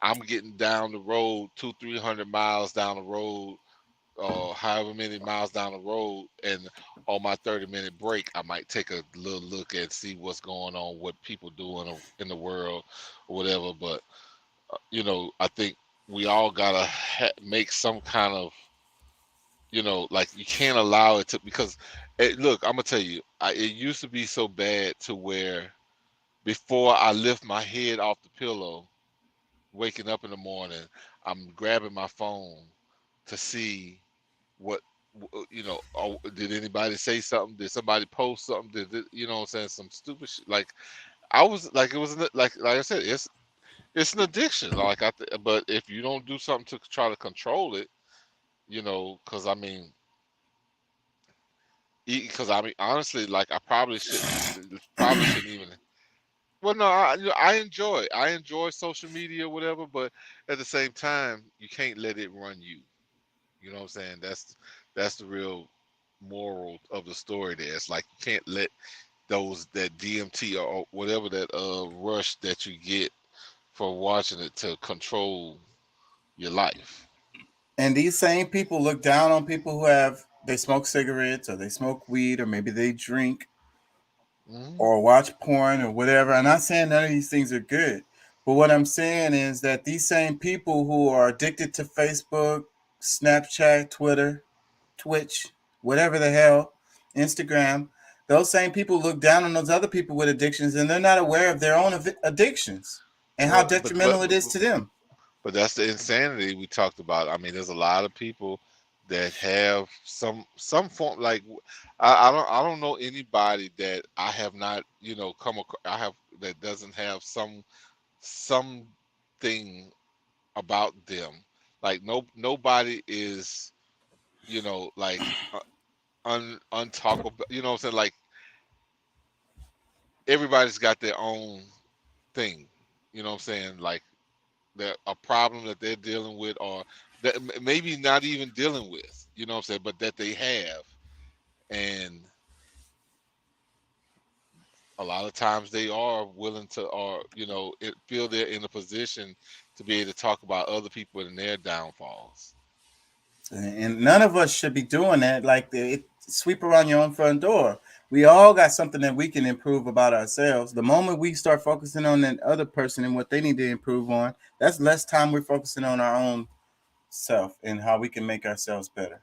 [SPEAKER 5] I'm getting down the road 200-300 miles down the road, or however many miles down the road, and on my 30-minute break, I might take a little look and see what's going on, what people doing in the world, or whatever. But you know, I think we all gotta make some kind of, you know, like you can't allow it to, because look, I'm gonna tell you, it used to be so bad to where before I lift my head off the pillow, waking up in the morning, I'm grabbing my phone to see what, you know. Oh, did anybody say something? Did somebody post something? You know what I'm saying, some stupid shit? Like I was like, it was like I said, it's an addiction. Like but if you don't do something to try to control it, you know, because I mean, honestly, like I probably shouldn't even. Well, no, I enjoy social media, or whatever, but at the same time, you can't let it run you. You know what I'm saying? That's the real moral of the story. There, it's like you can't let that DMT or whatever that rush that you get for watching it to control your life.
[SPEAKER 2] And these same people look down on people who they smoke cigarettes or they smoke weed or maybe they drink or watch porn or whatever. I'm not saying none of these things are good, but what I'm saying is that these same people who are addicted to Facebook, Snapchat, Twitter, Twitch, whatever the hell, Instagram, those same people look down on those other people with addictions, and they're not aware of their own addictions and how detrimental it is to them.
[SPEAKER 5] But that's the insanity we talked about. I mean, there's a lot of people that have some form, like I don't know anybody that I have not, you know, come across, that doesn't have something about them. Like nobody is, you know, like untalkable. You know what I'm saying? Like everybody's got their own thing. You know what I'm saying? Like a problem that they're dealing with, or that maybe not even dealing with. You know what I'm saying? But that they have, and a lot of times they are willing to, or you know, feel they're in a position to be able to talk about other people and their downfalls.
[SPEAKER 2] And none of us should be doing that. Like sweep around your own front door. We all got something that we can improve about ourselves. The moment we start focusing on that other person and what they need to improve on, that's less time we're focusing on our own self and how we can make ourselves better.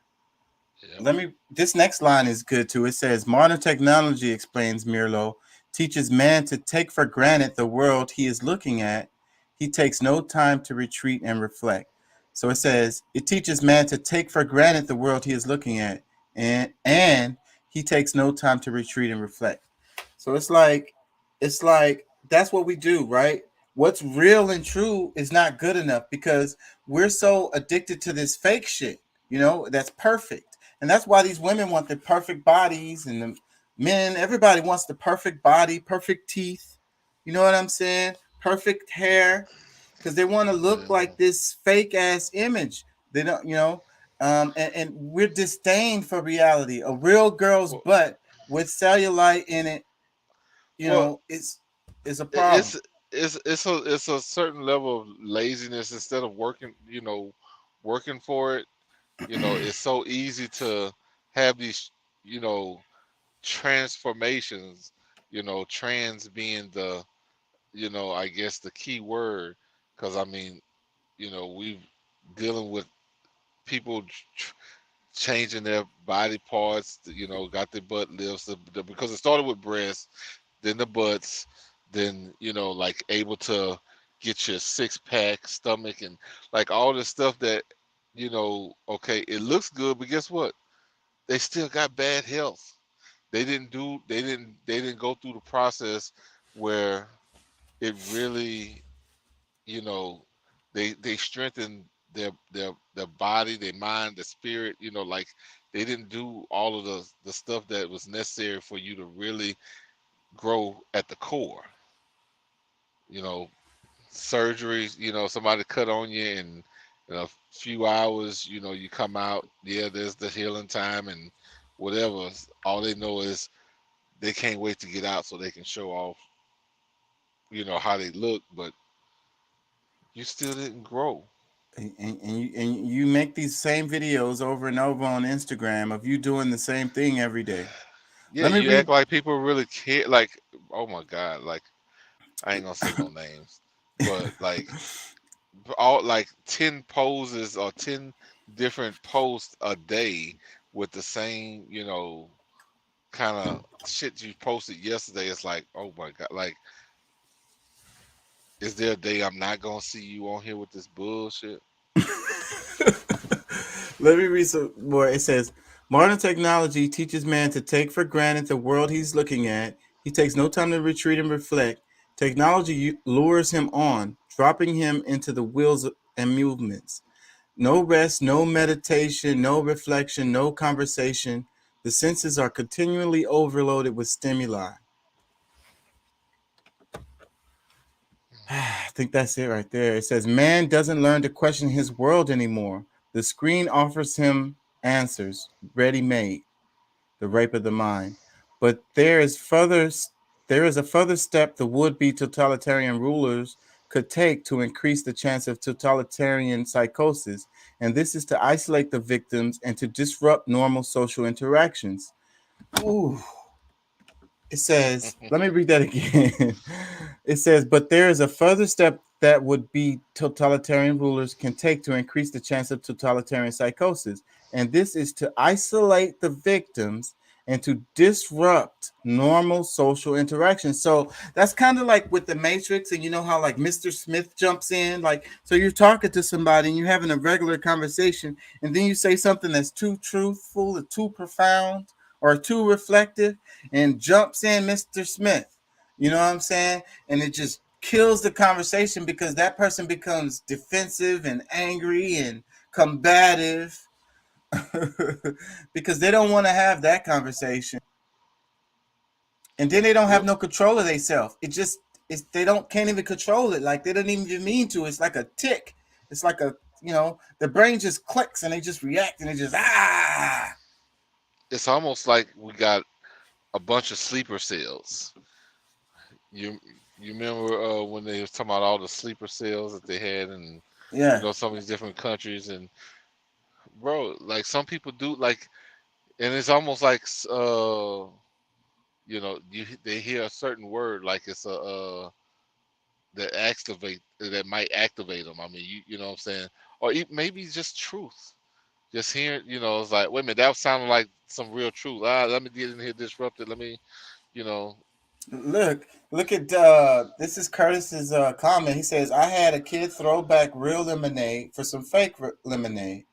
[SPEAKER 2] Yep. This next line is good too. It says, modern technology, explains Mirlo, teaches man to take for granted the world he is looking at. He takes no time to retreat and reflect. So it says, it teaches man to take for granted the world he is looking at, and he takes no time to retreat and reflect. So it's like that's what we do, right? What's real and true is not good enough because we're so addicted to this fake shit, you know, that's perfect. And that's why these women want the perfect bodies, and the men, everybody wants the perfect body, perfect teeth. You know what I'm saying? Perfect hair, because they want to look like this fake ass image. They don't, you know, and we're disdain for reality. A real girl's butt with cellulite in it, you know, is a problem.
[SPEAKER 5] It's a certain level of laziness instead of working, you know, working for it. it's so easy to have these, transformations, trans being the, I guess the key word, because I mean, we've dealing with people changing their body parts, got their butt lifts, because it started with breasts, then the butts, then, like able to get your six pack stomach and like all this stuff that, okay, it looks good, but guess what? They still got bad health. They didn't go through the process where it really, you know, they strengthen their body, their mind, their spirit, like they didn't do all of the stuff that was necessary for you to really grow at the core. You know, surgeries, somebody cut on you and in a few hours, you come out, yeah, there's the healing time and whatever. All they know is they can't wait to get out so they can show off, how they look, but you still didn't grow.
[SPEAKER 2] And you make these same videos over and over on Instagram of you doing the same thing every day.
[SPEAKER 5] Yeah,
[SPEAKER 2] Let me
[SPEAKER 5] you act
[SPEAKER 2] read.
[SPEAKER 5] like people really care. Like, oh my God, like I ain't gonna say no names, but like all like 10 poses or 10 different posts a day with the same, kind of shit you posted yesterday. It's like, oh my God, like, is there a day I'm not gonna see you on here with this bullshit?
[SPEAKER 2] Let me read some more. It says, modern technology teaches man to take for granted the world he's looking at. He takes no time to retreat and reflect. Technology lures him on, dropping him into the wheels and movements. No rest, no meditation, no reflection, no conversation. The senses are continually overloaded with stimuli. I think that's it right there. It says, man doesn't learn to question his world anymore. The screen offers him answers ready made, the rape of the mind. But there is a further step the would-be totalitarian rulers could take to increase the chance of totalitarian psychosis, and this is to isolate the victims and to disrupt normal social interactions. Ooh. It says, let me read that again. It says, but there is a further step that would be totalitarian rulers can take to increase the chance of totalitarian psychosis. And this is to isolate the victims and to disrupt normal social interactions. So that's kind of like with the Matrix, and you know how like Mr. Smith jumps in, like, so you're talking to somebody and you're having a regular conversation, and then you say something that's too truthful or too profound or too reflective, and jumps in Mr. Smith. You know what I'm saying? And it just kills the conversation because that person becomes defensive and angry and combative because they don't want to have that conversation. And then they don't have no control of themselves. They can't even control it. Like they don't even mean to. It's like a tick. It's like the brain just clicks and they just react and they just
[SPEAKER 5] It's almost like we got a bunch of sleeper cells. You remember when they was talking about all the sleeper cells that they had in some of these different countries, and bro, like some people do like, and it's almost like they hear a certain word like it's a that might activate them. I mean, you know what I'm saying, or maybe just truth. Just hearing, it's like, wait a minute, that sounded like some real truth. Let me get in here, disrupt it. Let me,
[SPEAKER 2] Look at this is Curtis's comment. He says, I had a kid throw back real lemonade for some fake lemonade.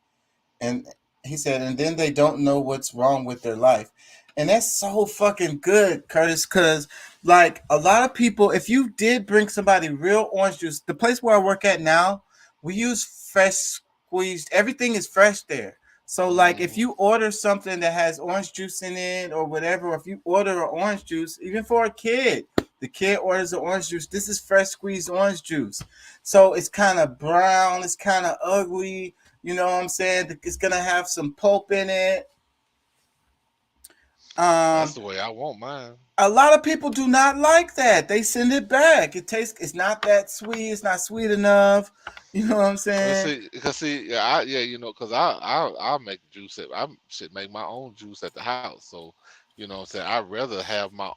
[SPEAKER 2] And he said, and then they don't know what's wrong with their life. And that's so fucking good, Curtis, because like a lot of people, if you did bring somebody real orange juice, the place where I work at now, we use fresh squeezed, everything is fresh there. So like if you order something that has orange juice in it or whatever, or if you order an orange juice, even for a kid, the kid orders an orange juice, this is fresh squeezed orange juice. So it's kind of brown, it's kind of ugly, you know what I'm saying? It's going to have some pulp in it.
[SPEAKER 5] That's the way I want mine.
[SPEAKER 2] A lot of people do not like that. They send it back. It's not that sweet. It's not sweet enough. You know what I'm saying?
[SPEAKER 5] Because I'll make juice. I should make my own juice at the house. So, you know what I'm saying? I'd rather have my,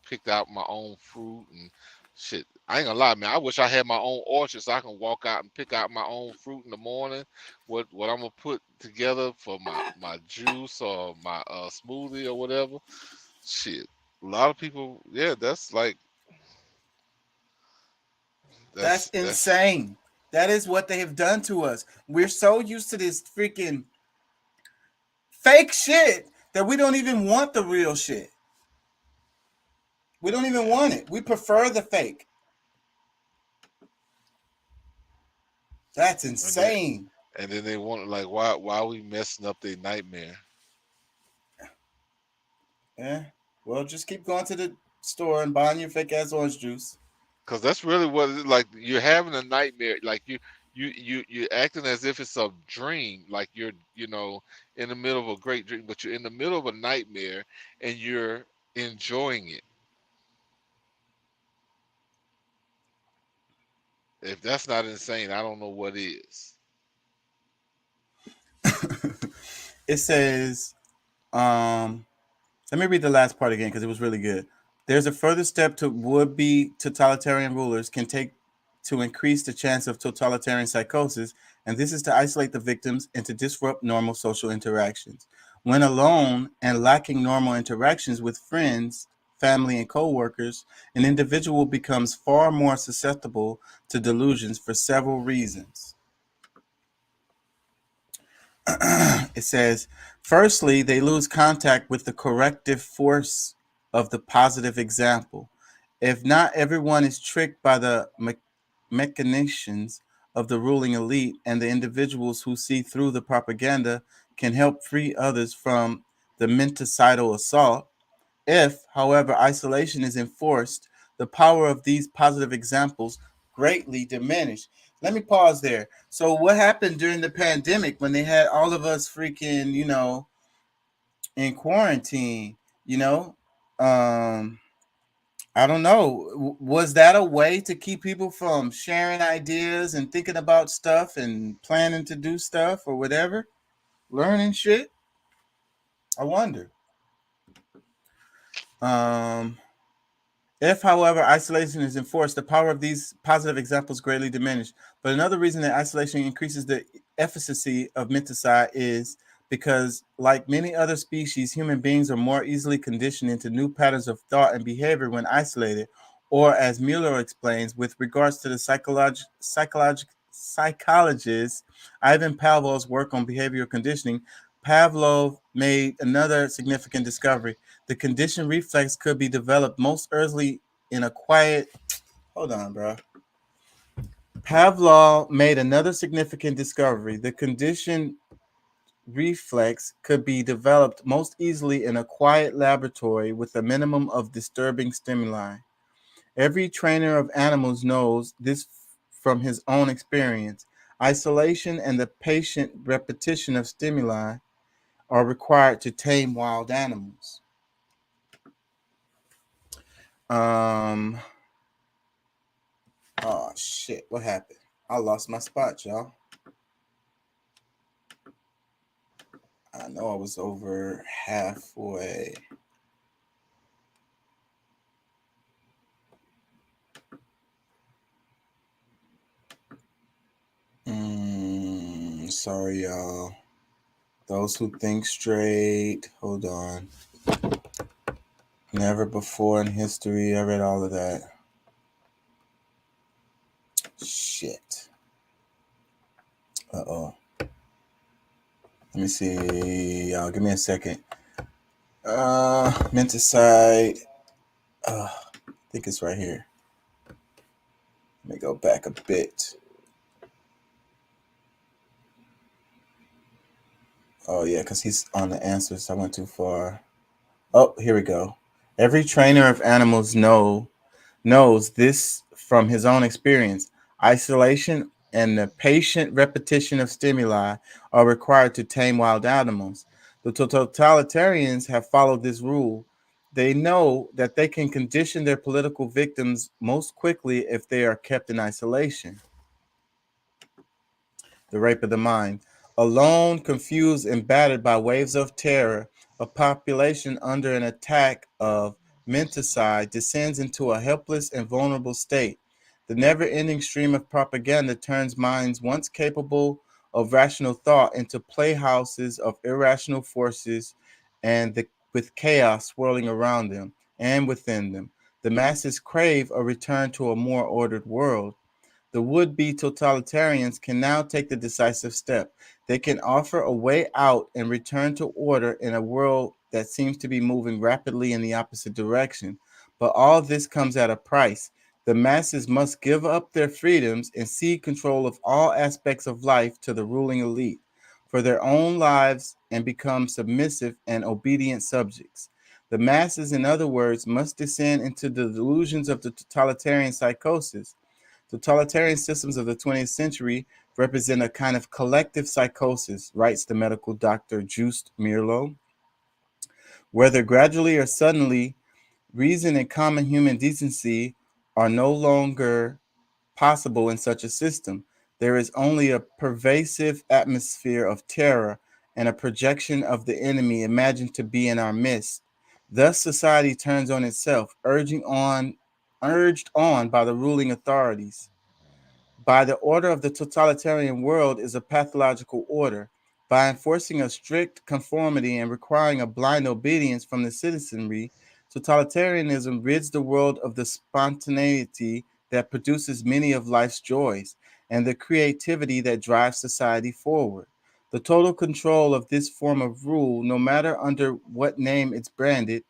[SPEAKER 5] picked out my own fruit and shit. I ain't gonna lie, man. I wish I had my own orchard so I can walk out and pick out my own fruit in the morning. What I'm gonna put together for my juice or my smoothie or whatever. Shit. A lot of people, yeah, that's like
[SPEAKER 2] that's insane. That is what they have done to us. We're so used to this freaking fake shit that we don't even want the real shit. We don't even want it. We prefer the fake. That's insane.
[SPEAKER 5] And then they want, like, why are we messing up their nightmare?
[SPEAKER 2] Yeah. Well, just keep going to the store and buying your fake ass orange juice.
[SPEAKER 5] Because that's really what it's like. You're having a nightmare. Like you're acting as if it's a dream. Like you're in the middle of a great dream, but you're in the middle of a nightmare and you're enjoying it. If that's not insane, I don't know what is.
[SPEAKER 2] It says, let me read the last part again because it was really good. There's a further step to would-be totalitarian rulers can take to increase the chance of totalitarian psychosis, and this is to isolate the victims and to disrupt normal social interactions. When alone and lacking normal interactions with friends, family, and co-workers, an individual becomes far more susceptible to delusions for several reasons. It says, firstly, they lose contact with the corrective force of the positive example. If not everyone is tricked by the machinations of the ruling elite, and the individuals who see through the propaganda can help free others from the mental assault. If, however, isolation is enforced, the power of these positive examples greatly diminish. Let me pause there. So what happened during the pandemic when they had all of us freaking, in quarantine, I don't know. Was that a way to keep people from sharing ideas and thinking about stuff and planning to do stuff or whatever? Learning shit? I wonder. If, however, isolation is enforced, the power of these positive examples greatly diminish. But another reason that isolation increases the efficacy of menticide is because, like many other species, human beings are more easily conditioned into new patterns of thought and behavior when isolated, or as Mueller explains, with regards to the psychologist Ivan Pavlov's work on behavioral conditioning, Pavlov made another significant discovery. The conditioned reflex could be developed most early in a quiet... Hold on, bro. Pavlov made another significant discovery. The conditioned reflex could be developed most easily in a quiet laboratory with a minimum of disturbing stimuli. Every trainer of animals knows this from his own experience. Isolation and the patient repetition of stimuli are required to tame wild animals. Oh shit, what happened? I lost my spot, y'all. I know I was over halfway. Sorry, y'all. Those who think straight, hold on. Never before in history, I read all of that. Shit. Uh-oh. Let me see. Y'all, give me a second. Menticide. I think it's right here. Let me go back a bit. Oh, yeah, because he's on the answers. I went too far. Oh, here we go. Every trainer of animals knows this from his own experience. Isolation and the patient repetition of stimuli are required to tame wild animals. The totalitarians have followed this rule. They know that they can condition their political victims most quickly if they are kept in isolation. The rape of the mind. Alone, confused, and battered by waves of terror, a population under an attack of menticide descends into a helpless and vulnerable state. The never-ending stream of propaganda turns minds once capable of rational thought into playhouses of irrational forces, and with chaos swirling around them and within them. The masses crave a return to a more ordered world. The would-be totalitarians can now take the decisive step. They can offer a way out and return to order in a world that seems to be moving rapidly in the opposite direction. But all this comes at a price. The masses must give up their freedoms and cede control of all aspects of life to the ruling elite for their own lives and become submissive and obedient subjects. The masses, in other words, must descend into the delusions of the totalitarian psychosis. Totalitarian systems of the 20th century represent a kind of collective psychosis, writes the medical doctor Joost Meerlo. Whether gradually or suddenly, reason and common human decency are no longer possible in such a system. There is only a pervasive atmosphere of terror and a projection of the enemy imagined to be in our midst. Thus, society turns on itself, urged on by the ruling authorities. By the order of the totalitarian world is a pathological order. By enforcing a strict conformity and requiring a blind obedience from the citizenry, totalitarianism rids the world of the spontaneity that produces many of life's joys and the creativity that drives society forward. The total control of this form of rule, no matter under what name it's branded,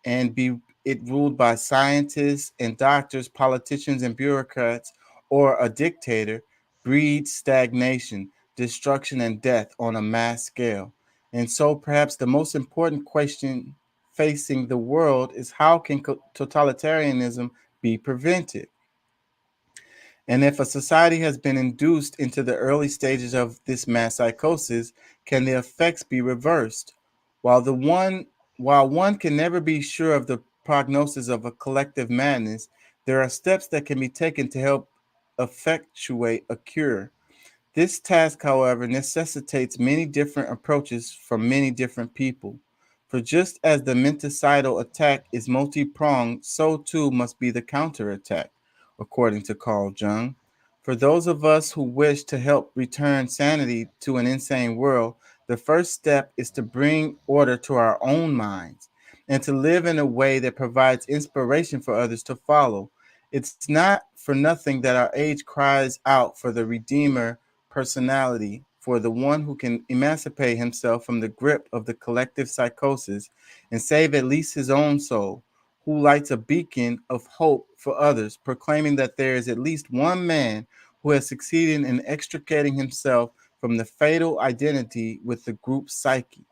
[SPEAKER 2] and be it ruled by scientists and doctors, politicians and bureaucrats, or a dictator, breeds stagnation, destruction, and death on a mass scale. And so perhaps the most important question facing the world is how can totalitarianism be prevented? And if a society has been induced into the early stages of this mass psychosis, can the effects be reversed? While one can never be sure of the prognosis of a collective madness, there are steps that can be taken to help effectuate a cure. This task, however, necessitates many different approaches from many different people. For just as the menticidal attack is multi-pronged, so too must be the counterattack, according to Carl Jung. For those of us who wish to help return sanity to an insane world, the first step is to bring order to our own minds and to live in a way that provides inspiration for others to follow. It's not for nothing that our age cries out for the Redeemer personality, for the one who can emancipate himself from the grip of the collective psychosis and save at least his own soul, who lights a beacon of hope for others, proclaiming that there is at least one man who has succeeded in extricating himself from the fatal identity with the group psyche.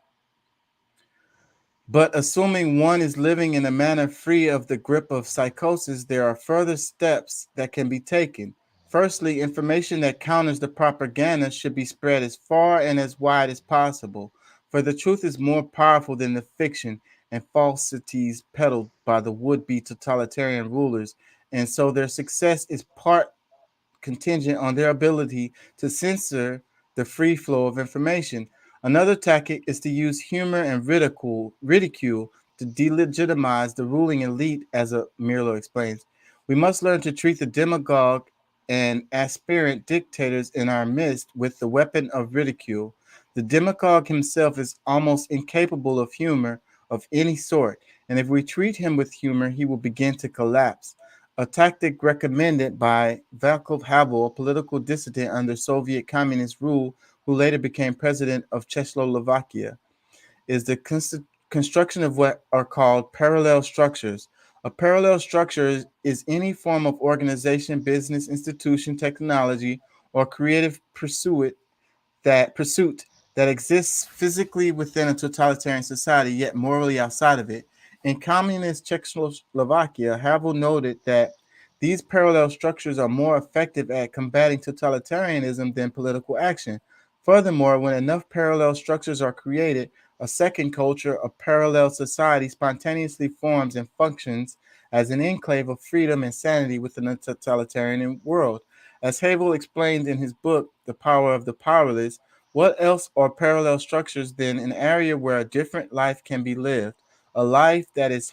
[SPEAKER 2] But assuming one is living in a manner free of the grip of psychosis, there are further steps that can be taken. Firstly, information that counters the propaganda should be spread as far and as wide as possible, for the truth is more powerful than the fiction and falsities peddled by the would-be totalitarian rulers, and so their success is part contingent on their ability to censor the free flow of information. Another tactic is to use humor and ridicule to delegitimize the ruling elite, as Meerlo explains. We must learn to treat the demagogue and aspirant dictators in our midst with the weapon of ridicule. The demagogue himself is almost incapable of humor of any sort, and if we treat him with humor, he will begin to collapse. A tactic recommended by Václav Havel, a political dissident under Soviet communist rule who later became president of Czechoslovakia, is the construction of what are called parallel structures. A parallel structure is any form of organization, business, institution, technology, or creative pursuit that exists physically within a totalitarian society, yet morally outside of it. In communist Czechoslovakia, Havel noted that these parallel structures are more effective at combating totalitarianism than political action. Furthermore, when enough parallel structures are created,
[SPEAKER 19] A second culture, a parallel society, spontaneously forms and functions as an enclave of freedom and sanity within a totalitarian world. As Havel explained in his book, The Power of the Powerless, what else are parallel structures than an area where a different life can be lived, a life that is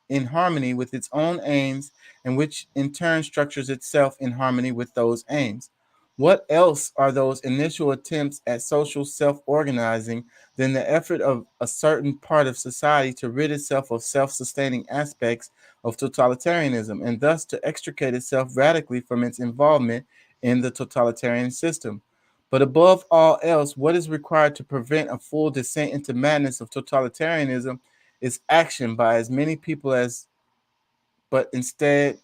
[SPEAKER 19] in harmony with its own aims and which in turn structures itself in harmony with those aims? What else are those initial attempts at social self-organizing than the effort of a certain part of society to rid itself of self-sustaining aspects of totalitarianism and thus to extricate itself radically from its involvement in the totalitarian system? But above all else, what is required to prevent a full descent into madness of totalitarianism is action by as many people as, but instead,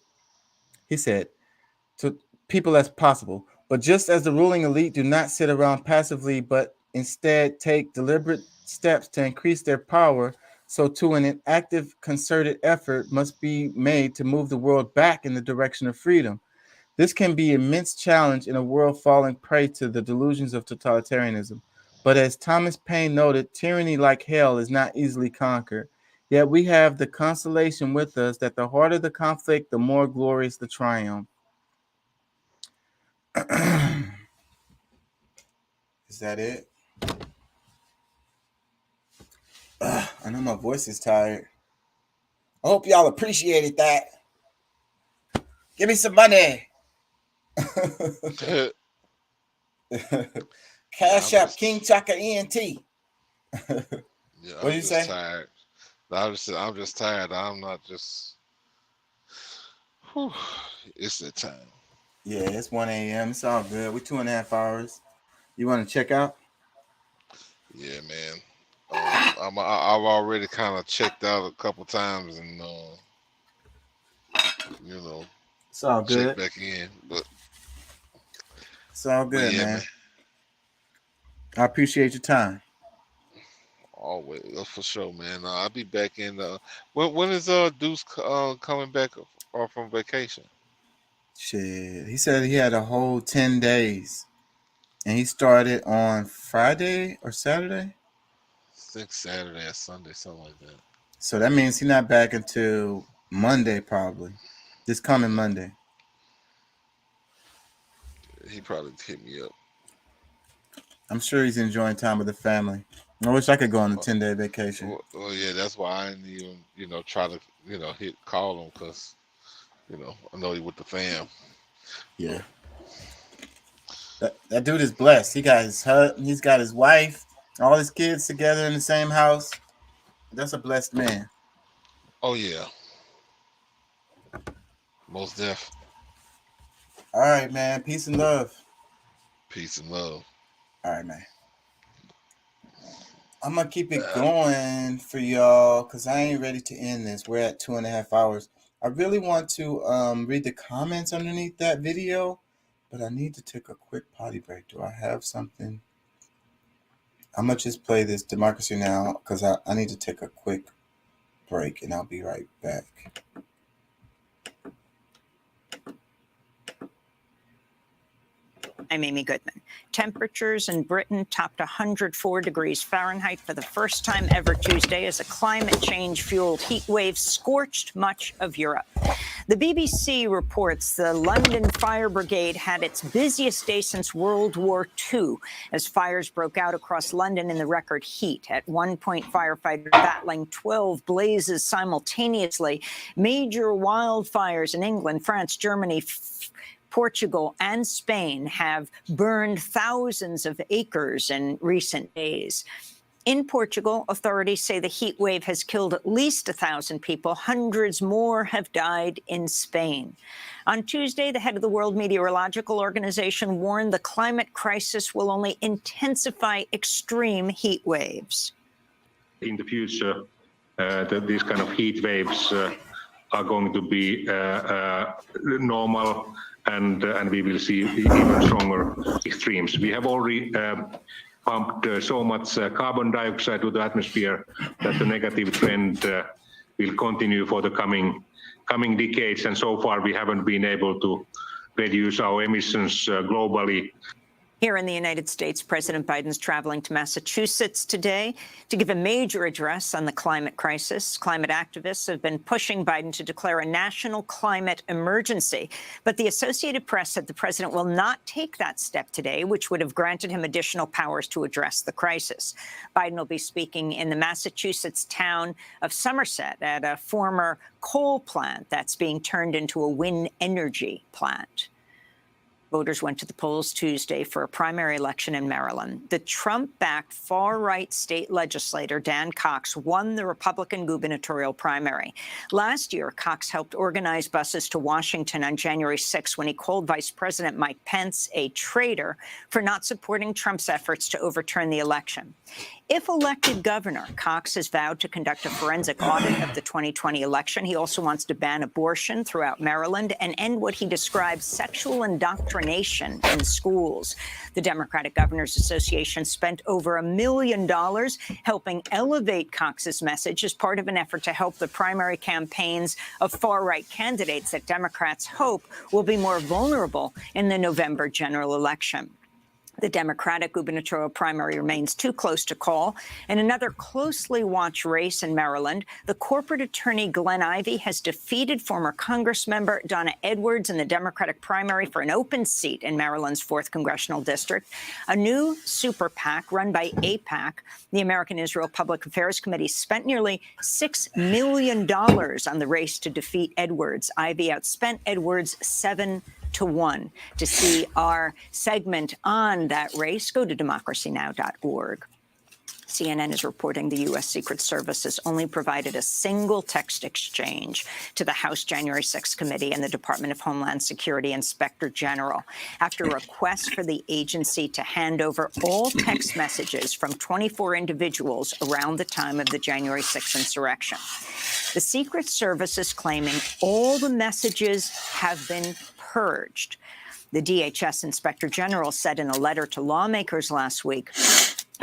[SPEAKER 19] he said, to people as possible. But just as the ruling elite do not sit around passively, but instead take deliberate steps to increase their power, so too an active, concerted effort must be made to move the world back in the direction of freedom. This can be an immense challenge in a world falling prey to the delusions of totalitarianism. But as Thomas Paine noted, tyranny like hell is not easily conquered. Yet we have the consolation with us that the harder the conflict, the more glorious the triumph. Is that it? I know my voice is tired. I hope y'all appreciated that. Give me some money. Cash App King Chaka ENT.
[SPEAKER 5] Yeah,
[SPEAKER 19] What do you say?
[SPEAKER 5] Tired. I'm just tired. I'm not just. Whew, it's the time.
[SPEAKER 19] Yeah, it's 1 a.m. It's all good. We're 2.5 hours. You want to check out?
[SPEAKER 5] Yeah, man. I've already kind of checked out a couple times and
[SPEAKER 19] it's all good.
[SPEAKER 5] Check back in, but
[SPEAKER 19] it's all good,
[SPEAKER 5] yeah,
[SPEAKER 19] man. I appreciate your time.
[SPEAKER 5] Always, for sure, man. I'll be back in. When is Deuce coming back from vacation?
[SPEAKER 19] Shit, he said he had a whole 10 days, and he started on Friday or Saturday.
[SPEAKER 5] I think Saturday or Sunday, something like that.
[SPEAKER 19] So that means he's not back until Monday, probably. This coming Monday.
[SPEAKER 5] He probably hit me up.
[SPEAKER 19] I'm sure he's enjoying time with the family. I wish I could go on a 10-day vacation.
[SPEAKER 5] Well, yeah, that's why I didn't even, try to, call him because, I know he with the fam.
[SPEAKER 19] Yeah. That dude is blessed. He got he's got his wife, all his kids together in the same house. That's a blessed man.
[SPEAKER 5] Oh yeah. Most def.
[SPEAKER 19] All right, man. Peace and love.
[SPEAKER 5] Peace and love.
[SPEAKER 19] All right, man. I'm gonna keep it going for y'all because I ain't ready to end this. We're at 2.5 hours. I really want to read the comments underneath that video, but I need to take a quick potty break. Do I have something? I'm gonna just play this Democracy Now! Because I need to take a quick break and I'll be right back.
[SPEAKER 20] I'm Amy Goodman. Temperatures in Britain topped 104 degrees Fahrenheit for the first time ever Tuesday as a climate change-fueled heat wave scorched much of Europe. The BBC reports the London Fire Brigade had its busiest day since World War II as fires broke out across London in the record heat. At one point, firefighters battling 12 blazes simultaneously. Major wildfires in England, France, Germany, Portugal and Spain have burned thousands of acres in recent days. In Portugal, authorities say the heat wave has killed at least 1,000 people. Hundreds more have died in Spain. On Tuesday, the head of the World Meteorological Organization warned the climate crisis will only intensify extreme heat waves.
[SPEAKER 21] In the future, these kind of heat waves are going to be normal. And we will see even stronger extremes. We have already pumped so much carbon dioxide to the atmosphere that the negative trend will continue for the coming decades. And so far, we haven't been able to reduce our emissions globally.
[SPEAKER 20] Here in the United States, President Biden's traveling to Massachusetts today to give a major address on the climate crisis. Climate activists have been pushing Biden to declare a national climate emergency. But the Associated Press said the president will not take that step today, which would have granted him additional powers to address the crisis. Biden will be speaking in the Massachusetts town of Somerset at a former coal plant that's being turned into a wind energy plant. Voters went to the polls Tuesday for a primary election in Maryland. The Trump-backed far-right state legislator Dan Cox won the Republican gubernatorial primary. Last year, Cox helped organize buses to Washington on January 6 when he called Vice President Mike Pence a traitor for not supporting Trump's efforts to overturn the election. If elected governor, Cox has vowed to conduct a forensic audit of the 2020 election. He also wants to ban abortion throughout Maryland and end what he describes sexual indoctrination in schools. The Democratic Governors Association spent over $1 million helping elevate Cox's message as part of an effort to help the primary campaigns of far-right candidates that Democrats hope will be more vulnerable in the November general election. The Democratic gubernatorial primary remains too close to call. In another closely watched race in Maryland, the corporate attorney Glenn Ivey has defeated former Congressmember Donna Edwards in the Democratic primary for an open seat in Maryland's 4th Congressional District. A new super PAC run by AIPAC, the American Israel Public Affairs Committee, spent nearly $6 million on the race to defeat Edwards. Ivey outspent Edwards 7-1. To see our segment on that race, go to democracynow.org. CNN is reporting the U.S. Secret Service has only provided a single text exchange to the House January 6 Committee and the Department of Homeland Security Inspector General after requests for the agency to hand over all text messages from 24 individuals around the time of the January 6 insurrection. The Secret Service is claiming all the messages have been purged. The DHS Inspector General said in a letter to lawmakers last week,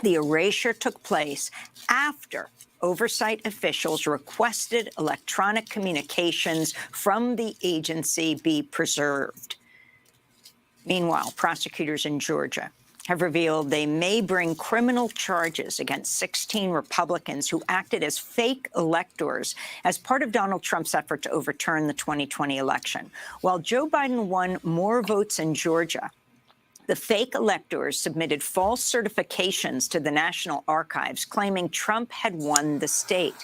[SPEAKER 20] the erasure took place after oversight officials requested electronic communications from the agency be preserved. Meanwhile, prosecutors in Georgia have revealed they may bring criminal charges against 16 Republicans who acted as fake electors as part of Donald Trump's effort to overturn the 2020 election. While Joe Biden won more votes in Georgia, the fake electors submitted false certifications to the National Archives claiming Trump had won the state.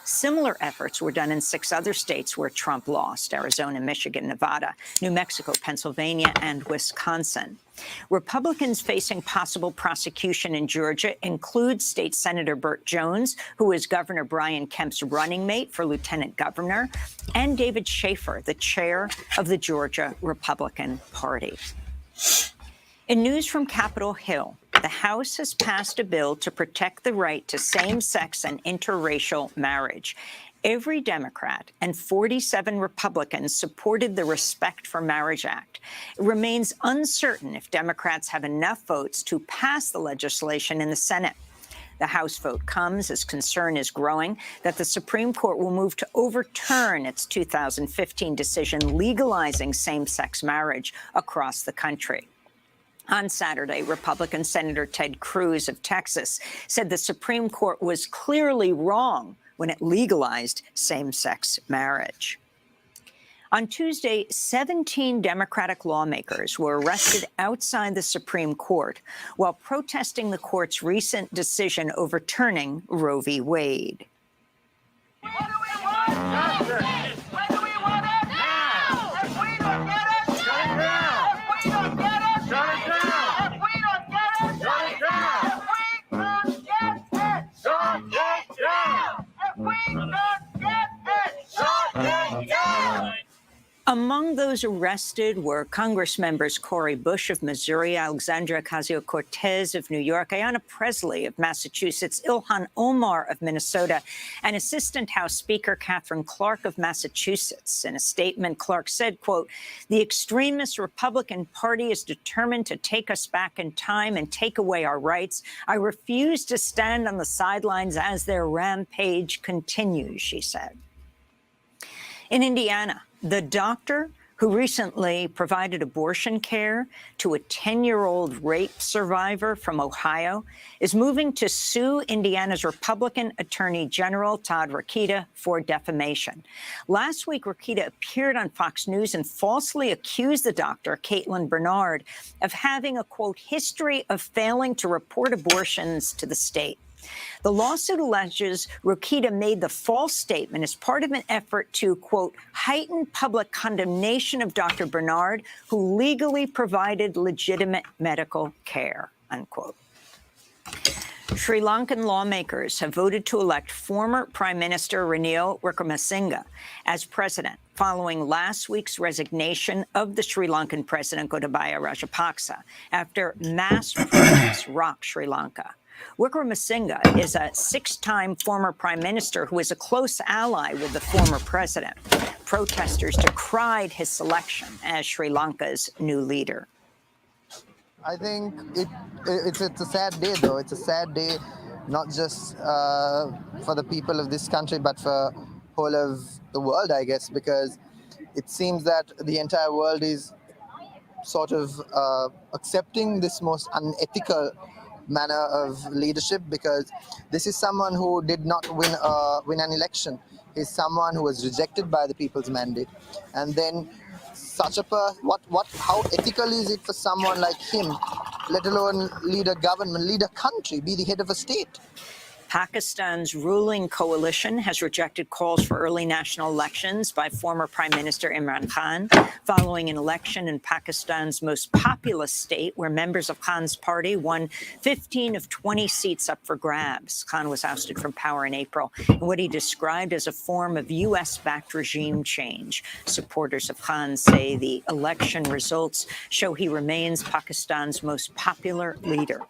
[SPEAKER 20] Similar efforts were done in 6 other states where Trump lost: Arizona, Michigan, Nevada, New Mexico, Pennsylvania, and Wisconsin. Republicans facing possible prosecution in Georgia include State Senator Burt Jones, who is Governor Brian Kemp's running mate for lieutenant governor, and David Schaefer, the chair of the Georgia Republican Party. In news from Capitol Hill, the House has passed a bill to protect the right to same-sex and interracial marriage. Every Democrat and 47 Republicans supported the Respect for Marriage Act. It remains uncertain if Democrats have enough votes to pass the legislation in the Senate. The House vote comes as concern is growing that the Supreme Court will move to overturn its 2015 decision legalizing same-sex marriage across the country. On Saturday, Republican Senator Ted Cruz of Texas said the Supreme Court was clearly wrong when it legalized same-sex marriage. On Tuesday, 17 Democratic lawmakers were arrested outside the Supreme Court while protesting the court's recent decision overturning Roe v. Wade. Among those arrested were Congress members Cori Bush of Missouri, Alexandria Ocasio-Cortez of New York, Ayanna Pressley of Massachusetts, Ilhan Omar of Minnesota, and Assistant House Speaker Katherine Clark of Massachusetts. In a statement, Clark said, quote, "The extremist Republican Party is determined to take us back in time and take away our rights. I refuse to stand on the sidelines as their rampage continues," she said. In Indiana, the doctor who recently provided abortion care to a 10-year-old rape survivor from Ohio, is moving to sue Indiana's Republican Attorney General Todd Rokita for defamation. Last week, Rokita appeared on Fox News and falsely accused the doctor, Caitlin Bernard, of having a, quote, history of failing to report abortions to the state. The lawsuit alleges Rokita made the false statement as part of an effort to, quote, heighten public condemnation of Dr. Bernard, who legally provided legitimate medical care, unquote. Sri Lankan lawmakers have voted to elect former Prime Minister Ranil Wickremesinghe as president, following last week's resignation of the Sri Lankan president Gotabaya Rajapaksa after mass protests rocked Sri Lanka. Wickremesinghe is a six-time former prime minister who is a close ally with the former president. Protesters decried his selection as Sri Lanka's new leader.
[SPEAKER 1] I think it's a sad day, though. It's a sad day, not just for the people of this country, but for whole of the world, I guess, because it seems that the entire world is sort of accepting this most unethical manner of leadership, because this is someone who did not win an election. He's someone who was rejected by the people's mandate, and then such a how ethical is it for someone like him, let alone lead a government, lead a country, be the head of a state?
[SPEAKER 20] Pakistan's ruling coalition has rejected calls for early national elections by former Prime Minister Imran Khan, following an election in Pakistan's most populous state, where members of Khan's party won 15 of 20 seats up for grabs. Khan was ousted from power in April in what he described as a form of U.S.-backed regime change. Supporters of Khan say the election results show he remains Pakistan's most popular leader.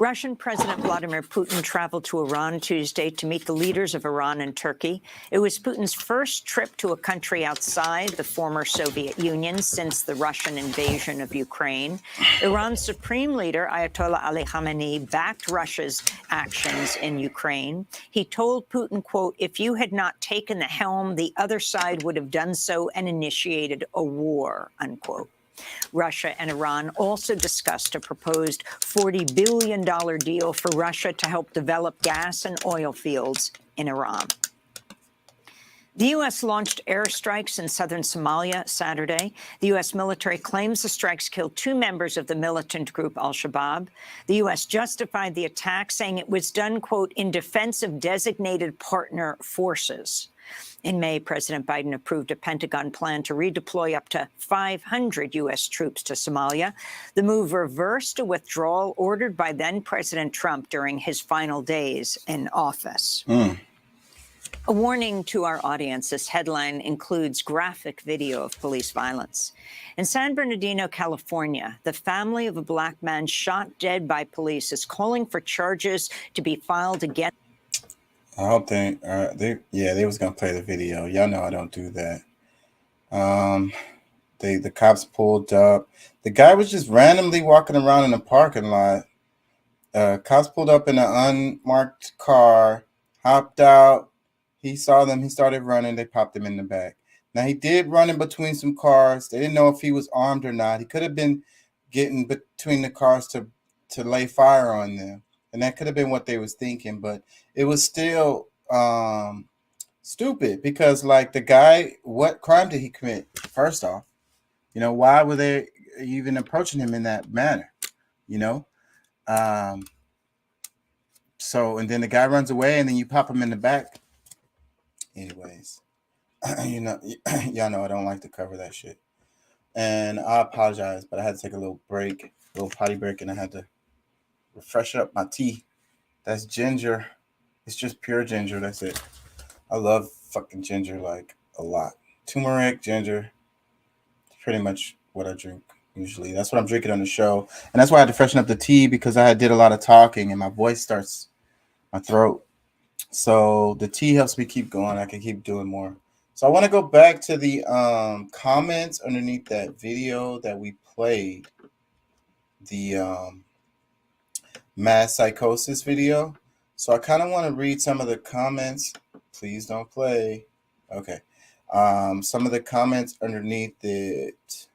[SPEAKER 20] Russian President Vladimir Putin traveled to Iran Tuesday to meet the leaders of Iran and Turkey. It was Putin's first trip to a country outside the former Soviet Union since the Russian invasion of Ukraine. Iran's supreme leader, Ayatollah Ali Khamenei, backed Russia's actions in Ukraine. He told Putin, quote, if you had not taken the helm, the other side would have done so and initiated a war, unquote. Russia and Iran also discussed a proposed $40 billion deal for Russia to help develop gas and oil fields in Iran. The U.S. launched airstrikes in southern Somalia Saturday. The U.S. military claims the strikes killed 2 members of the militant group al-Shabaab. The U.S. justified the attack, saying it was done, quote, in defense of designated partner forces. In May, President Biden approved a Pentagon plan to redeploy up to 500 U.S. troops to Somalia. The move reversed a withdrawal ordered by then-President Trump during his final days in office. A warning to our audience, this headline includes graphic video of police violence. In San Bernardino, California, the family of a black man shot dead by police is calling for charges to be filed against.
[SPEAKER 2] I hope they was gonna play the video. Y'all know I don't do that. The cops pulled up. The guy was just randomly walking around in the parking lot. Cops pulled up in an unmarked car, hopped out. He saw them. He started running. They popped him in the back. Now, he did run in between some cars. They didn't know if he was armed or not. He could have been getting between the cars to lay fire on them. And that could have been what they was thinking, but it was still stupid because, like, the guy, what crime did he commit? First off, why were they even approaching him in that manner? So, and then the guy runs away, and then you pop him in the back. Anyways, y'all know I don't like to cover that shit, and I apologize, but I had to take a little potty break, and I had to refresh up my tea. That's ginger. It's just pure ginger. That's it. I love fucking ginger like a lot. Turmeric, ginger. Pretty much what I drink usually. That's what I'm drinking on the show. And that's why I had to freshen up the tea, because I did a lot of talking and my voice starts, my throat. So the tea helps me keep going. I can keep doing more. So I want to go back to the comments underneath that video that we played. The mass psychosis video. So I kind of want to read some of the comments. Please don't play. Okay. Some of the comments underneath it,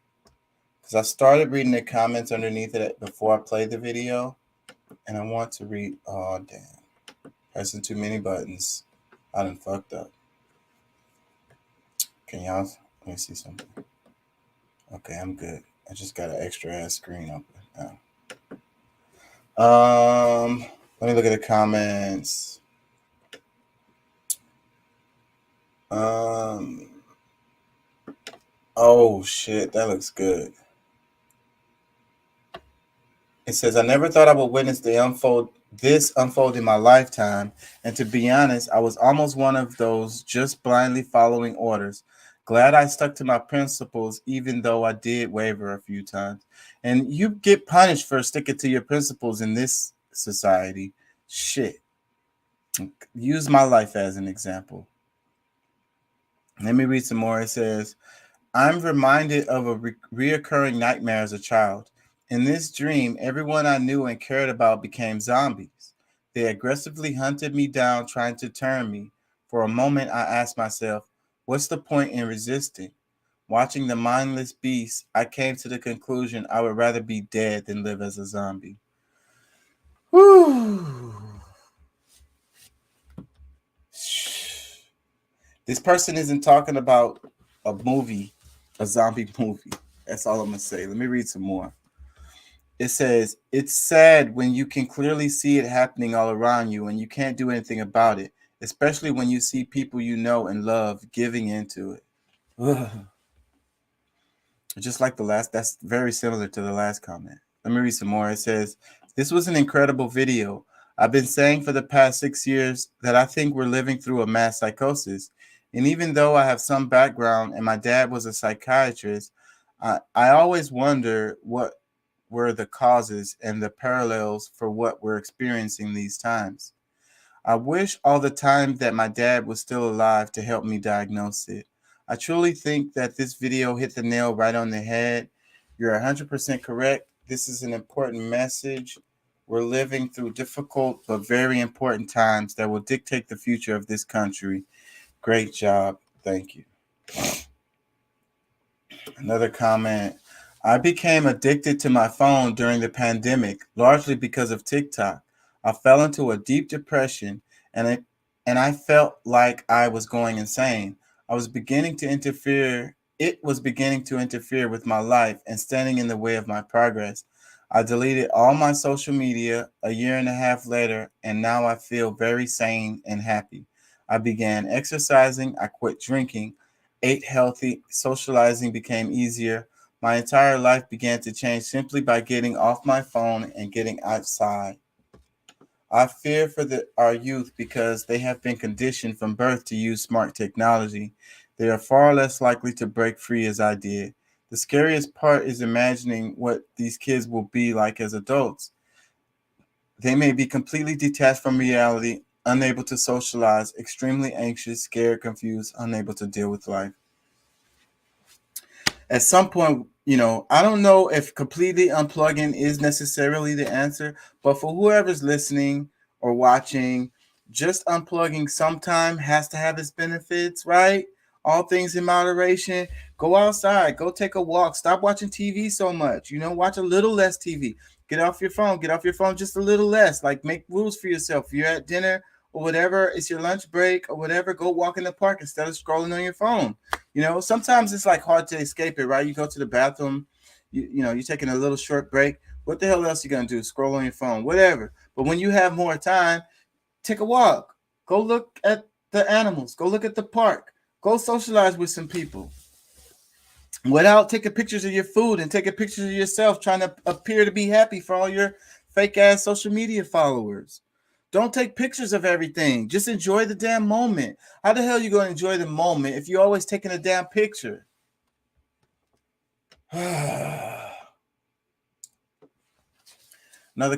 [SPEAKER 2] because I started reading the comments underneath it before I played the video, and I want to read. Oh damn! Pressing too many buttons. I done fucked up. Can y'all? Let me see something. Okay, I'm good. I just got an extra ass screen open now. Let me look at the comments. Oh shit, that looks good. It says, I never thought I would witness this unfold in my lifetime. And to be honest, I was almost one of those just blindly following orders. Glad I stuck to my principles, even though I did waver a few times. And you get punished for sticking to your principles in this society. Shit. Use my life as an example. Let me read some more. It says, I'm reminded of a reoccurring nightmare as a child. In this dream, everyone I knew and cared about became zombies. They aggressively hunted me down, trying to turn me. For a moment, I asked myself, what's the point in resisting? Watching the mindless beast, I came to the conclusion I would rather be dead than live as a zombie. Whew. This person isn't talking about a movie, a zombie movie. That's all I'm going to say. Let me read some more. It says, it's sad when you can clearly see it happening all around you and you can't do anything about it, especially when you see people you know and love giving into it. Ugh. Just like the last, that's very similar to the last comment. Let me read some more. It says, this was an incredible video. I've been saying for the past 6 years that I think we're living through a mass psychosis. And even though I have some background and my dad was a psychiatrist, I always wonder what were the causes and the parallels for what we're experiencing these times. I wish all the time that my dad was still alive to help me diagnose it. I truly think that this video hit the nail right on the head. You're 100% correct. This is an important message. We're living through difficult but very important times that will dictate the future of this country. Great job. Thank you. Another comment. I became addicted to my phone during the pandemic, largely because of TikTok. I fell into a deep depression, and I felt like I was going insane. It was beginning to interfere with my life and standing in the way of my progress. I deleted all my social media a year and a half later, and now I feel very sane and happy. I began exercising, I quit drinking, ate healthy, socializing became easier. My entire life began to change simply by getting off my phone and getting outside. I fear for our youth because they have been conditioned from birth to use smart technology. They are far less likely to break free as I did. The scariest part is imagining what these kids will be like as adults. They may be completely detached from reality, unable to socialize, extremely anxious, scared, confused, unable to deal with life. At some point, I don't know if completely unplugging is necessarily the answer, but for whoever's listening or watching, just unplugging sometime has to have its benefits, right? All things in moderation. Go outside, go take a walk, stop watching TV so much, watch a little less TV. Get off your phone just a little less. Like, make rules for yourself. If you're at dinner or whatever, it's your lunch break or whatever, go walk in the park instead of scrolling on your phone. Sometimes it's like hard to escape it, right? You go to the bathroom, you're taking a little short break. What the hell else are you going to do? Scroll on your phone, whatever. But when you have more time, take a walk. Go look at the animals. Go look at the park. Go socialize with some people. Without taking pictures of your food and taking pictures of yourself, trying to appear to be happy for all your fake ass social media followers. Don't take pictures of everything. Just enjoy the damn moment. How the hell are you going to enjoy the moment if you're always taking a damn picture? Another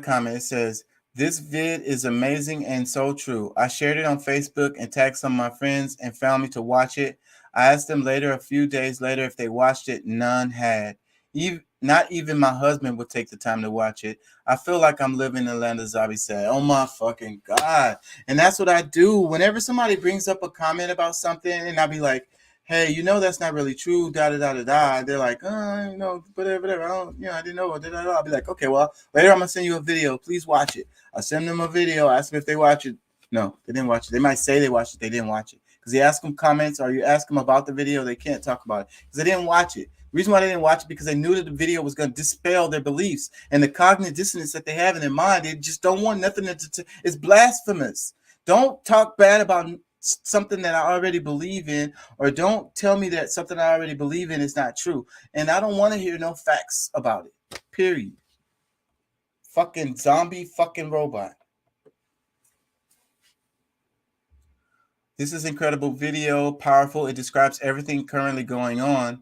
[SPEAKER 2] comment, it says, this vid is amazing and so true. I shared it on Facebook and tagged some of my friends and found me to watch it. I asked them a few days later, if they watched it. None had. Not even my husband would take the time to watch it. I feel like I'm living in the land of zombie said. Oh my fucking God. And that's what I do. Whenever somebody brings up a comment about something and I'll be like,
[SPEAKER 19] hey, you know that's not really true, da da da da da. They're like, you know, whatever. I didn't know. Da, da, da. I'll be like, okay, well, later I'm gonna send you a video. Please watch it. I send them a video. Ask them if they watch it. No, they didn't watch it. They might say they watched it. They didn't watch it because you ask them comments or you ask them about the video. They can't talk about it because they didn't watch it. The reason why they didn't watch it because they knew that the video was going to dispel their beliefs and the cognitive dissonance that they have in their mind. They just don't want nothing to it's blasphemous. Don't talk bad about something that I already believe in, or don't tell me that something I already believe in is not true. And I don't want to hear no facts about it. Period. Fucking zombie fucking robot. This is incredible video, powerful. It describes everything currently going on.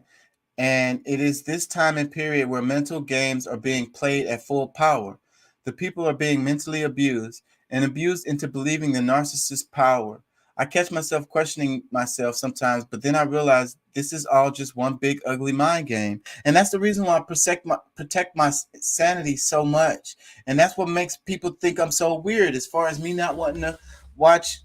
[SPEAKER 19] And it is this time and period where mental games are being played at full power. The people are being mentally abused and abused into believing the narcissist's power. I catch myself questioning myself sometimes, but then I realize this is all just one big ugly mind game. And that's the reason why I protect my sanity so much. And that's what makes people think I'm so weird as far as me not wanting to watch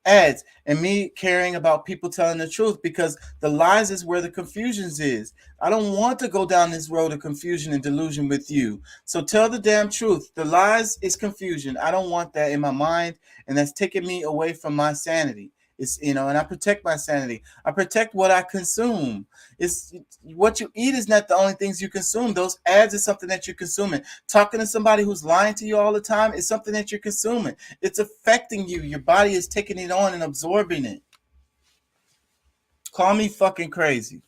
[SPEAKER 19] ads and me caring about people telling the truth, because the lies is where the confusion is. I don't want to go down this road of confusion and delusion with you. So tell the damn truth. The lies is confusion. I don't want that in my mind, and that's taking me away from my sanity. It's, and I protect my sanity. I protect what I consume. It's what you eat is not the only things you consume. Those ads is something that you're consuming. Talking to somebody who's lying to you all the time is something that you're consuming. It's affecting you. Your body is taking it on and absorbing it. Call me fucking crazy.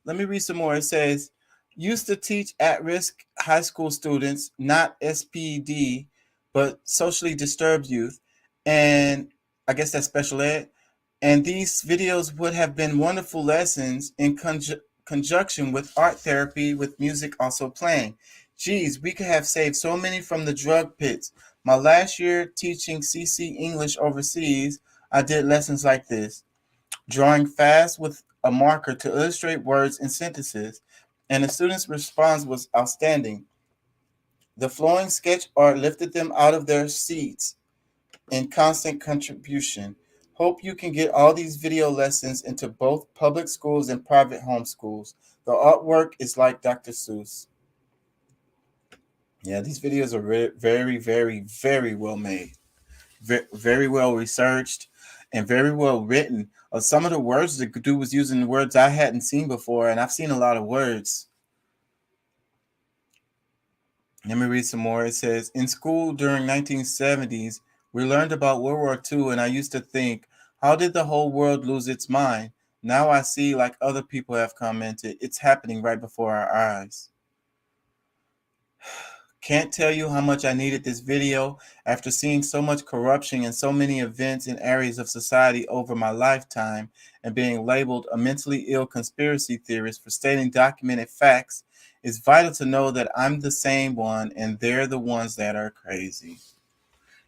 [SPEAKER 19] Let me read some more. It says, used to teach at-risk high school students, not SPD, but socially disturbed youth, and I guess that's special ed. And these videos would have been wonderful lessons in conjunction with art therapy, with music also playing. Geez, we could have saved so many from the drug pits. My last year teaching CC English overseas, I did lessons like this. Drawing fast with a marker to illustrate words and sentences, and the students' response was outstanding. The flowing sketch art lifted them out of their seats in constant contribution. Hope you can get all these video lessons into both public schools and private homeschools. The artwork is like Dr. Seuss. Yeah, these videos are very, very, very well made, very well researched, and very well written. Some of the words the dude was using words I hadn't seen before, and I've seen a lot of words. Let me read some more. It says, in school during 1970s, we learned about World War II, and I used to think, how did the whole world lose its mind? Now I see, like other people have commented, it's happening right before our eyes. Can't tell you how much I needed this video after seeing so much corruption and so many events in areas of society over my lifetime and being labeled a mentally ill conspiracy theorist for stating documented facts. It's vital to know that I'm the same one and they're the ones that are crazy.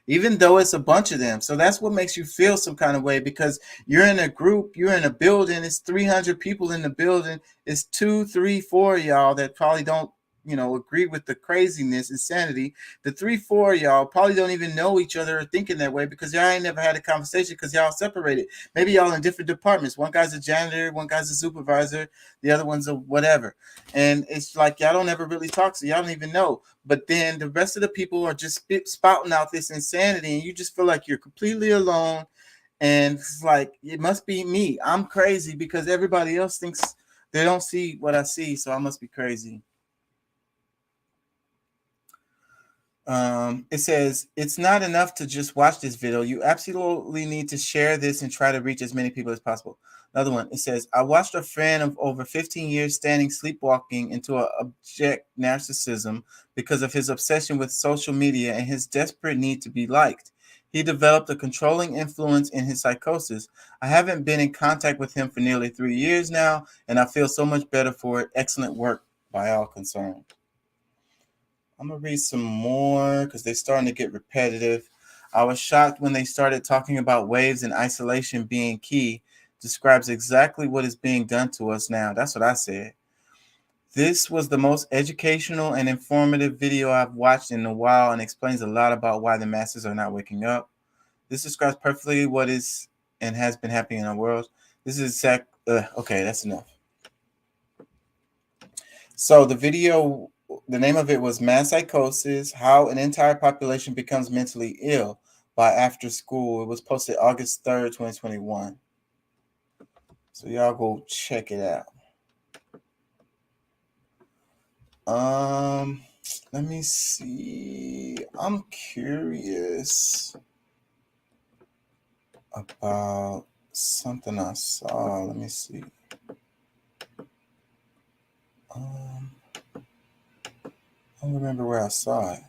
[SPEAKER 19] Even though it's a bunch of them. So that's what makes you feel some kind of way, because you're in a group, you're in a building, it's 300 people in the building, it's 2, 3, 4 of y'all that probably don't, agree with the craziness, insanity. The 3, 4 of y'all probably don't even know each other or thinking that way because y'all ain't never had a conversation because y'all separated. Maybe y'all in different departments. One guy's a janitor, one guy's a supervisor, the other one's a whatever. And it's like y'all don't ever really talk, so y'all don't even know. But then the rest of the people are just spouting out this insanity, and you just feel like you're completely alone. And it's like, it must be me. I'm crazy because everybody else thinks they don't see what I see, so I must be crazy. It says, it's not enough to just watch this video. You absolutely need to share this and try to reach as many people as possible. Another one, it says, I watched a friend of over 15 years standing sleepwalking into an abject narcissism because of his obsession with social media and his desperate need to be liked. He developed a controlling influence in his psychosis. I haven't been in contact with him for nearly 3 years now, and I feel so much better for it. Excellent work by all concerned. I'm going to read some more because they're starting to get repetitive. I was shocked when they started talking about waves and isolation being key. Describes exactly what is being done to us now. That's what I said. This was the most educational and informative video I've watched in a while and explains a lot about why the masses are not waking up. This describes perfectly what is and has been happening in our world. This is okay, that's enough. So the video, the name of it was Mass Psychosis, How an Entire Population Becomes Mentally Ill by After School. It was posted August 3rd, 2021. So y'all go check it out. Let me see. I'm curious about something I saw. Let me see. I don't remember where I saw it.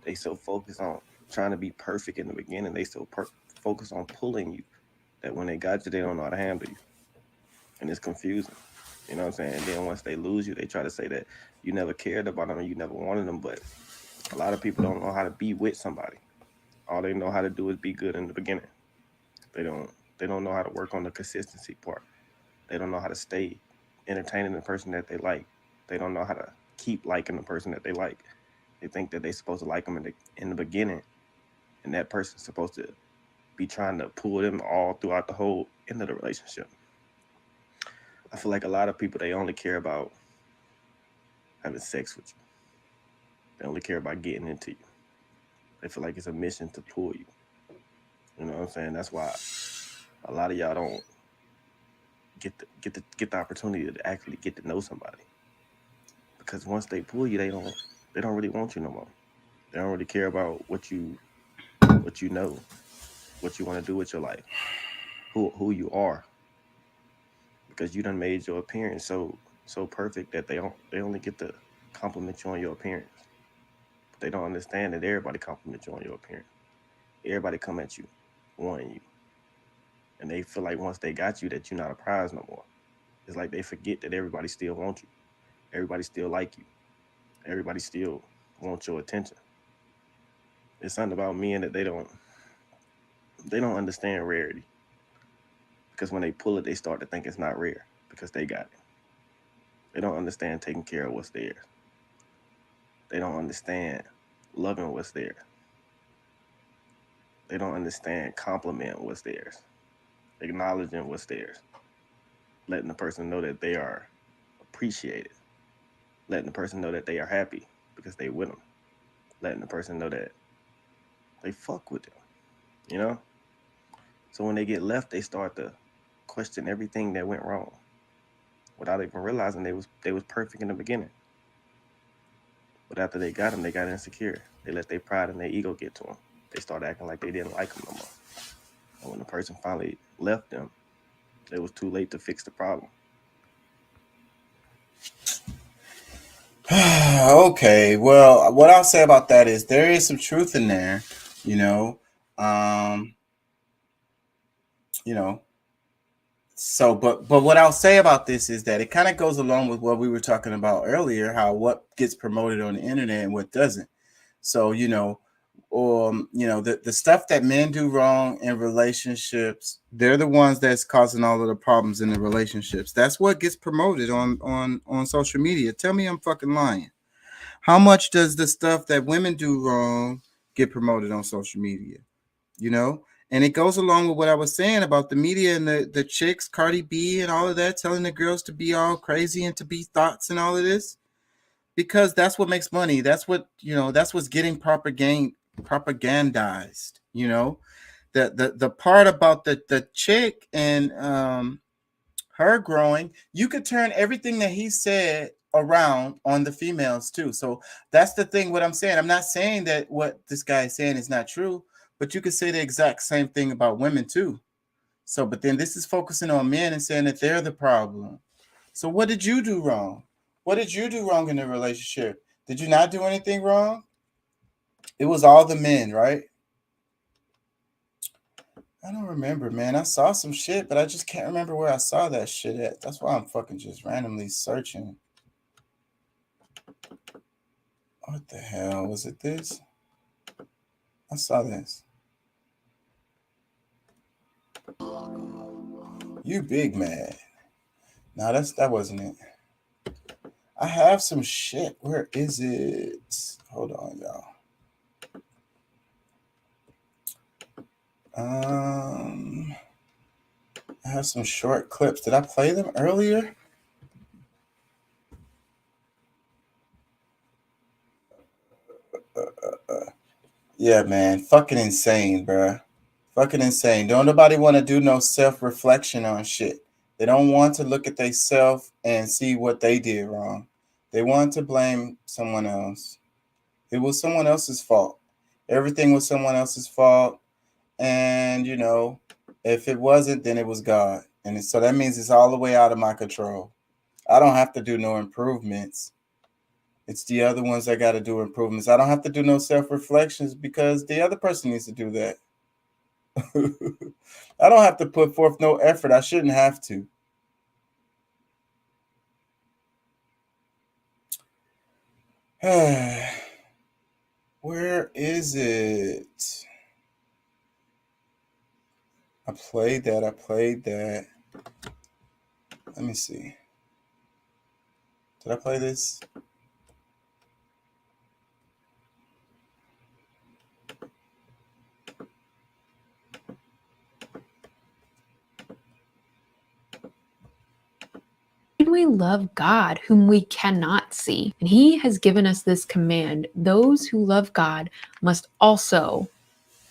[SPEAKER 3] They so focused on trying to be perfect in the beginning. They so focused on pulling you that when they got you, they don't know how to handle you. And it's confusing. You know what I'm saying? And then once they lose you, they try to say that you never cared about them and you never wanted them. But a lot of people don't know how to be with somebody. All they know how to do is be good in the beginning. They don't know how to work on the consistency part. They don't know how to stay entertaining the person that they like. They don't know how to keep liking the person that they like. They think that they're supposed to like them in the beginning, and that person's supposed to be trying to pull them all throughout the whole end of the relationship. I feel like a lot of people, they only care about having sex with you. They only care about getting into you. They feel like it's a mission to pull you. You know what I'm saying? That's why a lot of y'all don't get the opportunity to actually get to know somebody. Because once they pull you, they don't really want you no more. They don't really care about what you know, what you want to do with your life, who you are. Because you done made your appearance so perfect that they only get to compliment you on your appearance. But they don't understand that everybody compliments you on your appearance. Everybody come at you, wanting you. And they feel like once they got you that you're not a prize no more. It's like they forget that everybody still wants you. Everybody still like you. Everybody still wants your attention. It's something about men that they don't understand rarity. Because when they pull it, they start to think it's not rare because they got it. They don't understand taking care of what's theirs. They don't understand loving what's theirs. They don't understand complimenting what's theirs, acknowledging what's theirs, letting the person know that they are appreciated, letting the person know that they are happy because they with them, letting the person know that they fuck with them, you know? So when they get left, they start to question everything that went wrong without even realizing they was perfect in the beginning. But after they got insecure. They let their pride and their ego get to them. They start acting like they didn't like them no more. And when the person finally left them, it was too late to fix the problem.
[SPEAKER 19] Okay, well, what I'll say about that is there is some truth in there, you know. So, but what I'll say about this is that it kind of goes along with what we were talking about earlier, how what gets promoted on the internet and what doesn't. So, the stuff that men do wrong in relationships, they're the ones that's causing all of the problems in the relationships. That's what gets promoted on social media. Tell me I'm fucking lying. How much does the stuff that women do wrong get promoted on social media? You know? And it goes along with what I was saying about the media and the chicks, Cardi B and all of that, telling the girls to be all crazy and to be thoughts and all of this. Because that's what makes money. That's what, that's what's getting propagandized, The part about the chick and her growing, you could turn everything that he said around on the females too. So that's the thing, what I'm saying. I'm not saying that what this guy is saying is not true, but you could say the exact same thing about women too. So, but then this is focusing on men and saying that they're the problem. So what did you do wrong? What did you do wrong in the relationship? Did you not do anything wrong? It was all the men, right? I don't remember, man. I saw some shit, but I just can't remember where I saw that shit at. That's why I'm fucking just randomly searching. What the hell? Was it this?
[SPEAKER 2] I saw this. You big mad. No, that wasn't it. I have some shit. Where is it? Hold on, y'all. I have some short clips. Did I play them earlier? Yeah, man. Fucking insane, bruh. Fucking insane. Don't nobody want to do no self-reflection on shit. They don't want to look at themselves and see what they did wrong. They want to blame someone else. It was someone else's fault. Everything was someone else's fault. And, you know, if it wasn't, then it was God. And so that means it's all the way out of my control. I don't have to do no improvements. It's the other ones that got to do improvements. I don't have to do no self-reflections because the other person needs to do that. I don't have to put forth no effort. I shouldn't have to. Where is it? I played that. Let me see. Did I play this?
[SPEAKER 4] We love God whom we cannot see. And he has given us this command. Those who love God must also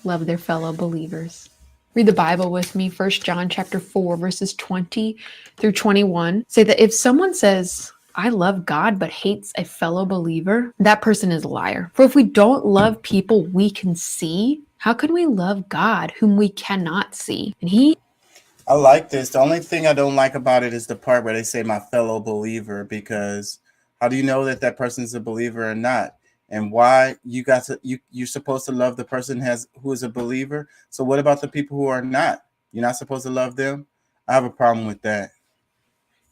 [SPEAKER 4] love their fellow believers. Read the Bible with me, 1 John chapter 4, verses 20 through 21. Say that if someone says, I love God, but hates a fellow believer, that person is a liar. For if we don't love people we can see, how can we love God whom we cannot see? And
[SPEAKER 2] I like this. The only thing I don't like about it is the part where they say my fellow believer, because how do you know that that person is a believer or not? And why you're supposed to love the person who is a believer. So what about the people who are not? You're not supposed to love them? I have a problem with that.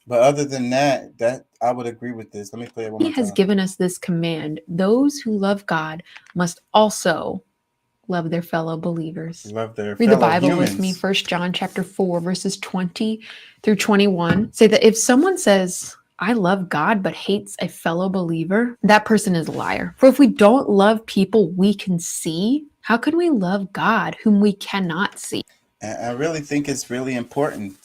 [SPEAKER 2] But other than that I would agree with this. Let me play it one more time.
[SPEAKER 4] He has given us this command. Those who love God must also love their fellow believers. Read the Bible with me, 1 John chapter 4, verses 20 through 21. Say that if someone says, I love God, but hates a fellow believer, that person is a liar. For if we don't love people we can see, how can we love God whom we cannot see?
[SPEAKER 2] I really think it's really important,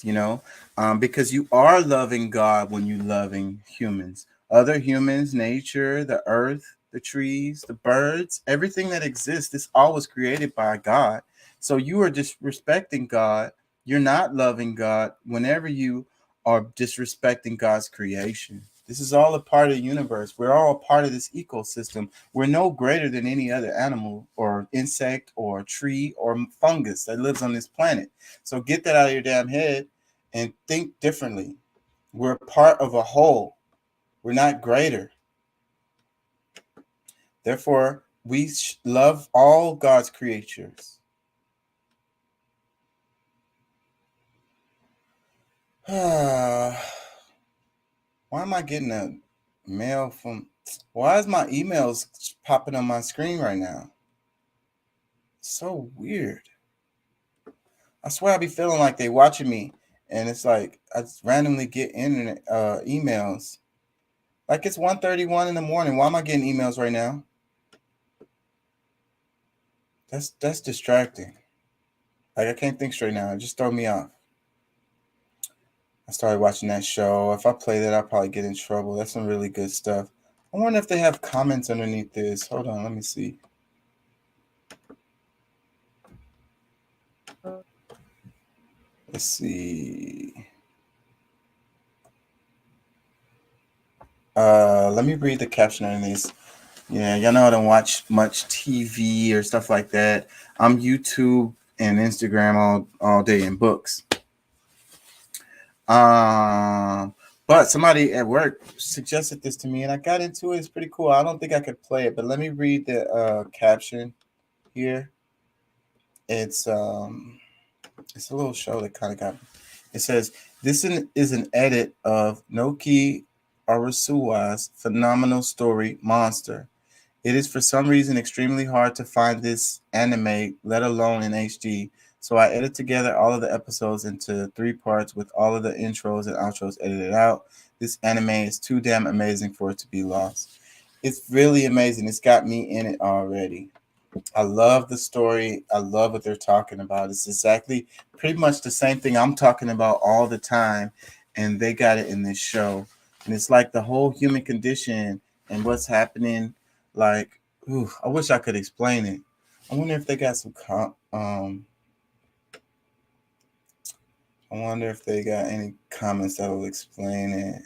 [SPEAKER 2] because you are loving God when you're loving humans, other humans, nature, the earth, the trees, the birds, everything that exists is always created by God. So you are disrespecting God. You're not loving God whenever you are disrespecting God's creation. This is all a part of the universe. We're all a part of this ecosystem. We're no greater than any other animal or insect or tree or fungus that lives on this planet. So get that out of your damn head and think differently. We're part of a whole. We're not greater. Therefore, we love all God's creatures. Why am I getting a mail from... Why is my emails popping on my screen right now? So weird. I swear I be feeling like they watching me, and it's like I just randomly get internet emails. Like it's 1:31 in the morning. Why am I getting emails right now? That's distracting. Like I can't think straight now. It just throw me off. I started watching that show. If I play that, I'll probably get in trouble. That's some really good stuff. I wonder if they have comments underneath this. Hold on, let me see. Let's see. Let me read the caption underneath. Yeah, y'all know I don't watch much TV or stuff like that. I'm YouTube and Instagram all day and books. But somebody at work suggested this to me and I got into it. It's pretty cool. I don't think I could play it, but let me read the caption here. It's a little show that kind of got me. It says, this is an edit of Naoki Arasuwa's phenomenal story, Monster.
[SPEAKER 19] It is for some reason extremely hard to find this anime, let alone in HD. So I edited together all of the episodes into 3 parts with all of the intros and outros edited out. This anime is too damn amazing for it to be lost. It's really amazing. It's got me in it already. I love the story. I love what they're talking about. It's exactly pretty much the same thing I'm talking about all the time, and they got it in this show. And it's like the whole human condition and what's happening. Like, I wish I could explain it. I wonder if they got some I wonder if they got any comments that will explain it.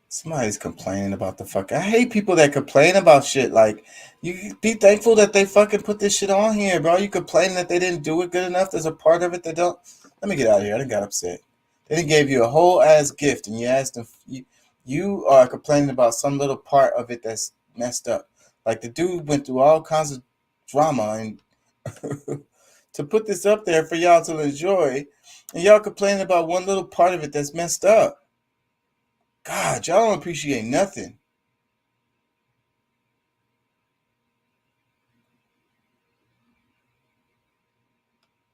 [SPEAKER 19] Somebody's complaining about the fuck. I hate people that complain about shit. Like, you be thankful that they fucking put this shit on here, bro. You complaining that they didn't do it good enough. There's a part of it that don't. Let me get out of here. I done got upset. They done gave you a whole ass gift, and you asked them. You are complaining about some little part of it that's messed up. Like, the dude went through all kinds of drama and to put this up there for y'all to enjoy, and y'all complaining about one little part of it that's messed up. God, y'all don't appreciate nothing.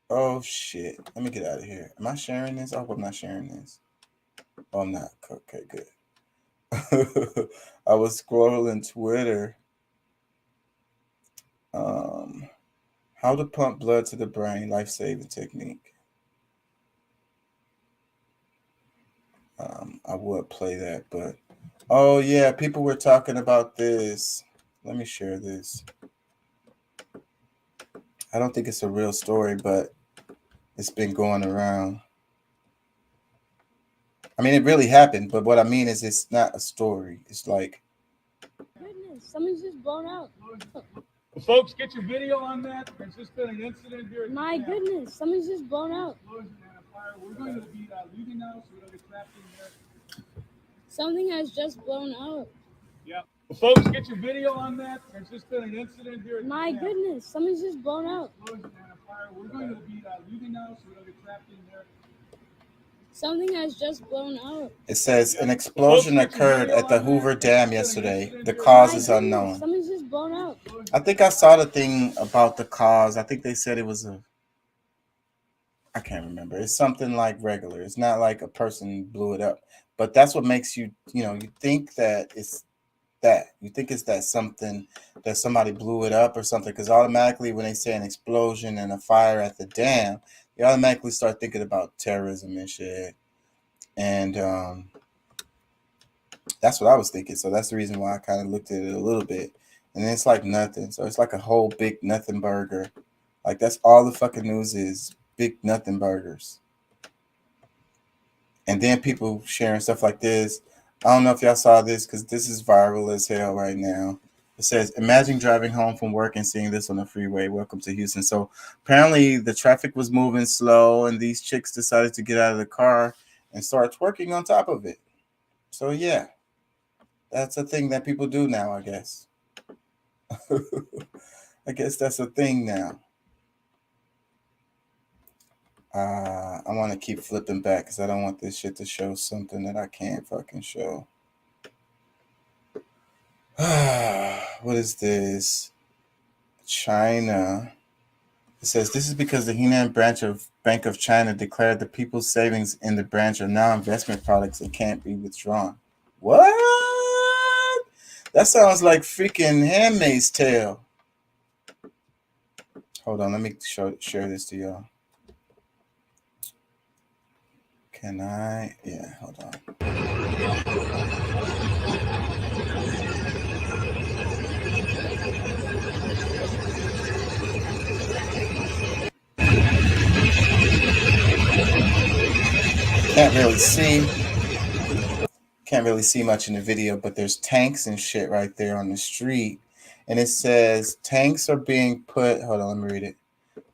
[SPEAKER 19] Oh, shit. Let me get out of here. Am I sharing this? I hope I'm not sharing this. Oh, I'm not. Okay, good. I was scrolling Twitter. How to pump blood to the brain, life-saving technique. I would play that, but oh yeah, people were talking about this. Let me share this. I don't think it's a real story, but it's been going around. I mean, it really happened, but what I mean is it's not a story. It's like,
[SPEAKER 7] goodness, something's just blown out.
[SPEAKER 11] Folks, get your video on that. There's just been an incident here.
[SPEAKER 7] My goodness, something's just blown out.
[SPEAKER 11] We're going to be leaving now, so we don't get trapped in there.
[SPEAKER 7] Something has just blown out.
[SPEAKER 11] Yeah. Folks, get your video on that. There's just been an incident here.
[SPEAKER 7] My goodness, something's just blown out.
[SPEAKER 11] We're going to be leaving now, so we don't get trapped in there.
[SPEAKER 7] Something has just blown out.
[SPEAKER 19] it says an explosion occurred at the Hoover Dam yesterday. The cause is unknown.
[SPEAKER 7] Something's just blown out.
[SPEAKER 19] I think I saw the thing about the cause. I think they said it was I can't remember. It's something like regular. It's not like a person blew it up. But that's what makes you think that it's that. You think it's that something that somebody blew it up or something. Because automatically when they say an explosion and a fire at the dam, you automatically start thinking about terrorism and shit. And that's what I was thinking. So that's the reason why I kind of looked at it a little bit. And it's like nothing. So it's like a whole big nothing burger. Like that's all the fucking news is. Big nothing burgers. And then people sharing stuff like this. I don't know if y'all saw this because this is viral as hell right now. It says, imagine driving home from work and seeing this on the freeway. Welcome to Houston. So apparently the traffic was moving slow and these chicks decided to get out of the car and start twerking on top of it. So yeah, that's a thing that people do now, I guess. I guess that's a thing now. I want to keep flipping back because I don't want this shit to show something that I can't fucking show. What is this? China. It says this is because the Henan branch of Bank of China declared the people's savings in the branch are now investment products and can't be withdrawn. What? That sounds like freaking Handmaid's Tale. Hold on, let me share this to y'all. Can I? Yeah, hold on. Can't really see much in the video, but there's tanks and shit right there on the street. And it says tanks are being put, hold on, let me read it.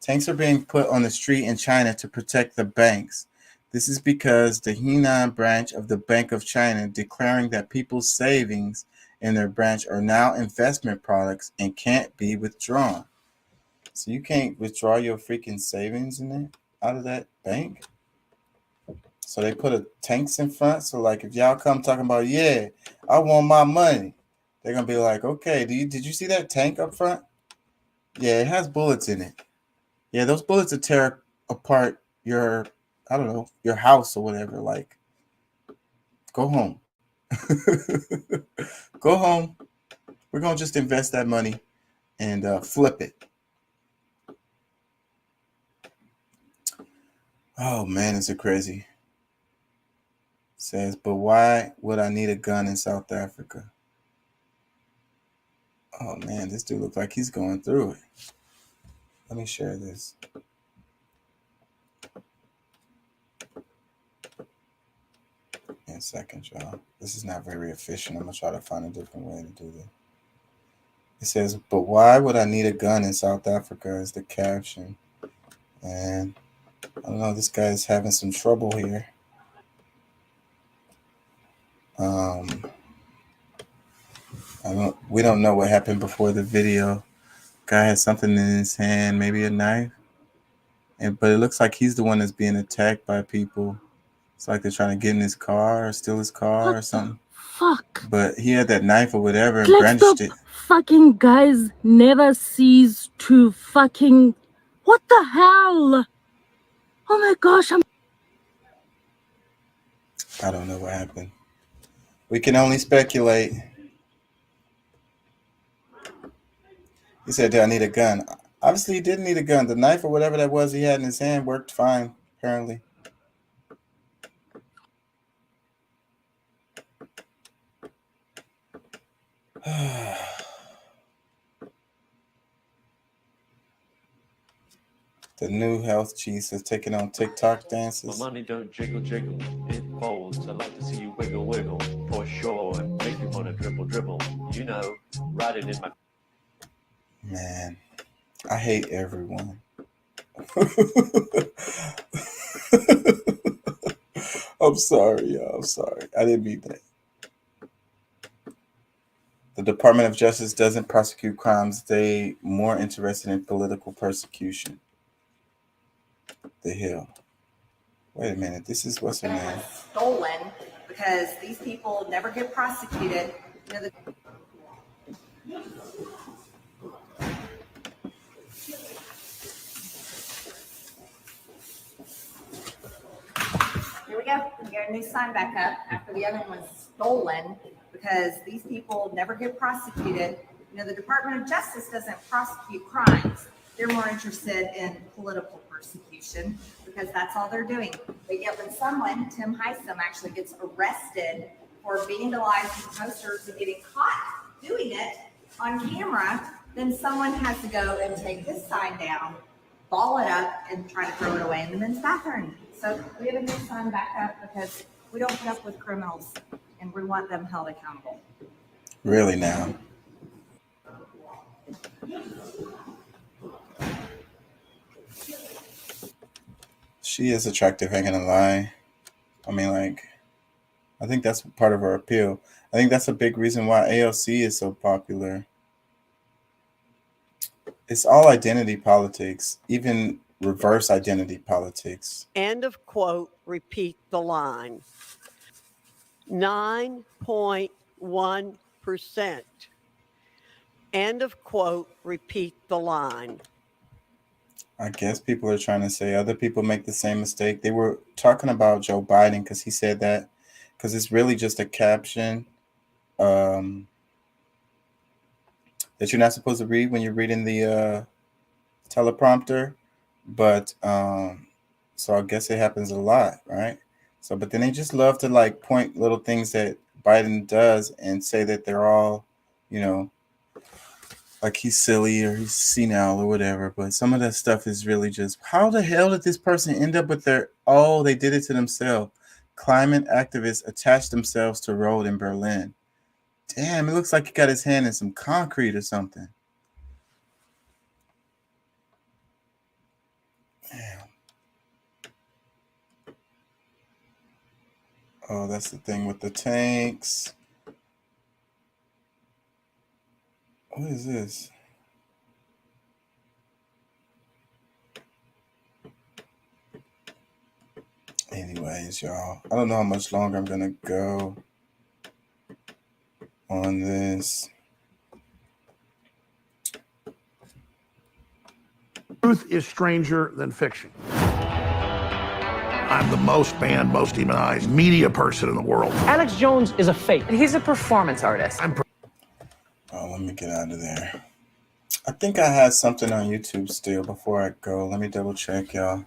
[SPEAKER 19] Tanks are being put on the street in China to protect the banks. This is because the Henan branch of the Bank of China declaring that people's savings in their branch are now investment products and can't be withdrawn. So you can't withdraw your freaking savings in there out of that bank? So they put tanks in front. So like if y'all come talking about, yeah, I want my money, they're gonna be like, okay, did you see that tank up front? Yeah, it has bullets in it. Yeah, those bullets will tear apart your, I don't know, your house or whatever. Like, go home. Go home. We're gonna just invest that money and flip it. Oh man, is it crazy? It says, but why would I need a gun in South Africa? Oh man, this dude looks like he's going through it. Let me share this. In a second, y'all. This is not very efficient. I'm gonna try to find a different way to do this. It says, but why would I need a gun in South Africa is the caption. And I don't know, this guy is having some trouble here. We don't know what happened before the video. Guy has something in his hand, maybe a knife. But it looks like he's the one that's being attacked by people. It's like they're trying to get in his car or steal his car or something.
[SPEAKER 9] Fuck.
[SPEAKER 19] But he had that knife or whatever and
[SPEAKER 9] Let's
[SPEAKER 19] brandished
[SPEAKER 9] stop
[SPEAKER 19] it.
[SPEAKER 9] fucking guys never cease to fucking... What the hell? Oh my gosh,
[SPEAKER 19] I don't know what happened. We can only speculate. He said, do I need a gun? Obviously, he didn't need a gun. The knife or whatever that was he had in his hand worked fine, apparently. The new health chief is taking on TikTok dances.
[SPEAKER 22] My money don't jiggle jiggle, it folds. I like to see you wiggle wiggle, for sure. Make you wanna dribble dribble, you know, riding in my...
[SPEAKER 19] Man, I hate everyone. I'm sorry, y'all. I'm sorry. I didn't mean that. The Department of Justice doesn't prosecute crimes. They're more interested in political persecution. The hell? Wait a minute. This is what's her name?
[SPEAKER 23] Stolen because these people never get prosecuted. You know, Here we go. We got a new sign back up after the other one was stolen because these people never get prosecuted. You know, the Department of Justice doesn't prosecute crimes. They're more interested in political persecution because that's all they're doing. But yet when someone, Tim Heisem, actually gets arrested for vandalizing posters and getting caught doing it on camera, then someone has to go and take this sign down, ball it up, and try to throw it away in the men's bathroom. So we have a new sign back up because we don't put up with criminals and we want them held accountable.
[SPEAKER 19] Really now? She is attractive, ain't gonna lie. I mean, like, I think that's part of her appeal. I think that's a big reason why AOC is so popular. It's all identity politics, even reverse identity politics.
[SPEAKER 24] End of quote, repeat the line. 9.1%. End of quote, repeat the line.
[SPEAKER 19] I guess people are trying to say other people make the same mistake. They were talking about Joe Biden because he said that, because it's really just a caption that you're not supposed to read when you're reading the teleprompter. But so I guess it happens a lot, right? So, but then they just love to like point little things that Biden does and say that they're all, you know, like he's silly or he's senile or whatever. But some of that stuff is really just, how the hell did this person end up with their, oh, they did it to themselves. Climate activists attached themselves to road in Berlin. Damn, it looks like he got his hand in some concrete or something. Damn. Oh, that's the thing with the tanks. What is this?
[SPEAKER 2] Anyways, y'all, I don't know how much longer I'm gonna go on this.
[SPEAKER 11] Truth is stranger than fiction. I'm the most banned, most demonized media person in the world.
[SPEAKER 6] Alex Jones is a fake. He's a performance artist.
[SPEAKER 2] Oh, let me get out of there. I think I had something on YouTube still before I go. Let me double check, y'all.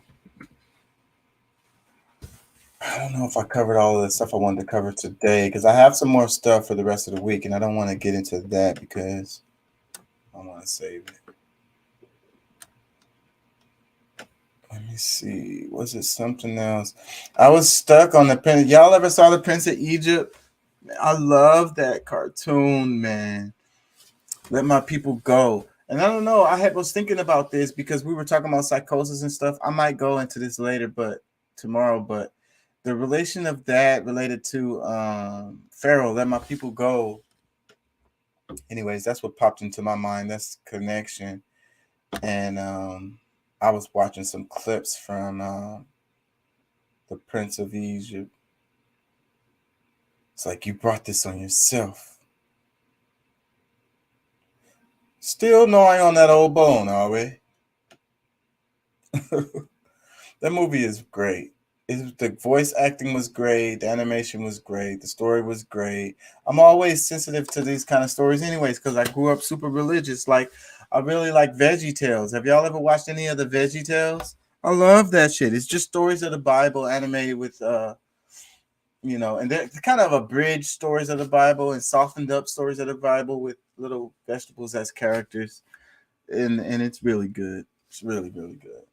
[SPEAKER 2] I don't know if I covered all of the stuff I wanted to cover today because I have some more stuff for the rest of the week, and I don't want to get into that because I want to save it. Let me see. Was it something else? I was stuck on the Prince. Y'all ever saw the Prince of Egypt? I love that cartoon, man. Let My People Go. And I don't know. Was thinking about this because we were talking about psychosis and stuff. I might go into this later, but tomorrow. But the relation of that related to Pharaoh, Let My People Go. Anyways, that's what popped into my mind. That's connection. And I was watching some clips from the Prince of Egypt. It's like, you brought this on yourself. Still gnawing on that old bone, are we? That movie is great. The voice acting was great. The animation was great. The story was great. I'm always sensitive to these kind of stories anyways because I grew up super religious. Like, I really like Veggie Tales. Have y'all ever watched any of the Veggie Tales? I love that shit. It's just stories of the Bible animated with, and they're kind of abridged stories of the Bible and softened up stories of the Bible with little vegetables as characters. And it's really good. It's really, really good.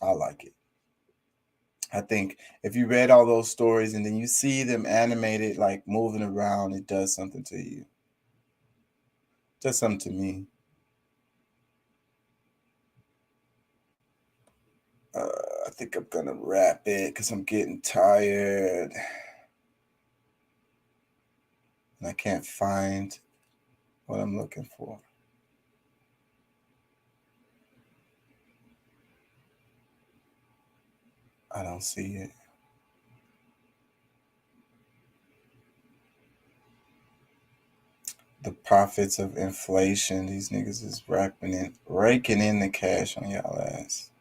[SPEAKER 2] I like it. I think if you read all those stories and then you see them animated, like moving around, it does something to you. It does something to me. I think I'm going to wrap it because I'm getting tired. And I can't find what I'm looking for. I don't see it. The profits of inflation. These niggas is raking in the cash on y'all ass.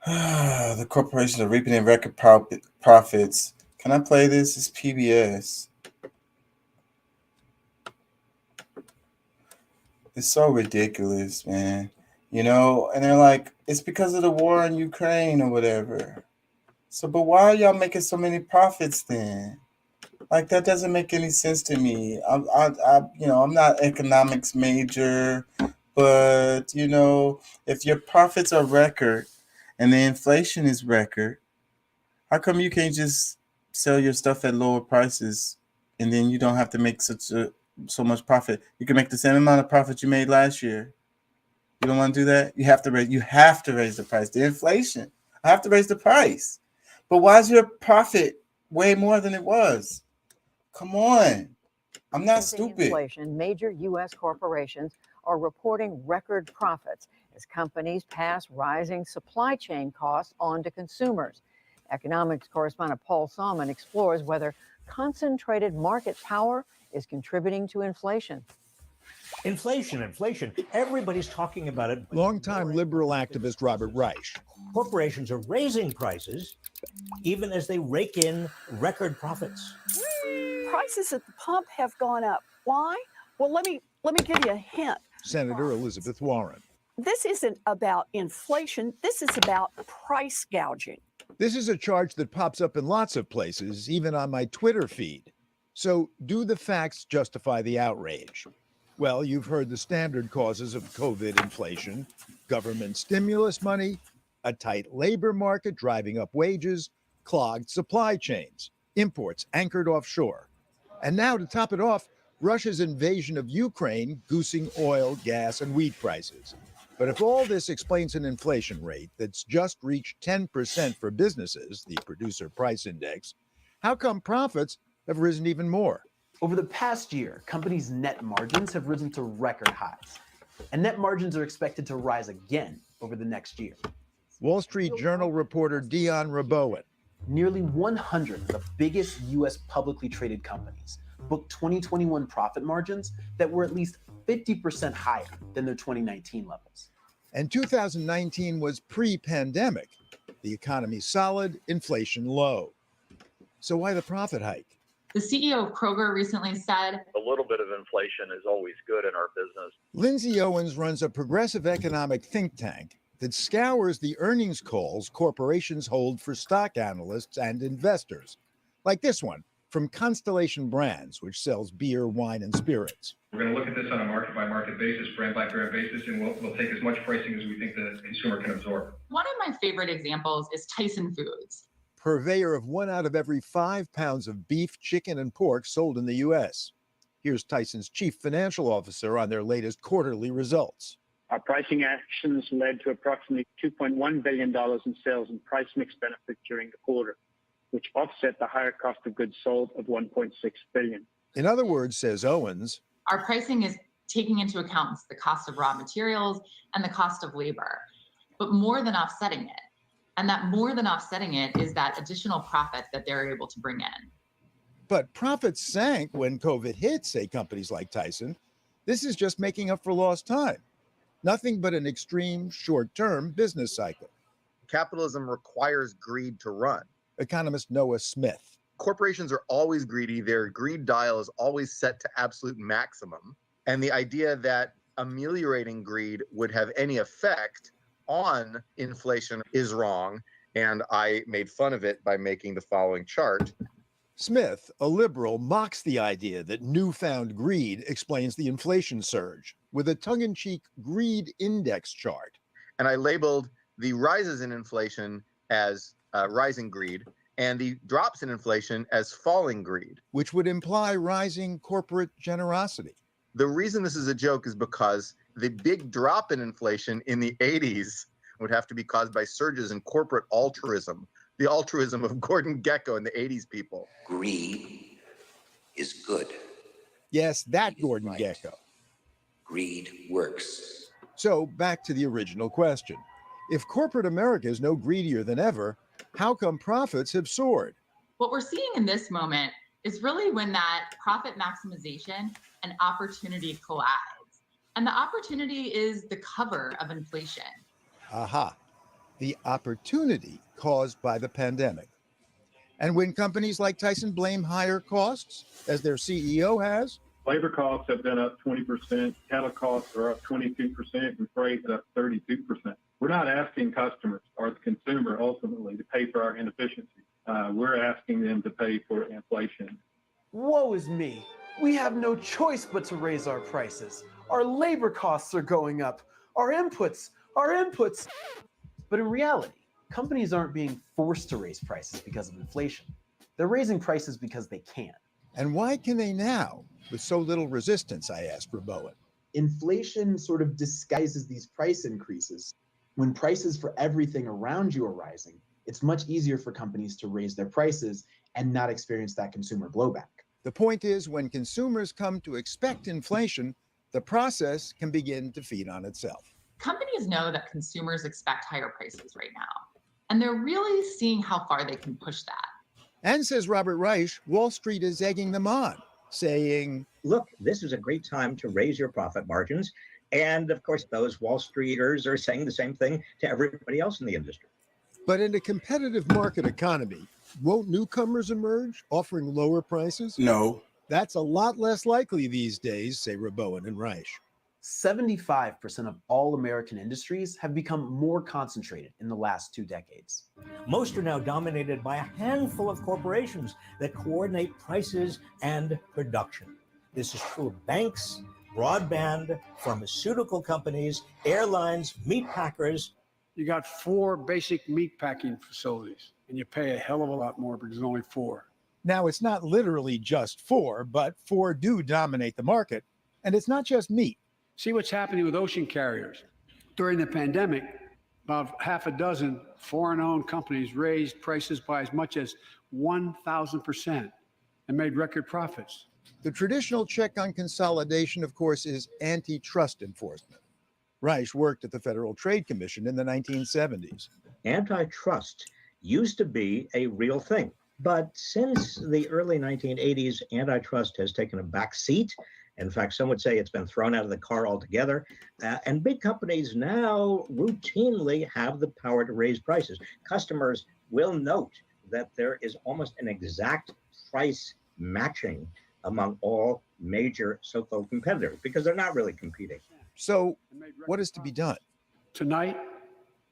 [SPEAKER 2] The corporations are reaping in record profits. Can I play this? It's PBS. It's so ridiculous, man. And they're like, it's because of the war in Ukraine or whatever. So, but why are y'all making so many profits then? Like, that doesn't make any sense to me. I'm not economics major, but if your profits are record and the inflation is record, how come you can't just sell your stuff at lower prices and then you don't have to make so much profit? You can make the same amount of profit you made last year. You don't want to do that? You have to raise the price. The inflation. I have to raise the price. But why is your profit way more than it was? Come on. I'm not stupid.
[SPEAKER 8] Inflation, major U.S. corporations are reporting record profits as companies pass rising supply chain costs on to consumers. Economics correspondent Paul Salmon explores whether concentrated market power is contributing to inflation.
[SPEAKER 10] Inflation. Everybody's talking about it.
[SPEAKER 13] Longtime liberal activist Robert Reich.
[SPEAKER 10] Corporations are raising prices even as they rake in record profits.
[SPEAKER 25] Prices at the pump have gone up. Why? Well, let me give you a hint.
[SPEAKER 13] Senator Elizabeth Warren.
[SPEAKER 25] This isn't about inflation. This is about price gouging.
[SPEAKER 13] This is a charge that pops up in lots of places, even on my Twitter feed. So, do the facts justify the outrage? Well, you've heard the standard causes of COVID inflation: government stimulus money, a tight labor market driving up wages, clogged supply chains, imports anchored offshore. And now, to top it off, Russia's invasion of Ukraine goosing oil, gas, and wheat prices. But if all this explains an inflation rate that's just reached 10% for businesses, the Producer Price Index, how come profits have risen even more?
[SPEAKER 26] Over the past year, companies' net margins have risen to record highs, and net margins are expected to rise again over the next year.
[SPEAKER 13] Wall Street Journal reporter Dion Rabowen.
[SPEAKER 26] Nearly 100 of the biggest U.S. publicly traded companies booked 2021 profit margins that were at least 50% higher than their 2019 levels.
[SPEAKER 13] And 2019 was pre-pandemic. The economy solid, inflation low. So why the profit hike?
[SPEAKER 12] The CEO of Kroger recently said,
[SPEAKER 14] a little bit of inflation is always good in our business.
[SPEAKER 13] Lindsay Owens runs a progressive economic think tank that scours the earnings calls corporations hold for stock analysts and investors, like this one from Constellation Brands, which sells beer, wine, and spirits.
[SPEAKER 15] We're going to look at this on a market-by-market basis, brand-by-brand basis, and we'll take as much pricing as we think the consumer can absorb.
[SPEAKER 12] one of my favorite examples is Tyson Foods.
[SPEAKER 13] Purveyor of 1 out of every 5 pounds of beef, chicken, and pork sold in the U.S. Here's Tyson's chief financial officer on their latest quarterly results.
[SPEAKER 16] Our pricing actions led to approximately $2.1 billion in sales and price mix benefit during the quarter, which offset the higher cost of goods sold of $1.6 billion.
[SPEAKER 13] In other words, says Owens,
[SPEAKER 12] Our pricing is taking into account the cost of raw materials and the cost of labor, but more than offsetting it. And that more than offsetting it is that additional profit that they're able to bring in.
[SPEAKER 13] but profits sank when COVID hit, say companies like Tyson. This is just making up for lost time. Nothing but an extreme short-term business cycle.
[SPEAKER 17] Capitalism requires greed to run.
[SPEAKER 13] Economist Noah Smith.
[SPEAKER 17] Corporations are always greedy. Their greed dial is always set to absolute maximum. And the idea that ameliorating greed would have any effect on inflation is wrong. And I made fun of it by making the following chart.
[SPEAKER 13] Smith, a liberal, mocks the idea that newfound greed explains the inflation surge with a tongue-in-cheek greed index chart.
[SPEAKER 17] And I labeled the rises in inflation as rising greed and the drops in inflation as falling greed.
[SPEAKER 13] Which would imply rising corporate generosity.
[SPEAKER 17] The reason this is a joke is because the big drop in inflation in the 80s would have to be caused by surges in corporate altruism, the altruism of Gordon Gekko and the 80s people.
[SPEAKER 18] Greed is good.
[SPEAKER 13] Yes, that Gordon Gekko.
[SPEAKER 18] Greed works.
[SPEAKER 13] So back to the original question. If corporate America is no greedier than ever, how come profits have soared?
[SPEAKER 12] What we're seeing in this moment is really when that profit maximization and opportunity collides. And the opportunity is the cover of inflation.
[SPEAKER 13] Aha, the opportunity caused by the pandemic. And when companies like Tyson blame higher costs, as their CEO has,
[SPEAKER 27] labor costs have been up 20%, cattle costs are up 22%, and freight is up 32%. We're not asking customers or the consumer ultimately to pay for our inefficiencies. We're asking them to pay for inflation.
[SPEAKER 26] Woe is me. We have no choice but to raise our prices. Our labor costs are going up. Our inputs. But in reality, companies aren't being forced to raise prices because of inflation. They're raising prices because they can.
[SPEAKER 13] And why can they now, with so little resistance, I asked Rabowen.
[SPEAKER 28] Inflation sort of disguises these price increases. When prices for everything around you are rising, it's much easier for companies to raise their prices and not experience that consumer blowback.
[SPEAKER 13] The point is, when consumers come to expect inflation, the process can begin to feed on itself.
[SPEAKER 12] Companies know that consumers expect higher prices right now, and they're really seeing how far they can push that.
[SPEAKER 13] And says Robert Reich, Wall Street is egging them on, saying,
[SPEAKER 29] look, this is a great time to raise your profit margins. And of course, those Wall Streeters are saying the same thing to everybody else in the industry.
[SPEAKER 13] But in a competitive market economy, won't newcomers emerge offering lower prices?
[SPEAKER 2] No.
[SPEAKER 13] That's a lot less likely these days, say Rabowen and Reich.
[SPEAKER 26] 75% of all American industries have become more concentrated in the last 2 decades.
[SPEAKER 10] Most are now dominated by a handful of corporations that coordinate prices and production. This is true of banks, broadband, pharmaceutical companies, airlines, meat packers.
[SPEAKER 30] You got 4 basic meat packing facilities, and you pay a hell of a lot more because there's only 4.
[SPEAKER 13] Now, it's not literally just 4, but 4 do dominate the market. And it's not just meat.
[SPEAKER 30] See what's happening with ocean carriers. During the pandemic, about half a dozen foreign-owned companies raised prices by as much as 1,000% and made record profits.
[SPEAKER 13] The traditional check on consolidation, of course, is antitrust enforcement. Reich worked at the Federal Trade Commission in the 1970s.
[SPEAKER 29] Antitrust used to be a real thing. But since the early 1980s, antitrust has taken a back seat. In fact, some would say it's been thrown out of the car altogether. And big companies now routinely have the power to raise prices. Customers will note that there is almost an exact price matching among all major so-called competitors because they're not really competing.
[SPEAKER 13] So what is to be done?
[SPEAKER 30] Tonight,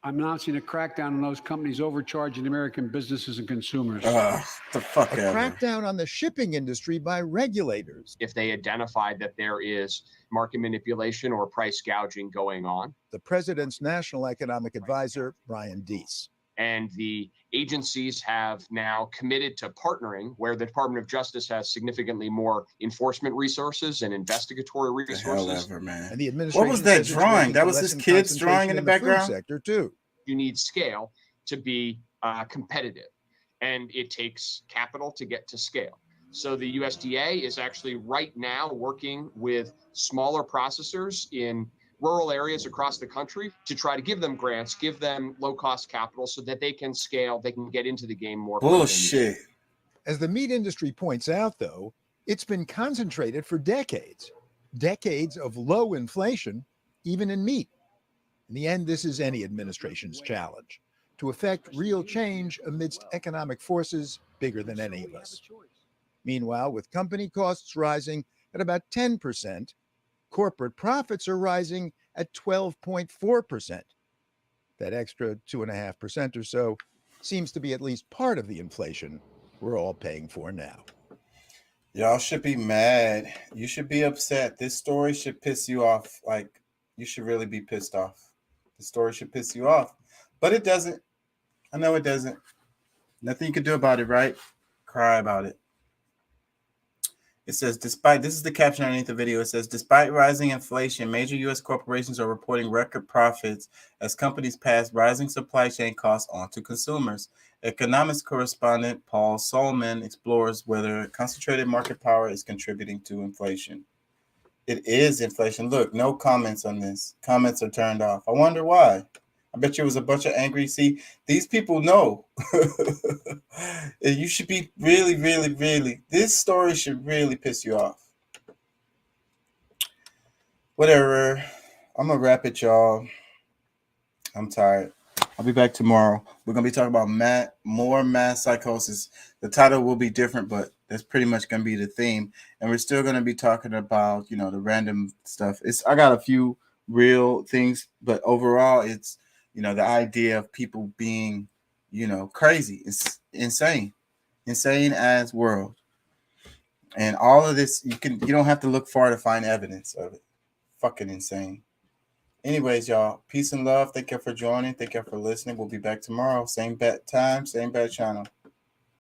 [SPEAKER 30] I'm announcing a crackdown on those companies overcharging American businesses and consumers.
[SPEAKER 2] The fuck
[SPEAKER 13] A crackdown on the shipping industry by regulators.
[SPEAKER 1] If they identify that there is market manipulation or price gouging going on.
[SPEAKER 13] The president's national economic advisor, Brian Deese.
[SPEAKER 1] And the agencies have now committed to partnering, where the Department of Justice has significantly more enforcement resources and investigatory resources.
[SPEAKER 2] Man.
[SPEAKER 13] And the administration
[SPEAKER 2] what was that drawing? That was his kid's drawing in the background?
[SPEAKER 13] Sector too.
[SPEAKER 1] You need scale to be competitive, and it takes capital to get to scale. So the USDA is actually right now working with smaller processors in rural areas across the country to try to give them grants, give them low-cost capital so that they can scale, they can get into the game more.
[SPEAKER 2] Bullshit.
[SPEAKER 13] As the meat industry points out, though, it's been concentrated for decades. Decades of low inflation, even in meat. In the end, this is any administration's challenge, to effect real change amidst economic forces bigger than any of us. Meanwhile, with company costs rising at about 10%, corporate profits are rising at 12.4%. That extra 2.5% or so seems to be at least part of the inflation we're all paying for now.
[SPEAKER 2] Y'all should be mad. You should be upset. This story should piss you off. Like, you should really be pissed off. The story should piss you off. But it doesn't. I know it doesn't. Nothing you can do about it, right? Cry about it. It says, this is the caption underneath the video. It says, despite rising inflation, major U.S. corporations are reporting record profits as companies pass rising supply chain costs on to consumers. Economics correspondent Paul Solman explores whether concentrated market power is contributing to inflation. It is inflation. Look, no comments on this. Comments are turned off. I wonder why. I bet you it was a bunch of angry. See, these people know. You should be really, this story should really piss you off. Whatever. I'm going to wrap it, y'all. I'm tired. I'll be back tomorrow. We're going to be talking about more mass psychosis. The title will be different, but that's pretty much going to be the theme. And we're still going to be talking about, the random stuff. I got a few real things, but overall, it's, the idea of people being, crazy. It's insane as world. And all of this, you don't have to look far to find evidence of it. Fucking insane. Anyways, y'all, peace and love. Thank you for joining. Thank you for listening. We'll be back tomorrow. Same bat time, same bat channel.